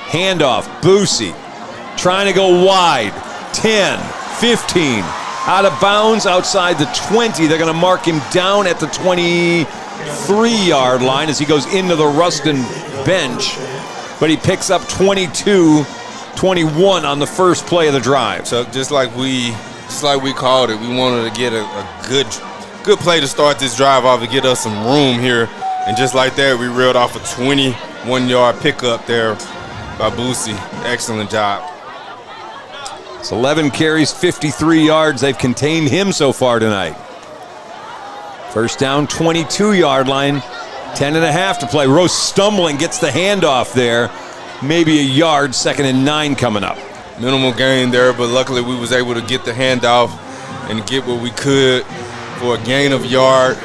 handoff, Boosie trying to go wide. 10, 15, out of bounds outside the 20. They're going to mark him down at the 23-yard line as he goes into the Ruston bench. But he picks up 22-21 on the first play of the drive. So just like we called it, we wanted to get a good play to start this drive off and get us some room here. And just like that, we reeled off a 21-yard pickup there by Boosie. Excellent job. It's 11 carries, 53 yards. They've contained him so far tonight. First down, 22-yard line. 10.5 to play. Rose stumbling, gets the handoff there. Maybe a yard, 2nd and 9 coming up. Minimal gain there, but luckily we was able to get the handoff and get what we could for a gain of yard.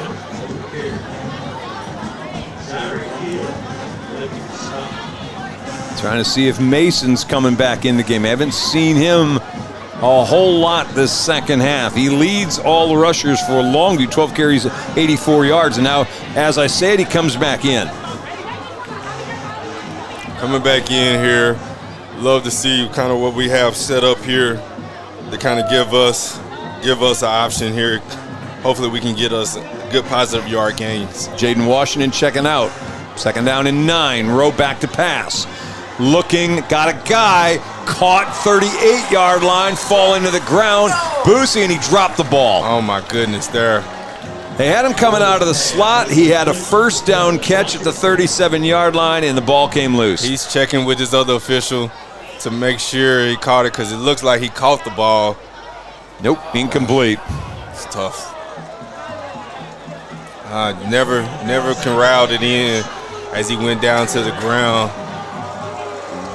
Trying to see if Mason's coming back in the game. I haven't seen him a whole lot this second half. He leads all the rushers for Longview, 12 carries, 84 yards. And now, as I said, he comes back in. Coming back in here. Love to see kind of what we have set up here to kind of give us an option here. Hopefully we can get us good positive yard gains. Jaden Washington checking out. 2nd down and 9. Rowe back to pass. Looking, got a guy, caught 38-yard line, falling to the ground. Boosie, and he dropped the ball. Oh my goodness, there. They had him coming out of the slot. He had a 1st down catch at the 37-yard line, and the ball came loose. He's checking with his other official to make sure he caught it, because it looks like he caught the ball. Nope, incomplete. It's tough. Never corralled it in as he went down to the ground.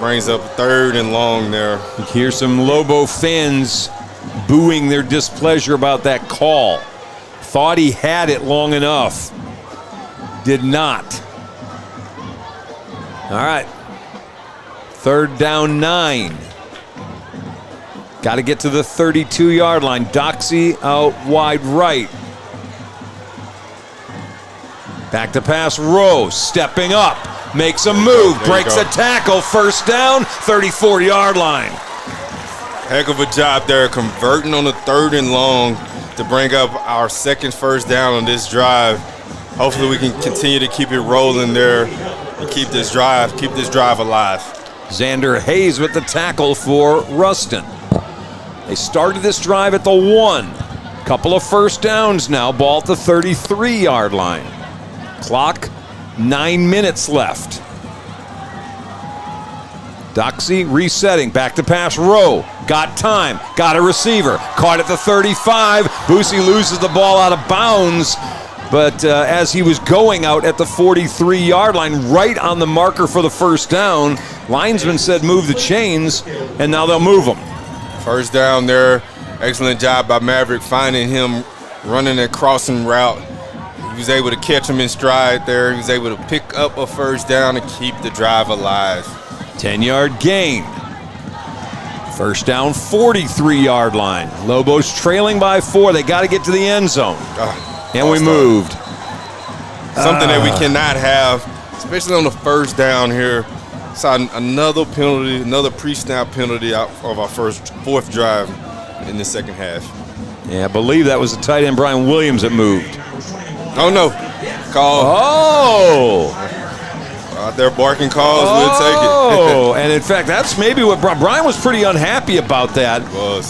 Brings up 3rd and long there. You hear some Lobo fans booing their displeasure about that call. Thought he had it long enough. Did not. All right. 3rd down 9. Got to get to the 32-yard line. Doxey out wide right. Back to pass. Rowe stepping up. Makes a move. Breaks a tackle. 1st down. 34-yard line. Heck of a job there, converting on the 3rd and long to bring up our 2nd 1st down on this drive. Hopefully we can continue to keep it rolling there and keep this drive alive. Xander Hayes with the tackle for Ruston. They started this drive at the 1. Couple of 1st downs now. Ball at the 33-yard line. Clock, 9 minutes left. Doxey resetting, back to pass. Rowe got time, got a receiver, caught at the 35. Boosie loses the ball out of bounds, but as he was going out at the 43-yard line, right on the marker for the 1st down, linesman said move the chains, and now they'll move them. 1st down there. Excellent job by Maverick finding him running a crossing route. He was able to catch him in stride there. He was able to pick up a 1st down and keep the drive alive. 10-yard gain. 1st down, 43-yard line. Lobos trailing by 4. They got to get to the end zone. And we moved. Something that we cannot have, especially on the 1st down here. Saw another penalty, another pre-snap penalty out of our 4th drive in the 2nd half. Yeah, I believe that was the tight end Brian Williams that moved. Oh, no. Call. Out there barking calls, we'll take it. Oh, and in fact, that's maybe what Brian was pretty unhappy about that.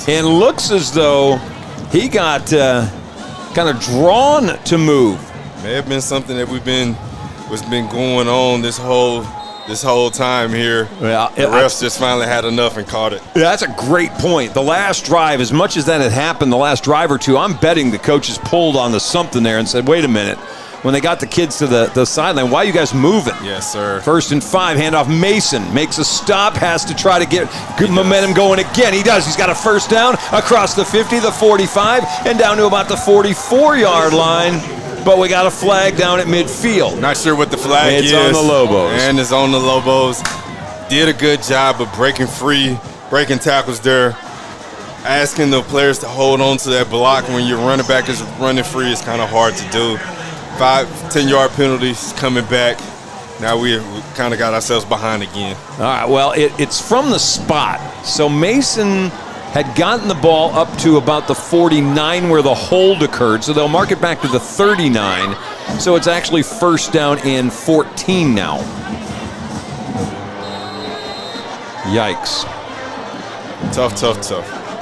And looks as though he got kind of drawn to move. May have been something that was been going on this whole time here. Well, the refs just finally had enough and caught it. Yeah, that's a great point. The last drive, as much as that had happened the last drive or two, I'm betting the coaches pulled on the something there and said, wait a minute. When they got the kids to the sideline, why are you guys moving? Yes, sir. 1st and 5, handoff. Mason makes a stop, has to try to get good momentum going again. He does. He's got a 1st down across the 50, the 45, and down to about the 44-yard line. But we got a flag down at midfield. Not sure what the flag is. It's on the Lobos. And it's on the Lobos. Did a good job of breaking tackles there. Asking the players to hold on to that block when your running back is running free is kind of hard to do. 5-10-yard penalties coming back. Now we kind of got ourselves behind again. All right, well, it's from the spot. So Mason had gotten the ball up to about the 49 where the hold occurred, so they'll mark it back to the 39. So it's actually 1st down and 14 now. Yikes. Tough.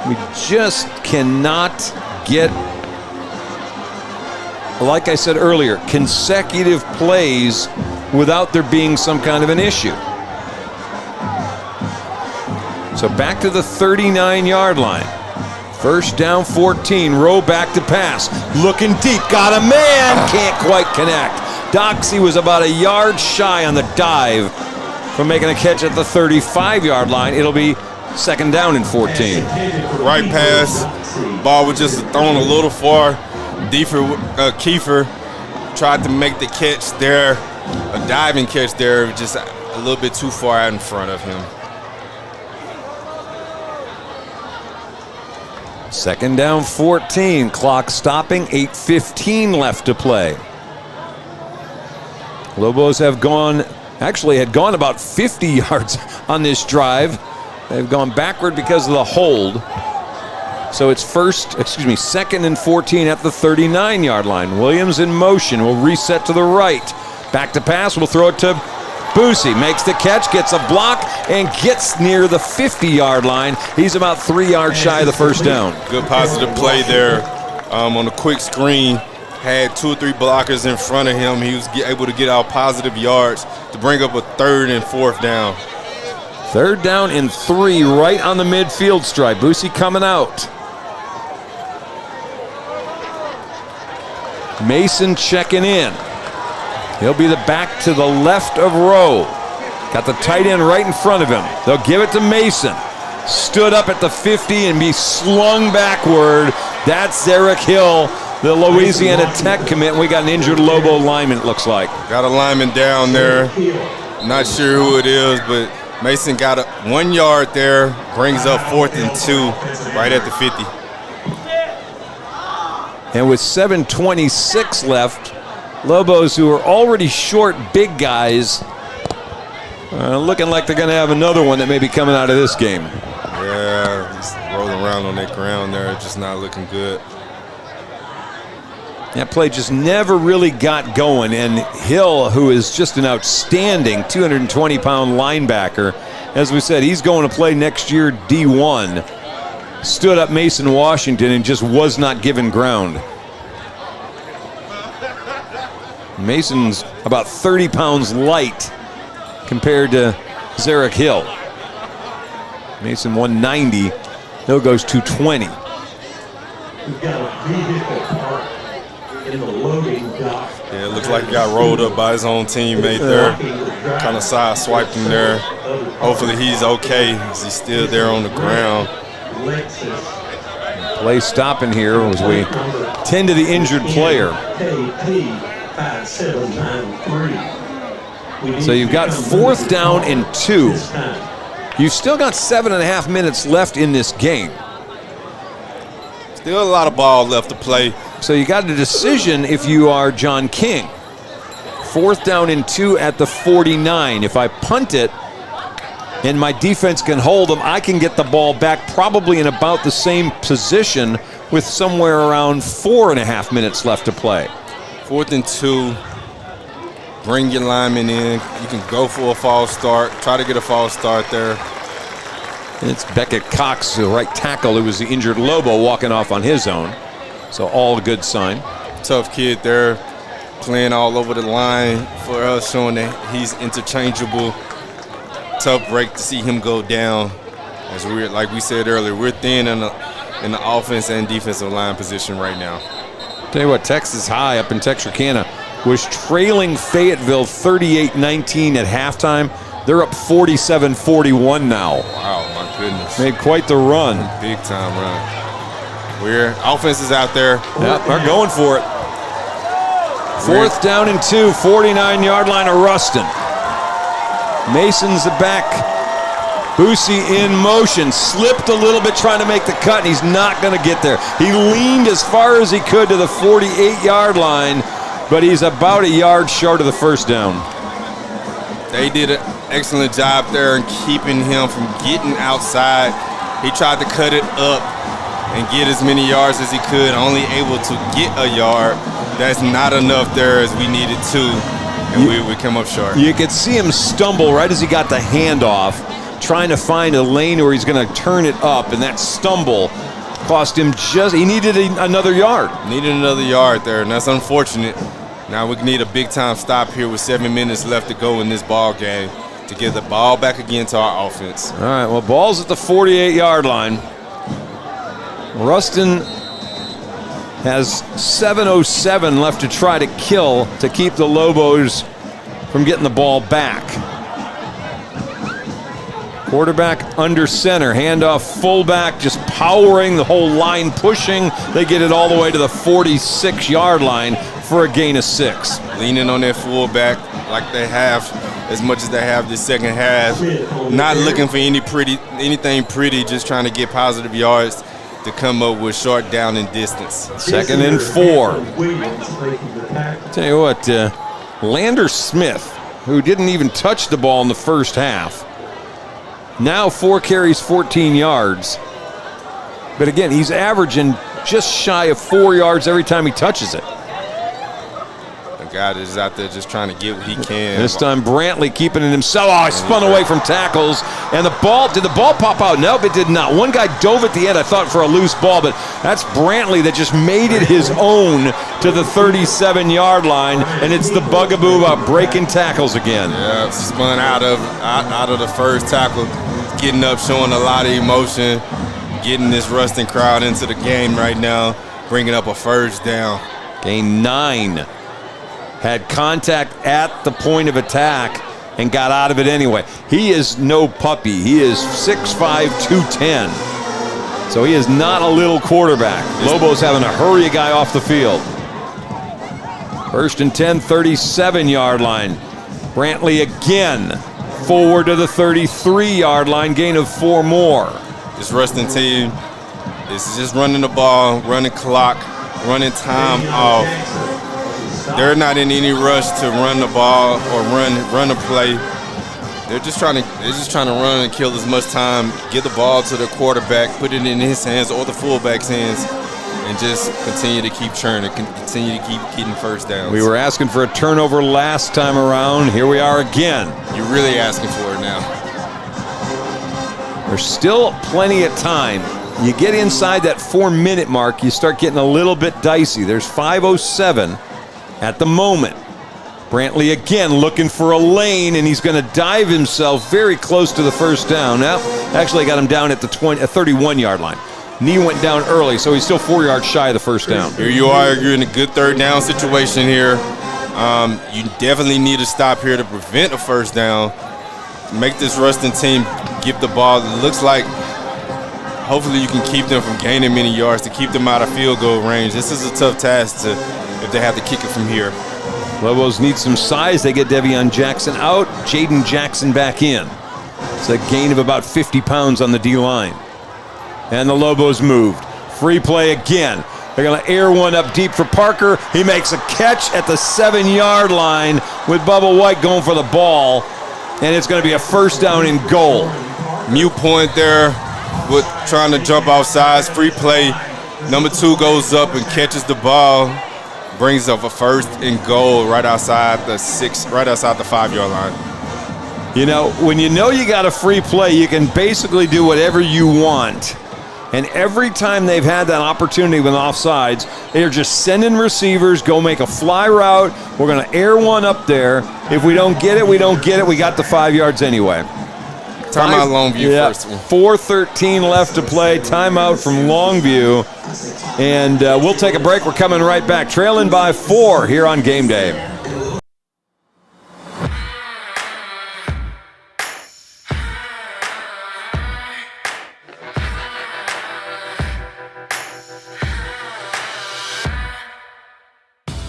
We just cannot get, like I said earlier, consecutive plays without there being some kind of an issue. So back to the 39-yard line. 1st down, 14. Rowe back to pass. Looking deep. Got a man. Can't quite connect. Doxey was about a yard shy on the dive from making a catch at the 35-yard line. It'll be 2nd down and 14. Right pass. Ball was just thrown a little far. Kiefer tried to make the catch there. A diving catch there, just a little bit too far out in front of him. 2nd down, 14. Clock stopping. 8:15 left to play. Lobos had gone about 50 yards on this drive. They've gone backward because of the hold. So it's second and 14 at the 39-yard line. Williams in motion, will reset to the right. Back to pass, will throw it to Boosie. Makes the catch, gets a block, and gets near the 50-yard line. He's about 3 yards shy of the first down. Good positive play there on the quick screen. Had 2 or 3 blockers in front of him. He was able to get out positive yards to bring up a 3rd and 4th down. 3rd down and 3 right on the midfield stripe. Boosie coming out. Mason checking in. He'll be the back to the left of Rowe. Got the tight end right in front of him. They'll give it to Mason. Stood up at the 50 and be slung backward. That's Eric Hill, the Louisiana Tech commit. We got an injured Lobo lineman, it looks like. Got a lineman down there. Not sure who it is, but Mason got 1 yard there. Brings up 4th and 2 right at the 50. And with 7:26 left, Lobos, who are already short big guys, looking like they're going to have another one that may be coming out of this game. Yeah, he's rolling around on that ground there, just not looking good. That play just never really got going, and Hill, who is just an outstanding 220-pound linebacker, as we said, he's going to play next year D1, stood up Mason Washington and just was not given ground. Mason's about 30 pounds light compared to Zarek Hill. Mason 190, Hill goes 220. We've got a vehicle parked in the loading dock. Yeah, it looks like he got rolled up by his own teammate there. Kind of side swiped him there. Hopefully he's okay as he's still there on the ground. Play stopping here as we tend to the injured player. So you've got 4th down and 2. You've still got 7.5 minutes left in this game. Still a lot of ball left to play. So you got a decision if you are John King. 4th down and 2 at the 49. If I punt it and my defense can hold them, I can get the ball back probably in about the same position with somewhere around 4.5 minutes left to play. 4th and 2. Bring your lineman in. You can go for a false start. Try to get a false start there. It's Beckett Cox, the right tackle, who was the injured Lobo, walking off on his own. So all a good sign. Tough kid there, playing all over the line for us, showing that he's interchangeable. Tough break to see him go down. As we're, like we said earlier, we're thin in the offense and defensive line position right now. Tell you what, Texas High up in Texarkana was trailing Fayetteville 38-19 at halftime. They're up 47-41 now. Wow, my goodness. Made quite the run. Big time run. We're offense is out there. Yep, they're going for it. 4th down and 2, 49-yard line of Ruston. Mason's the back. Boosie in motion, slipped a little bit trying to make the cut, and he's not going to get there. He leaned as far as he could to the 48-yard line, but he's about a yard short of the first down. They did an excellent job there in keeping him from getting outside. He tried to cut it up and get as many yards as he could, only able to get a yard. That's not enough there as we needed to, and we come up short. You could see him stumble right as he got the handoff, trying to find a lane where he's going to turn it up, and that stumble cost him he needed another yard. Needed another yard there, and that's unfortunate. Now we need a big-time stop here with 7 minutes left to go in this ball game to get the ball back again to our offense. All right, well, ball's at the 48-yard line. Ruston has 7:07 left to try to kill to keep the Lobos from getting the ball back. Quarterback under center, handoff fullback, just powering the whole line, pushing. They get it all the way to the 46-yard line for a gain of 6. Leaning on their fullback like they have as much as they have this second half. Not looking for anything pretty, just trying to get positive yards to come up with short down and distance. 2nd and 4. Tell you what, Lander Smith, who didn't even touch the ball in the first half, now 4 carries, 14 yards. But again, he's averaging just shy of 4 yards every time he touches it. The guy that is out there just trying to get what he can. This time Brantley keeping it himself. Oh, he spun away from tackles. And the ball, did the ball pop out? Nope, it did not. One guy dove at the end, I thought, for a loose ball, but that's Brantley that just made it his own to the 37-yard line, and it's the bugaboo about breaking tackles again. Yeah, spun out of the first tackle, getting up, showing a lot of emotion, getting this Ruston crowd into the game right now, bringing up a first down. Gain 9. Had contact at the point of attack and got out of it anyway. He is no puppy. He is 6'5", 210. So he is not a little quarterback. Lobo's having to hurry a guy off the field. First and 10, 37-yard line. Brantley again forward to the 33-yard line, gain of 4 more. This Ruston team is just running the ball, running clock, running time off. They're not in any rush to run the ball or run a play. They're just trying to run and kill as much time, get the ball to the quarterback, put it in his hands or the fullback's hands, and just continue to keep churning, continue to keep getting first downs. We were asking for a turnover last time around. Here we are again. You're really asking for it now. There's still plenty of time. You get inside that 4-minute mark, you start getting a little bit dicey. There's 5:07 at the moment. Brantley again looking for a lane, and he's going to dive himself very close to the first down. Now, actually got him down at the 31-yard line. Knee went down early, so he's still 4 yards shy of the first down. Here you are, you're in a good third down situation here. You definitely need to stop here to prevent a first down. Make this Ruston team give the ball. It looks like hopefully you can keep them from gaining many yards, to keep them out of field goal range. This is a tough task if they have to kick it from here. Lobos need some size. They get Devion Jackson out, Jaden Jackson back in. It's a gain of about 50 pounds on the D-line. And the Lobos moved. Free play again. They're going to air one up deep for Parker. He makes a catch at the 7-yard line with Bubba White going for the ball. And it's going to be a first down and goal. Mute point there with trying to jump off sides. Free play. Number 2 goes up and catches the ball. Brings up a first and goal right outside the 5-yard line. You know, when you know you got a free play, you can basically do whatever you want. And every time they've had that opportunity with offsides, they're just sending receivers, go make a fly route. We're going to air one up there. If we don't get it, we don't get it. We got the 5 yards anyway. Timeout Longview first one. 4:13 left to play. Timeout from Longview. And we'll take a break. We're coming right back. Trailing by 4 here on Game Day.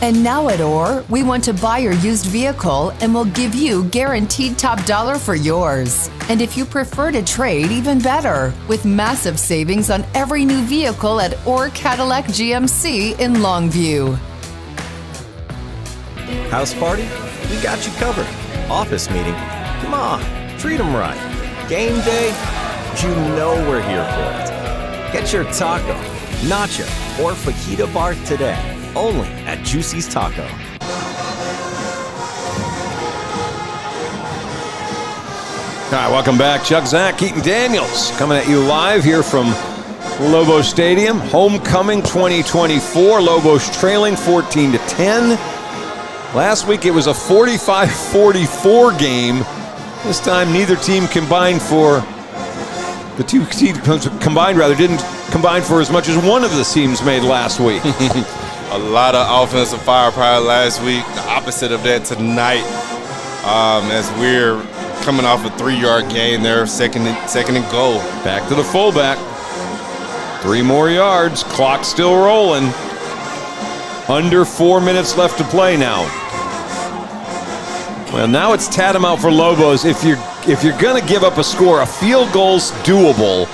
And now at OR, we want to buy your used vehicle and we'll give you guaranteed top dollar for yours. And if you prefer to trade, even better, with massive savings on every new vehicle at OR Cadillac GMC in Longview. House party? We got you covered. Office meeting? Come on, treat them right. Game day? You know we're here for it. Get your taco, nacho, or fajita bar today. Only at Juicy's Taco. All right, welcome back. Chuck Zach, Keaton Daniels coming at you live here from Lobo Stadium. Homecoming 2024. Lobos trailing 14-10. Last week it was a 45-44 game. This time neither team combined for the two teams combined didn't combine for as much as one of the teams made last week. A lot of offensive firepower last week. The opposite of that tonight, as we're coming off a 3-yard gain there, second and goal. Back to the fullback. 3 more yards. Clock still rolling. Under 4 minutes left to play now. Well, now it's tantamount for Lobos. If you're going to give up a score, a field goal's doable.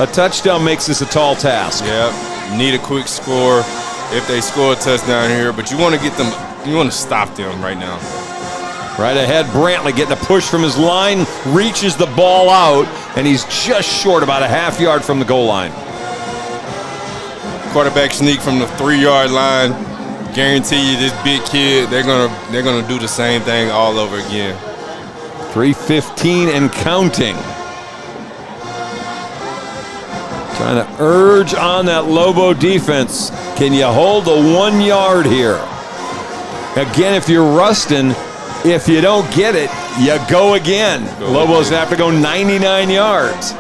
A touchdown makes this a tall task. Yeah, need a quick score. If they score a touchdown here, but you want to stop them right now. Right ahead, Brantley getting a push from his line, reaches the ball out, and he's just short, about a half yard from the goal line. quarterback sneak from the 3-yard line. Guarantee you, this big kid, they're gonna do the same thing all over again. 3:15 and counting. Trying to urge on that Lobo defense. Can you hold the 1 yard here? Again, if you're Ruston, if you don't get it, you go again. Lobos have to go 99 yards.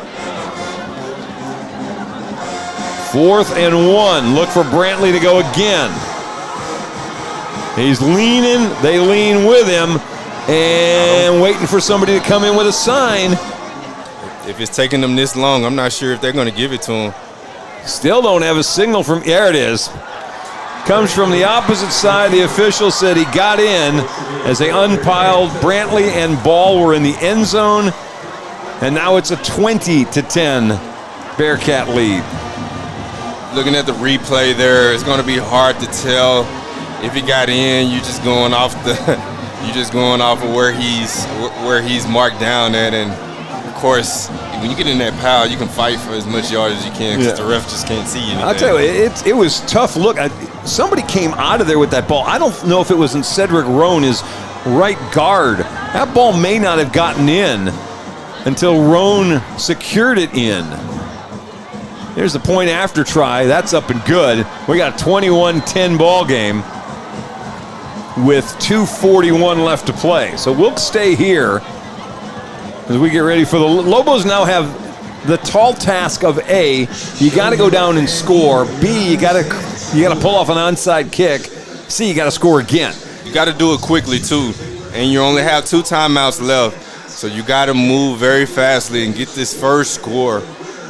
4th and 1. Look for Brantley to go again. He's leaning. They lean with him and waiting for somebody to come in with a sign. If it's taking them this long, I'm not sure if they're going to give it to him. Still don't have a signal from, there it is. Comes from the opposite side. The official said he got in as they unpiled. Brantley and Ball were in the end zone. And now it's a 20-10 Bearcat lead. Looking at the replay there, it's going to be hard to tell if he got in. You're just going off of where he's marked down at, and of course, when you get in that pile, you can fight for as much yard as you can because the ref just can't see anything. I'll tell you, it was tough look. Somebody came out of there with that ball. I don't know if it was in Cedric Roan, his right guard. That ball may not have gotten in until Roan secured it in. There's the point after try. That's up and good. We got a 21-10 ball game with 2:41 left to play. So we'll stay here as we get ready for the Lobos. Now have the tall task of A, you got to go down and score. B, you got to pull off an onside kick. C, you got to score again. You got to do it quickly too, and you only have 2 timeouts left. So you got to move very fastly and get this first score.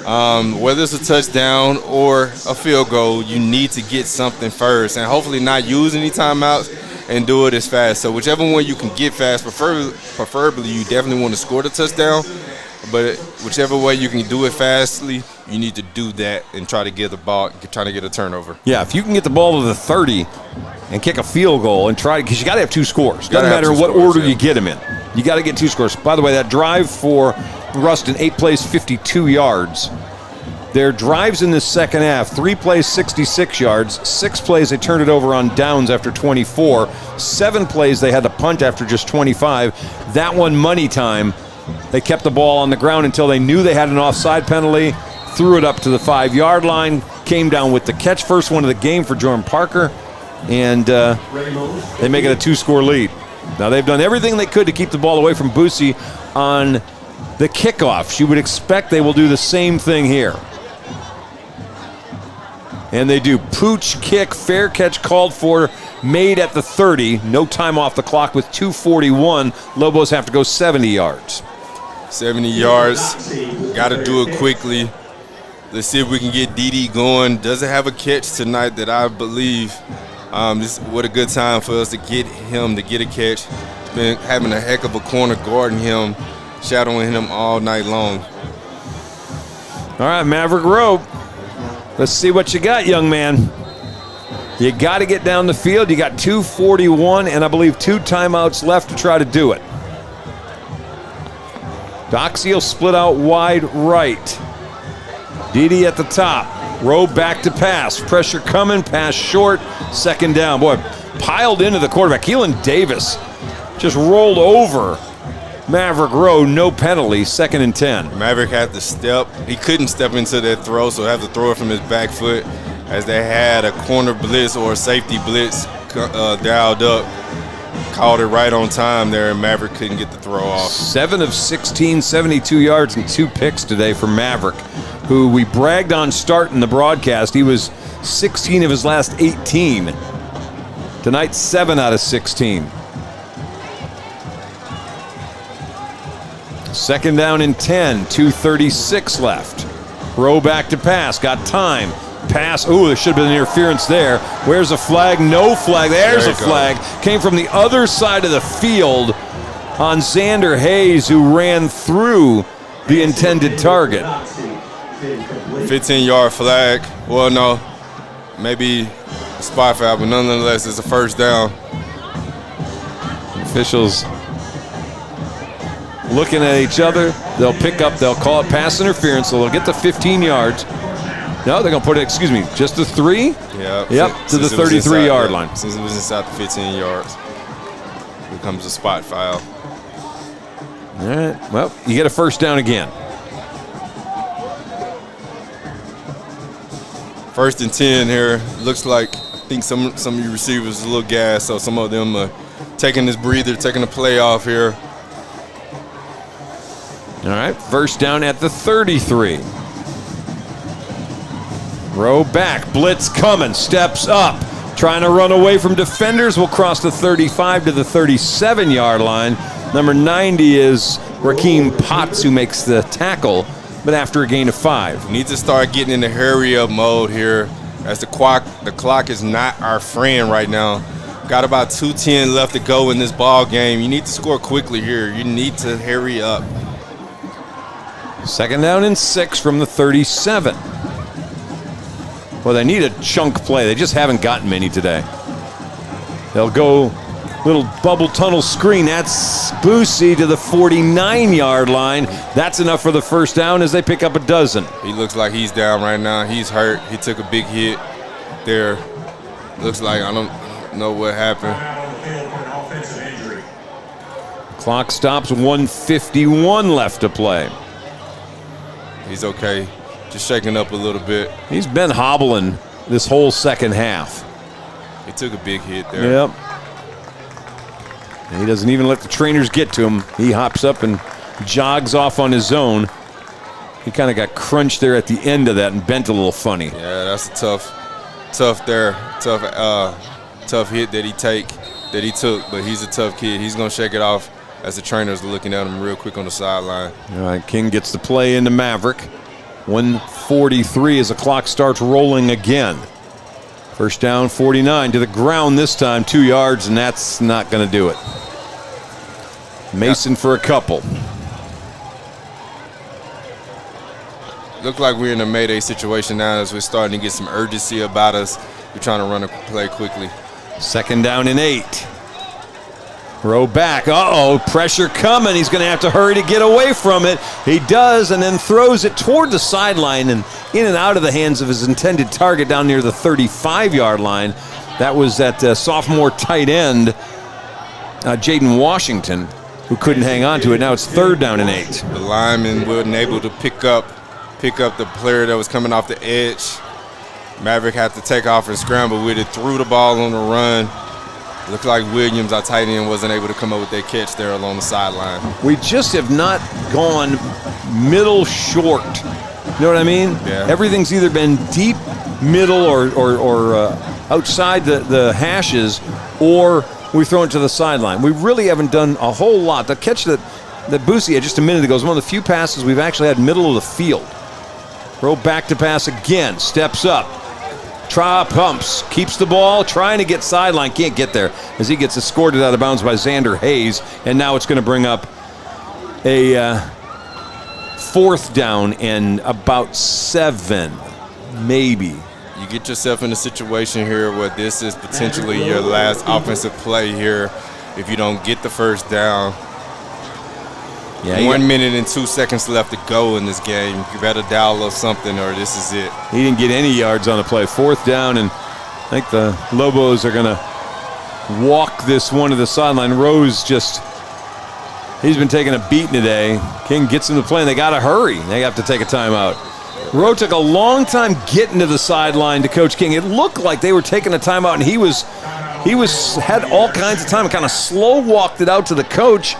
Whether it's a touchdown or a field goal, you need to get something first, and hopefully not use any timeouts and do it as fast. So whichever one you can get fast, preferably you definitely want to score the touchdown, but whichever way you can do it fastly, you need to do that and try to get the ball, try to get a turnover. Yeah, if you can get the ball to the 30 and kick a field goal and try, because you got to have 2 scores. Doesn't matter what order you get them in. You got to get 2 scores. By the way, that drive for Ruston, 8 plays, 52 yards. Their drives in the second half, 3 plays, 66 yards. 6 plays, they turned it over on downs after 24. 7 plays, they had to punt after just 25. That one, money time. They kept the ball on the ground until they knew they had an offside penalty, threw it up to the 5-yard line, came down with the catch. First one of the game for Jordan Parker, and they make it a 2-score lead. Now, they've done everything they could to keep the ball away from Boosie on the kickoff. You would expect they will do the same thing here. And they do. Pooch kick, fair catch called for, made at the 30. No time off the clock with 2:41. Lobos have to go 70 yards. 70 yards. Got to do it quickly. Let's see if we can get Dede going. Doesn't have a catch tonight that I believe. What a good time for us to get him to get a catch. He's been having a heck of a corner guarding him, shadowing him all night long. All right, Maverick Rowe. Let's see what you got, young man. You got to get down the field. You got 2:41 and I believe 2 timeouts left to try to do it. Doxey will split out wide right. Dede at the top. Rowe back to pass. Pressure coming. Pass short. 2nd down. Boy, piled into the quarterback. Keelan Davis just rolled over Maverick Rowe. No penalty. 2nd and 10. Maverick had to step. He couldn't step into that throw, so had to throw it from his back foot as they had a corner blitz or a safety blitz dialed up. Called it right on time there, and Maverick couldn't get the throw off. 7 of 16, 72 yards and 2 picks today for Maverick, who we bragged on starting the broadcast. He was 16 of his last 18. Tonight, 7 out of 16. 2nd down and 10, 2:36 left. Rowe back to pass, got time. Pass, ooh, there should have been interference there. Where's the flag? No flag. There's a flag. Came from the other side of the field on Xander Hayes, who ran through the intended target. 15-yard flag. Well, no, maybe a spot foul, but nonetheless, it's a 1st down. Officials looking at each other. They'll pick up, they'll call it pass interference, so they'll get to 15 yards. No, they're going to put it, just the 3? Yeah. Yep, to the 33-yard line. Since it was inside the 15 yards, here comes a spot foul. All right, well, you get a first down again. 1st and 10 here. Looks like I think some of your receivers are a little gassed, so some of them are taking this breather, taking a play off here. All right, first down at the 33. Row back, blitz coming, steps up, trying to run away from defenders. Will cross the 35 to the 37-yard line. Number 90 is Rakeem Potts, who makes the tackle, but after a gain of 5. Need to start getting in the hurry-up mode here, as the clock is not our friend right now. Got about 2:10 left to go in this ball game. You need to score quickly here. You need to hurry up. 2nd down and 6 from the 37. Well, they need a chunk play. They just haven't gotten many today. They'll go little bubble tunnel screen. That's Boosie to the 49-yard line. That's enough for the first down as they pick up a dozen. He looks like he's down right now. He's hurt. He took a big hit there. Looks like I don't know what happened. Clock stops, 1:51 left to play. He's okay. Just shaking up a little bit. He's been hobbling this whole second half. He took a big hit there. Yep. And he doesn't even let the trainers get to him. He hops up and jogs off on his own. He kind of got crunched there at the end of that and bent a little funny. Yeah, that's a tough hit that he took, but he's a tough kid. He's going to shake it off as the trainers are looking at him real quick on the sideline. All right, King gets the play into Maverick. 1:43 as the clock starts rolling again. First down, 49 to the ground this time, 2 yards, and that's not going to do it. Mason for a couple. Look like we're in a Mayday situation now as we're starting to get some urgency about us. We're trying to run a play quickly. 2nd down and 8. Throw back. Uh-oh, pressure coming. He's going to have to hurry to get away from it. He does, and then throws it toward the sideline and in and out of the hands of his intended target down near the 35-yard line. That was that sophomore tight end, Jaden Washington, who couldn't hang on to it. Now it's 3rd down and 8. The lineman wasn't able to pick up the player that was coming off the edge. Maverick had to take off and scramble with it, threw the ball on the run. Looked like Williams, our tight end, wasn't able to come up with that catch there along the sideline. We just have not gone middle short. You know what I mean? Yeah. Everything's either been deep, middle, or outside the hashes, or we throw it to the sideline. We really haven't done a whole lot. The catch that Boosie had just a minute ago is one of the few passes we've actually had middle of the field. Throw back to pass again, steps up. Pumps, keeps the ball, trying to get sideline, can't get there as he gets escorted out of bounds by Xander Hayes, and now it's going to bring up a 4th down and about 7, maybe. You get yourself in a situation here where this is potentially your last offensive play here if you don't get the first down. Yeah, 1 minute and 2 seconds left to go in this game. You better dial up something or this is it. He didn't get any yards on the play. 4th down, and I think the Lobos are going to walk this one to the sideline. Rose he's been taking a beating today. King gets him to play, and they got to hurry. They have to take a timeout. Rowe took a long time getting to the sideline to Coach King. It looked like they were taking a timeout, and he had all kinds of time. Kind of slow walked it out to the coach.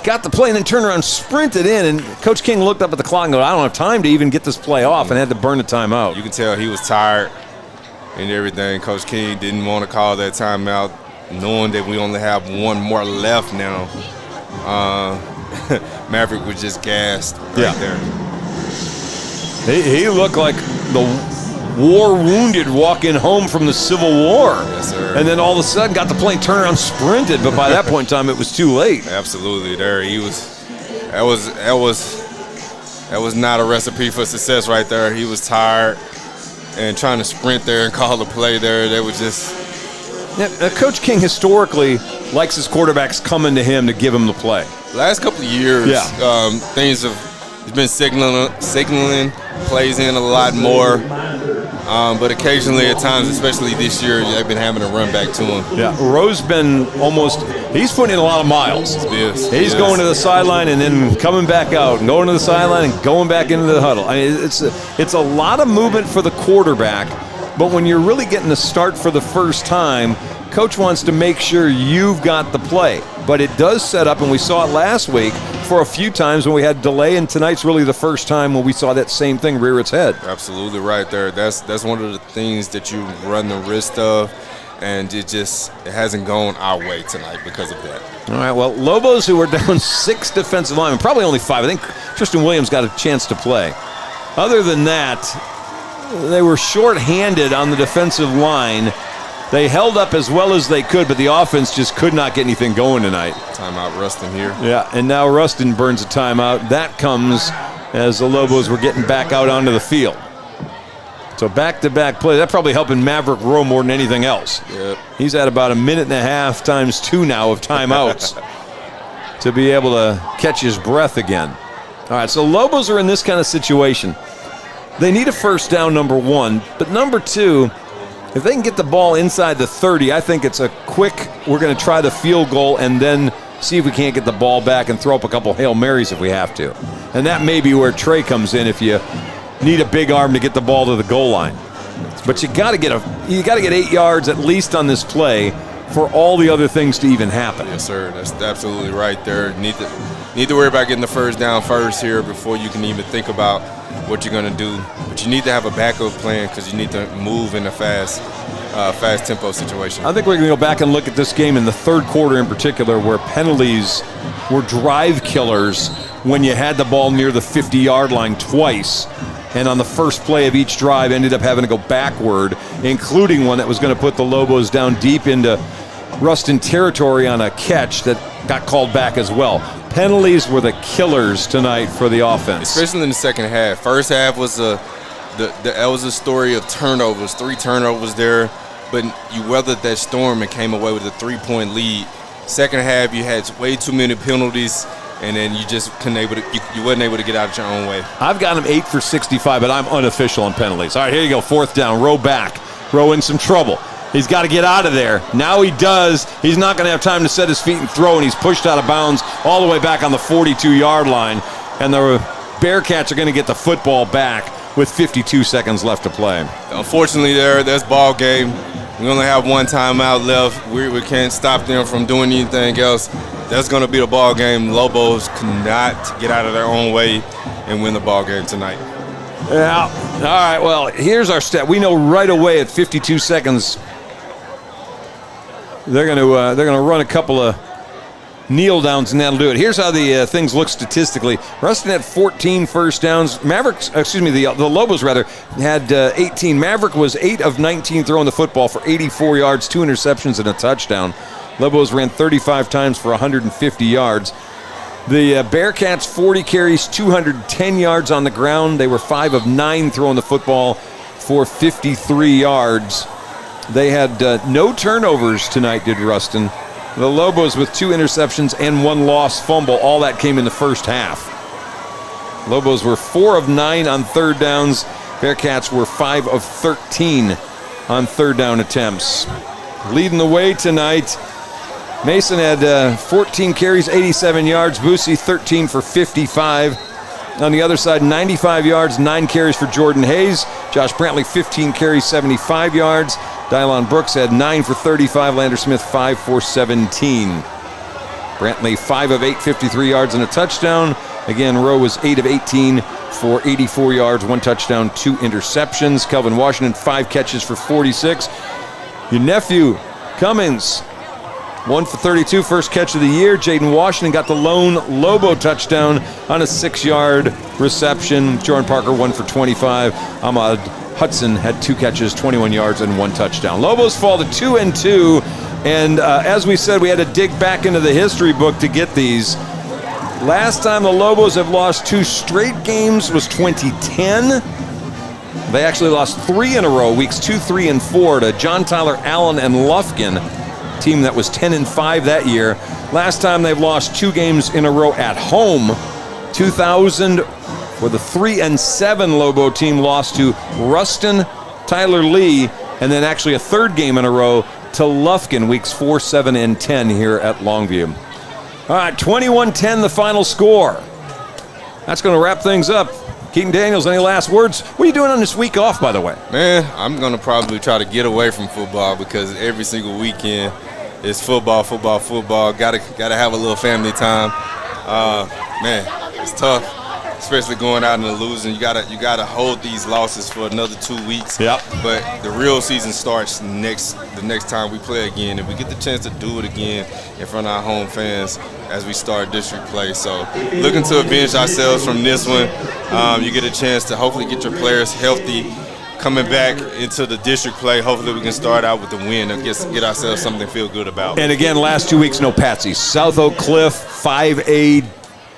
Got the play and then turned around, sprinted in, and Coach King looked up at the clock and go, I don't have time to even get this play off, and had to burn the timeout. You can tell he was tired and everything. Coach King didn't want to call that timeout, knowing that we only have one more left now. Maverick was just gassed right there. He looked like the war-wounded walking home from the Civil War. Yes, sir. And then all of a sudden got the plane, turned around, sprinted, but by that point in time, it was too late. Absolutely. There he was. That was not a recipe for success right there. He was tired and trying to sprint there and call the play there. That was just. Yeah, Coach King historically likes his quarterbacks coming to him to give him the play. Last couple of years, things have He's been signaling plays in a lot more. But occasionally at times, especially this year, they've been having to run back to him. Yeah, Rowe's been he's putting in a lot of miles. Yes, he's going to the sideline and then coming back out, and going to the sideline and going back into the huddle. I mean, it's a lot of movement for the quarterback, but when you're really getting to start for the first time, coach wants to make sure you've got the play. But it does set up, and we saw it last week for a few times when we had delay, and tonight's really the first time when we saw that same thing rear its head. Absolutely right there. That's one of the things that you run the risk of, and it hasn't gone our way tonight because of that. All right, well, Lobos, who were down 6 defensive linemen, probably only 5. I think Tristan Williams got a chance to play. Other than that, they were short-handed on the defensive line. They held up as well as they could, but the offense just could not get anything going tonight. Timeout Ruston here. Yeah, and now Ruston burns a timeout. That comes as the Lobos were getting back out onto the field. So back-to-back play. That probably helping Maverick Rowe more than anything else. Yep. He's at about 1.5 minutes times 2 now of timeouts to be able to catch his breath again. All right, so Lobos are in this kind of situation. They need a first down, number 1, but number 2, if they can get the ball inside the 30, I think it's a quick, we're going to try the field goal and then see if we can't get the ball back and throw up a couple Hail Marys if we have to. And that may be where Trey comes in if you need a big arm to get the ball to the goal line. But you got to get 8 yards at least on this play for all the other things to even happen. Yes, sir. That's absolutely right there. Need to worry about getting the first down first here before you can even think about what you're going to do. But you need to have a backup plan because you need to move in a fast tempo situation. I think we're going to go back and look at this game in the third quarter in particular, where penalties were drive killers when you had the ball near the 50-yard line twice. And on the first play of each drive ended up having to go backward, including one that was going to put the Lobos down deep into Ruston territory on a catch that got called back as well. Penalties were the killers tonight for the offense. Especially in the second half. First half was a story of turnovers, 3 turnovers there, but you weathered that storm and came away with a 3-point lead. Second half, you had way too many penalties, and then you just you wasn't able to get out of your own way. I've got him 8 for 65, but I'm unofficial on penalties. All right, here you go, 4th down, Rowe back. Rowe in some trouble. He's got to get out of there. Now he does. He's not going to have time to set his feet and throw, and he's pushed out of bounds all the way back on the 42-yard line. And the Bearcats are going to get the football back with 52 seconds left to play. Unfortunately, that's ball game. We only have 1 timeout left. We can't stop them from doing anything else. That's going to be the ball game. Lobos cannot get out of their own way and win the ball game tonight. Yeah. All right, well, here's our stat. We know right away at 52 seconds they're going to run a couple of kneel downs, and that'll do it. Here's how the things look statistically. Ruston had 14 first downs. The Lobos had 18. Maverick was 8 of 19 throwing the football for 84 yards, 2 interceptions, and a touchdown. Lobos ran 35 times for 150 yards. The Bearcats, 40 carries, 210 yards on the ground. They were 5 of 9 throwing the football for 53 yards. They had no turnovers tonight, did Ruston. The Lobos with 2 interceptions and 1 lost fumble. All that came in the first half. Lobos were 4 of 9 on third downs. Bearcats were 5 of 13 on third down attempts. Leading the way tonight, Mason had 14 carries, 87 yards. Boosie, 13 for 55. On the other side, 95 yards, 9 carries for Jordan Hayes. Josh Brantley, 15 carries, 75 yards. Dylon Brooks had 9 for 35. Lander Smith, 5 for 17. Brantley, 5 of 8, 53 yards and a touchdown. Again, Rowe was 8 of 18 for 84 yards, 1 touchdown, 2 interceptions. Kelvin Washington, 5 catches for 46. Your nephew, Cummins, 1 for 32, first catch of the year. Jaden Washington got the lone Lobo touchdown on a 6-yard reception. Jordan Parker, 1 for 25. Ahmad Hudson had 2 catches, 21 yards, and 1 touchdown. Lobos fall to 2-2, and as we said, we had to dig back into the history book to get these. Last time the Lobos have lost 2 straight games was 2010. They actually lost 3 in a row, weeks 2, 3, and 4 to John Tyler, Allen, and Lufkin, team that was 10-5 that year. Last time they've lost 2 games in a row at home, 2000 where the 3-7 Lobo team lost to Ruston, Tyler Lee, and then actually a third game in a row to Lufkin, weeks 4, 7, and 10 here at Longview. All right, 21-10 the final score. That's going to wrap things up. Keaton Daniels, any last words? What are you doing on this week off, by the way? Man, I'm going to probably try to get away from football because every single weekend is football. Got to have a little family time. Man, it's tough, especially going out and losing. You gotta hold these losses for another 2 weeks. Yep. But the real season starts the next time we play again, and we get the chance to do it again in front of our home fans as we start district play. So looking to avenge ourselves from this one. You get a chance to hopefully get your players healthy coming back into the district play. Hopefully we can start out with the win and get ourselves something to feel good about. And again, last 2 weeks, no patsies. South Oak Cliff, 5A,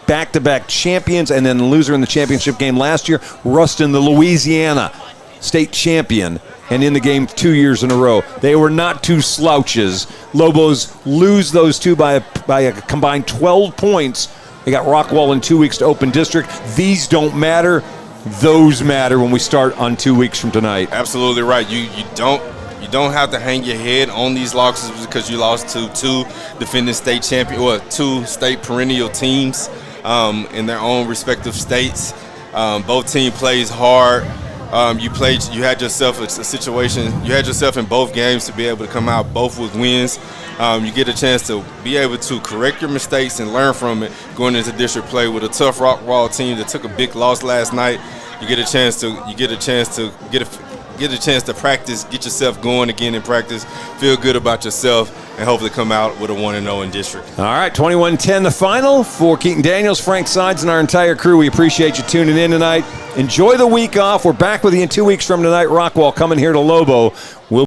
back-to-back champions, and then the loser in the championship game last year, Ruston, the Louisiana state champion, and in the game 2 years in a row. They were not two slouches. Lobos lose those two by a combined 12 points. They got Rockwall in 2 weeks to open district. These don't matter. Those matter when we start on 2 weeks from tonight. Absolutely right. You don't have to hang your head on these losses because you lost to two defending state champion, or two state perennial teams in their own respective states. Both team plays hard. You had yourself a situation. You had yourself in both games to be able to come out both with wins. You get a chance to be able to correct your mistakes and learn from it going into district play with a tough Rockwall team that took a big loss last night. You get a chance to practice, get yourself going again in practice, feel good about yourself, and hopefully come out with a 1-0 in district. All right, 21-10 the final. For Keaton Daniels, Frank Sides, and our entire crew, we appreciate you tuning in tonight. Enjoy the week off. We're back with you in 2 weeks from tonight. Rockwall coming here to Lobo. We'll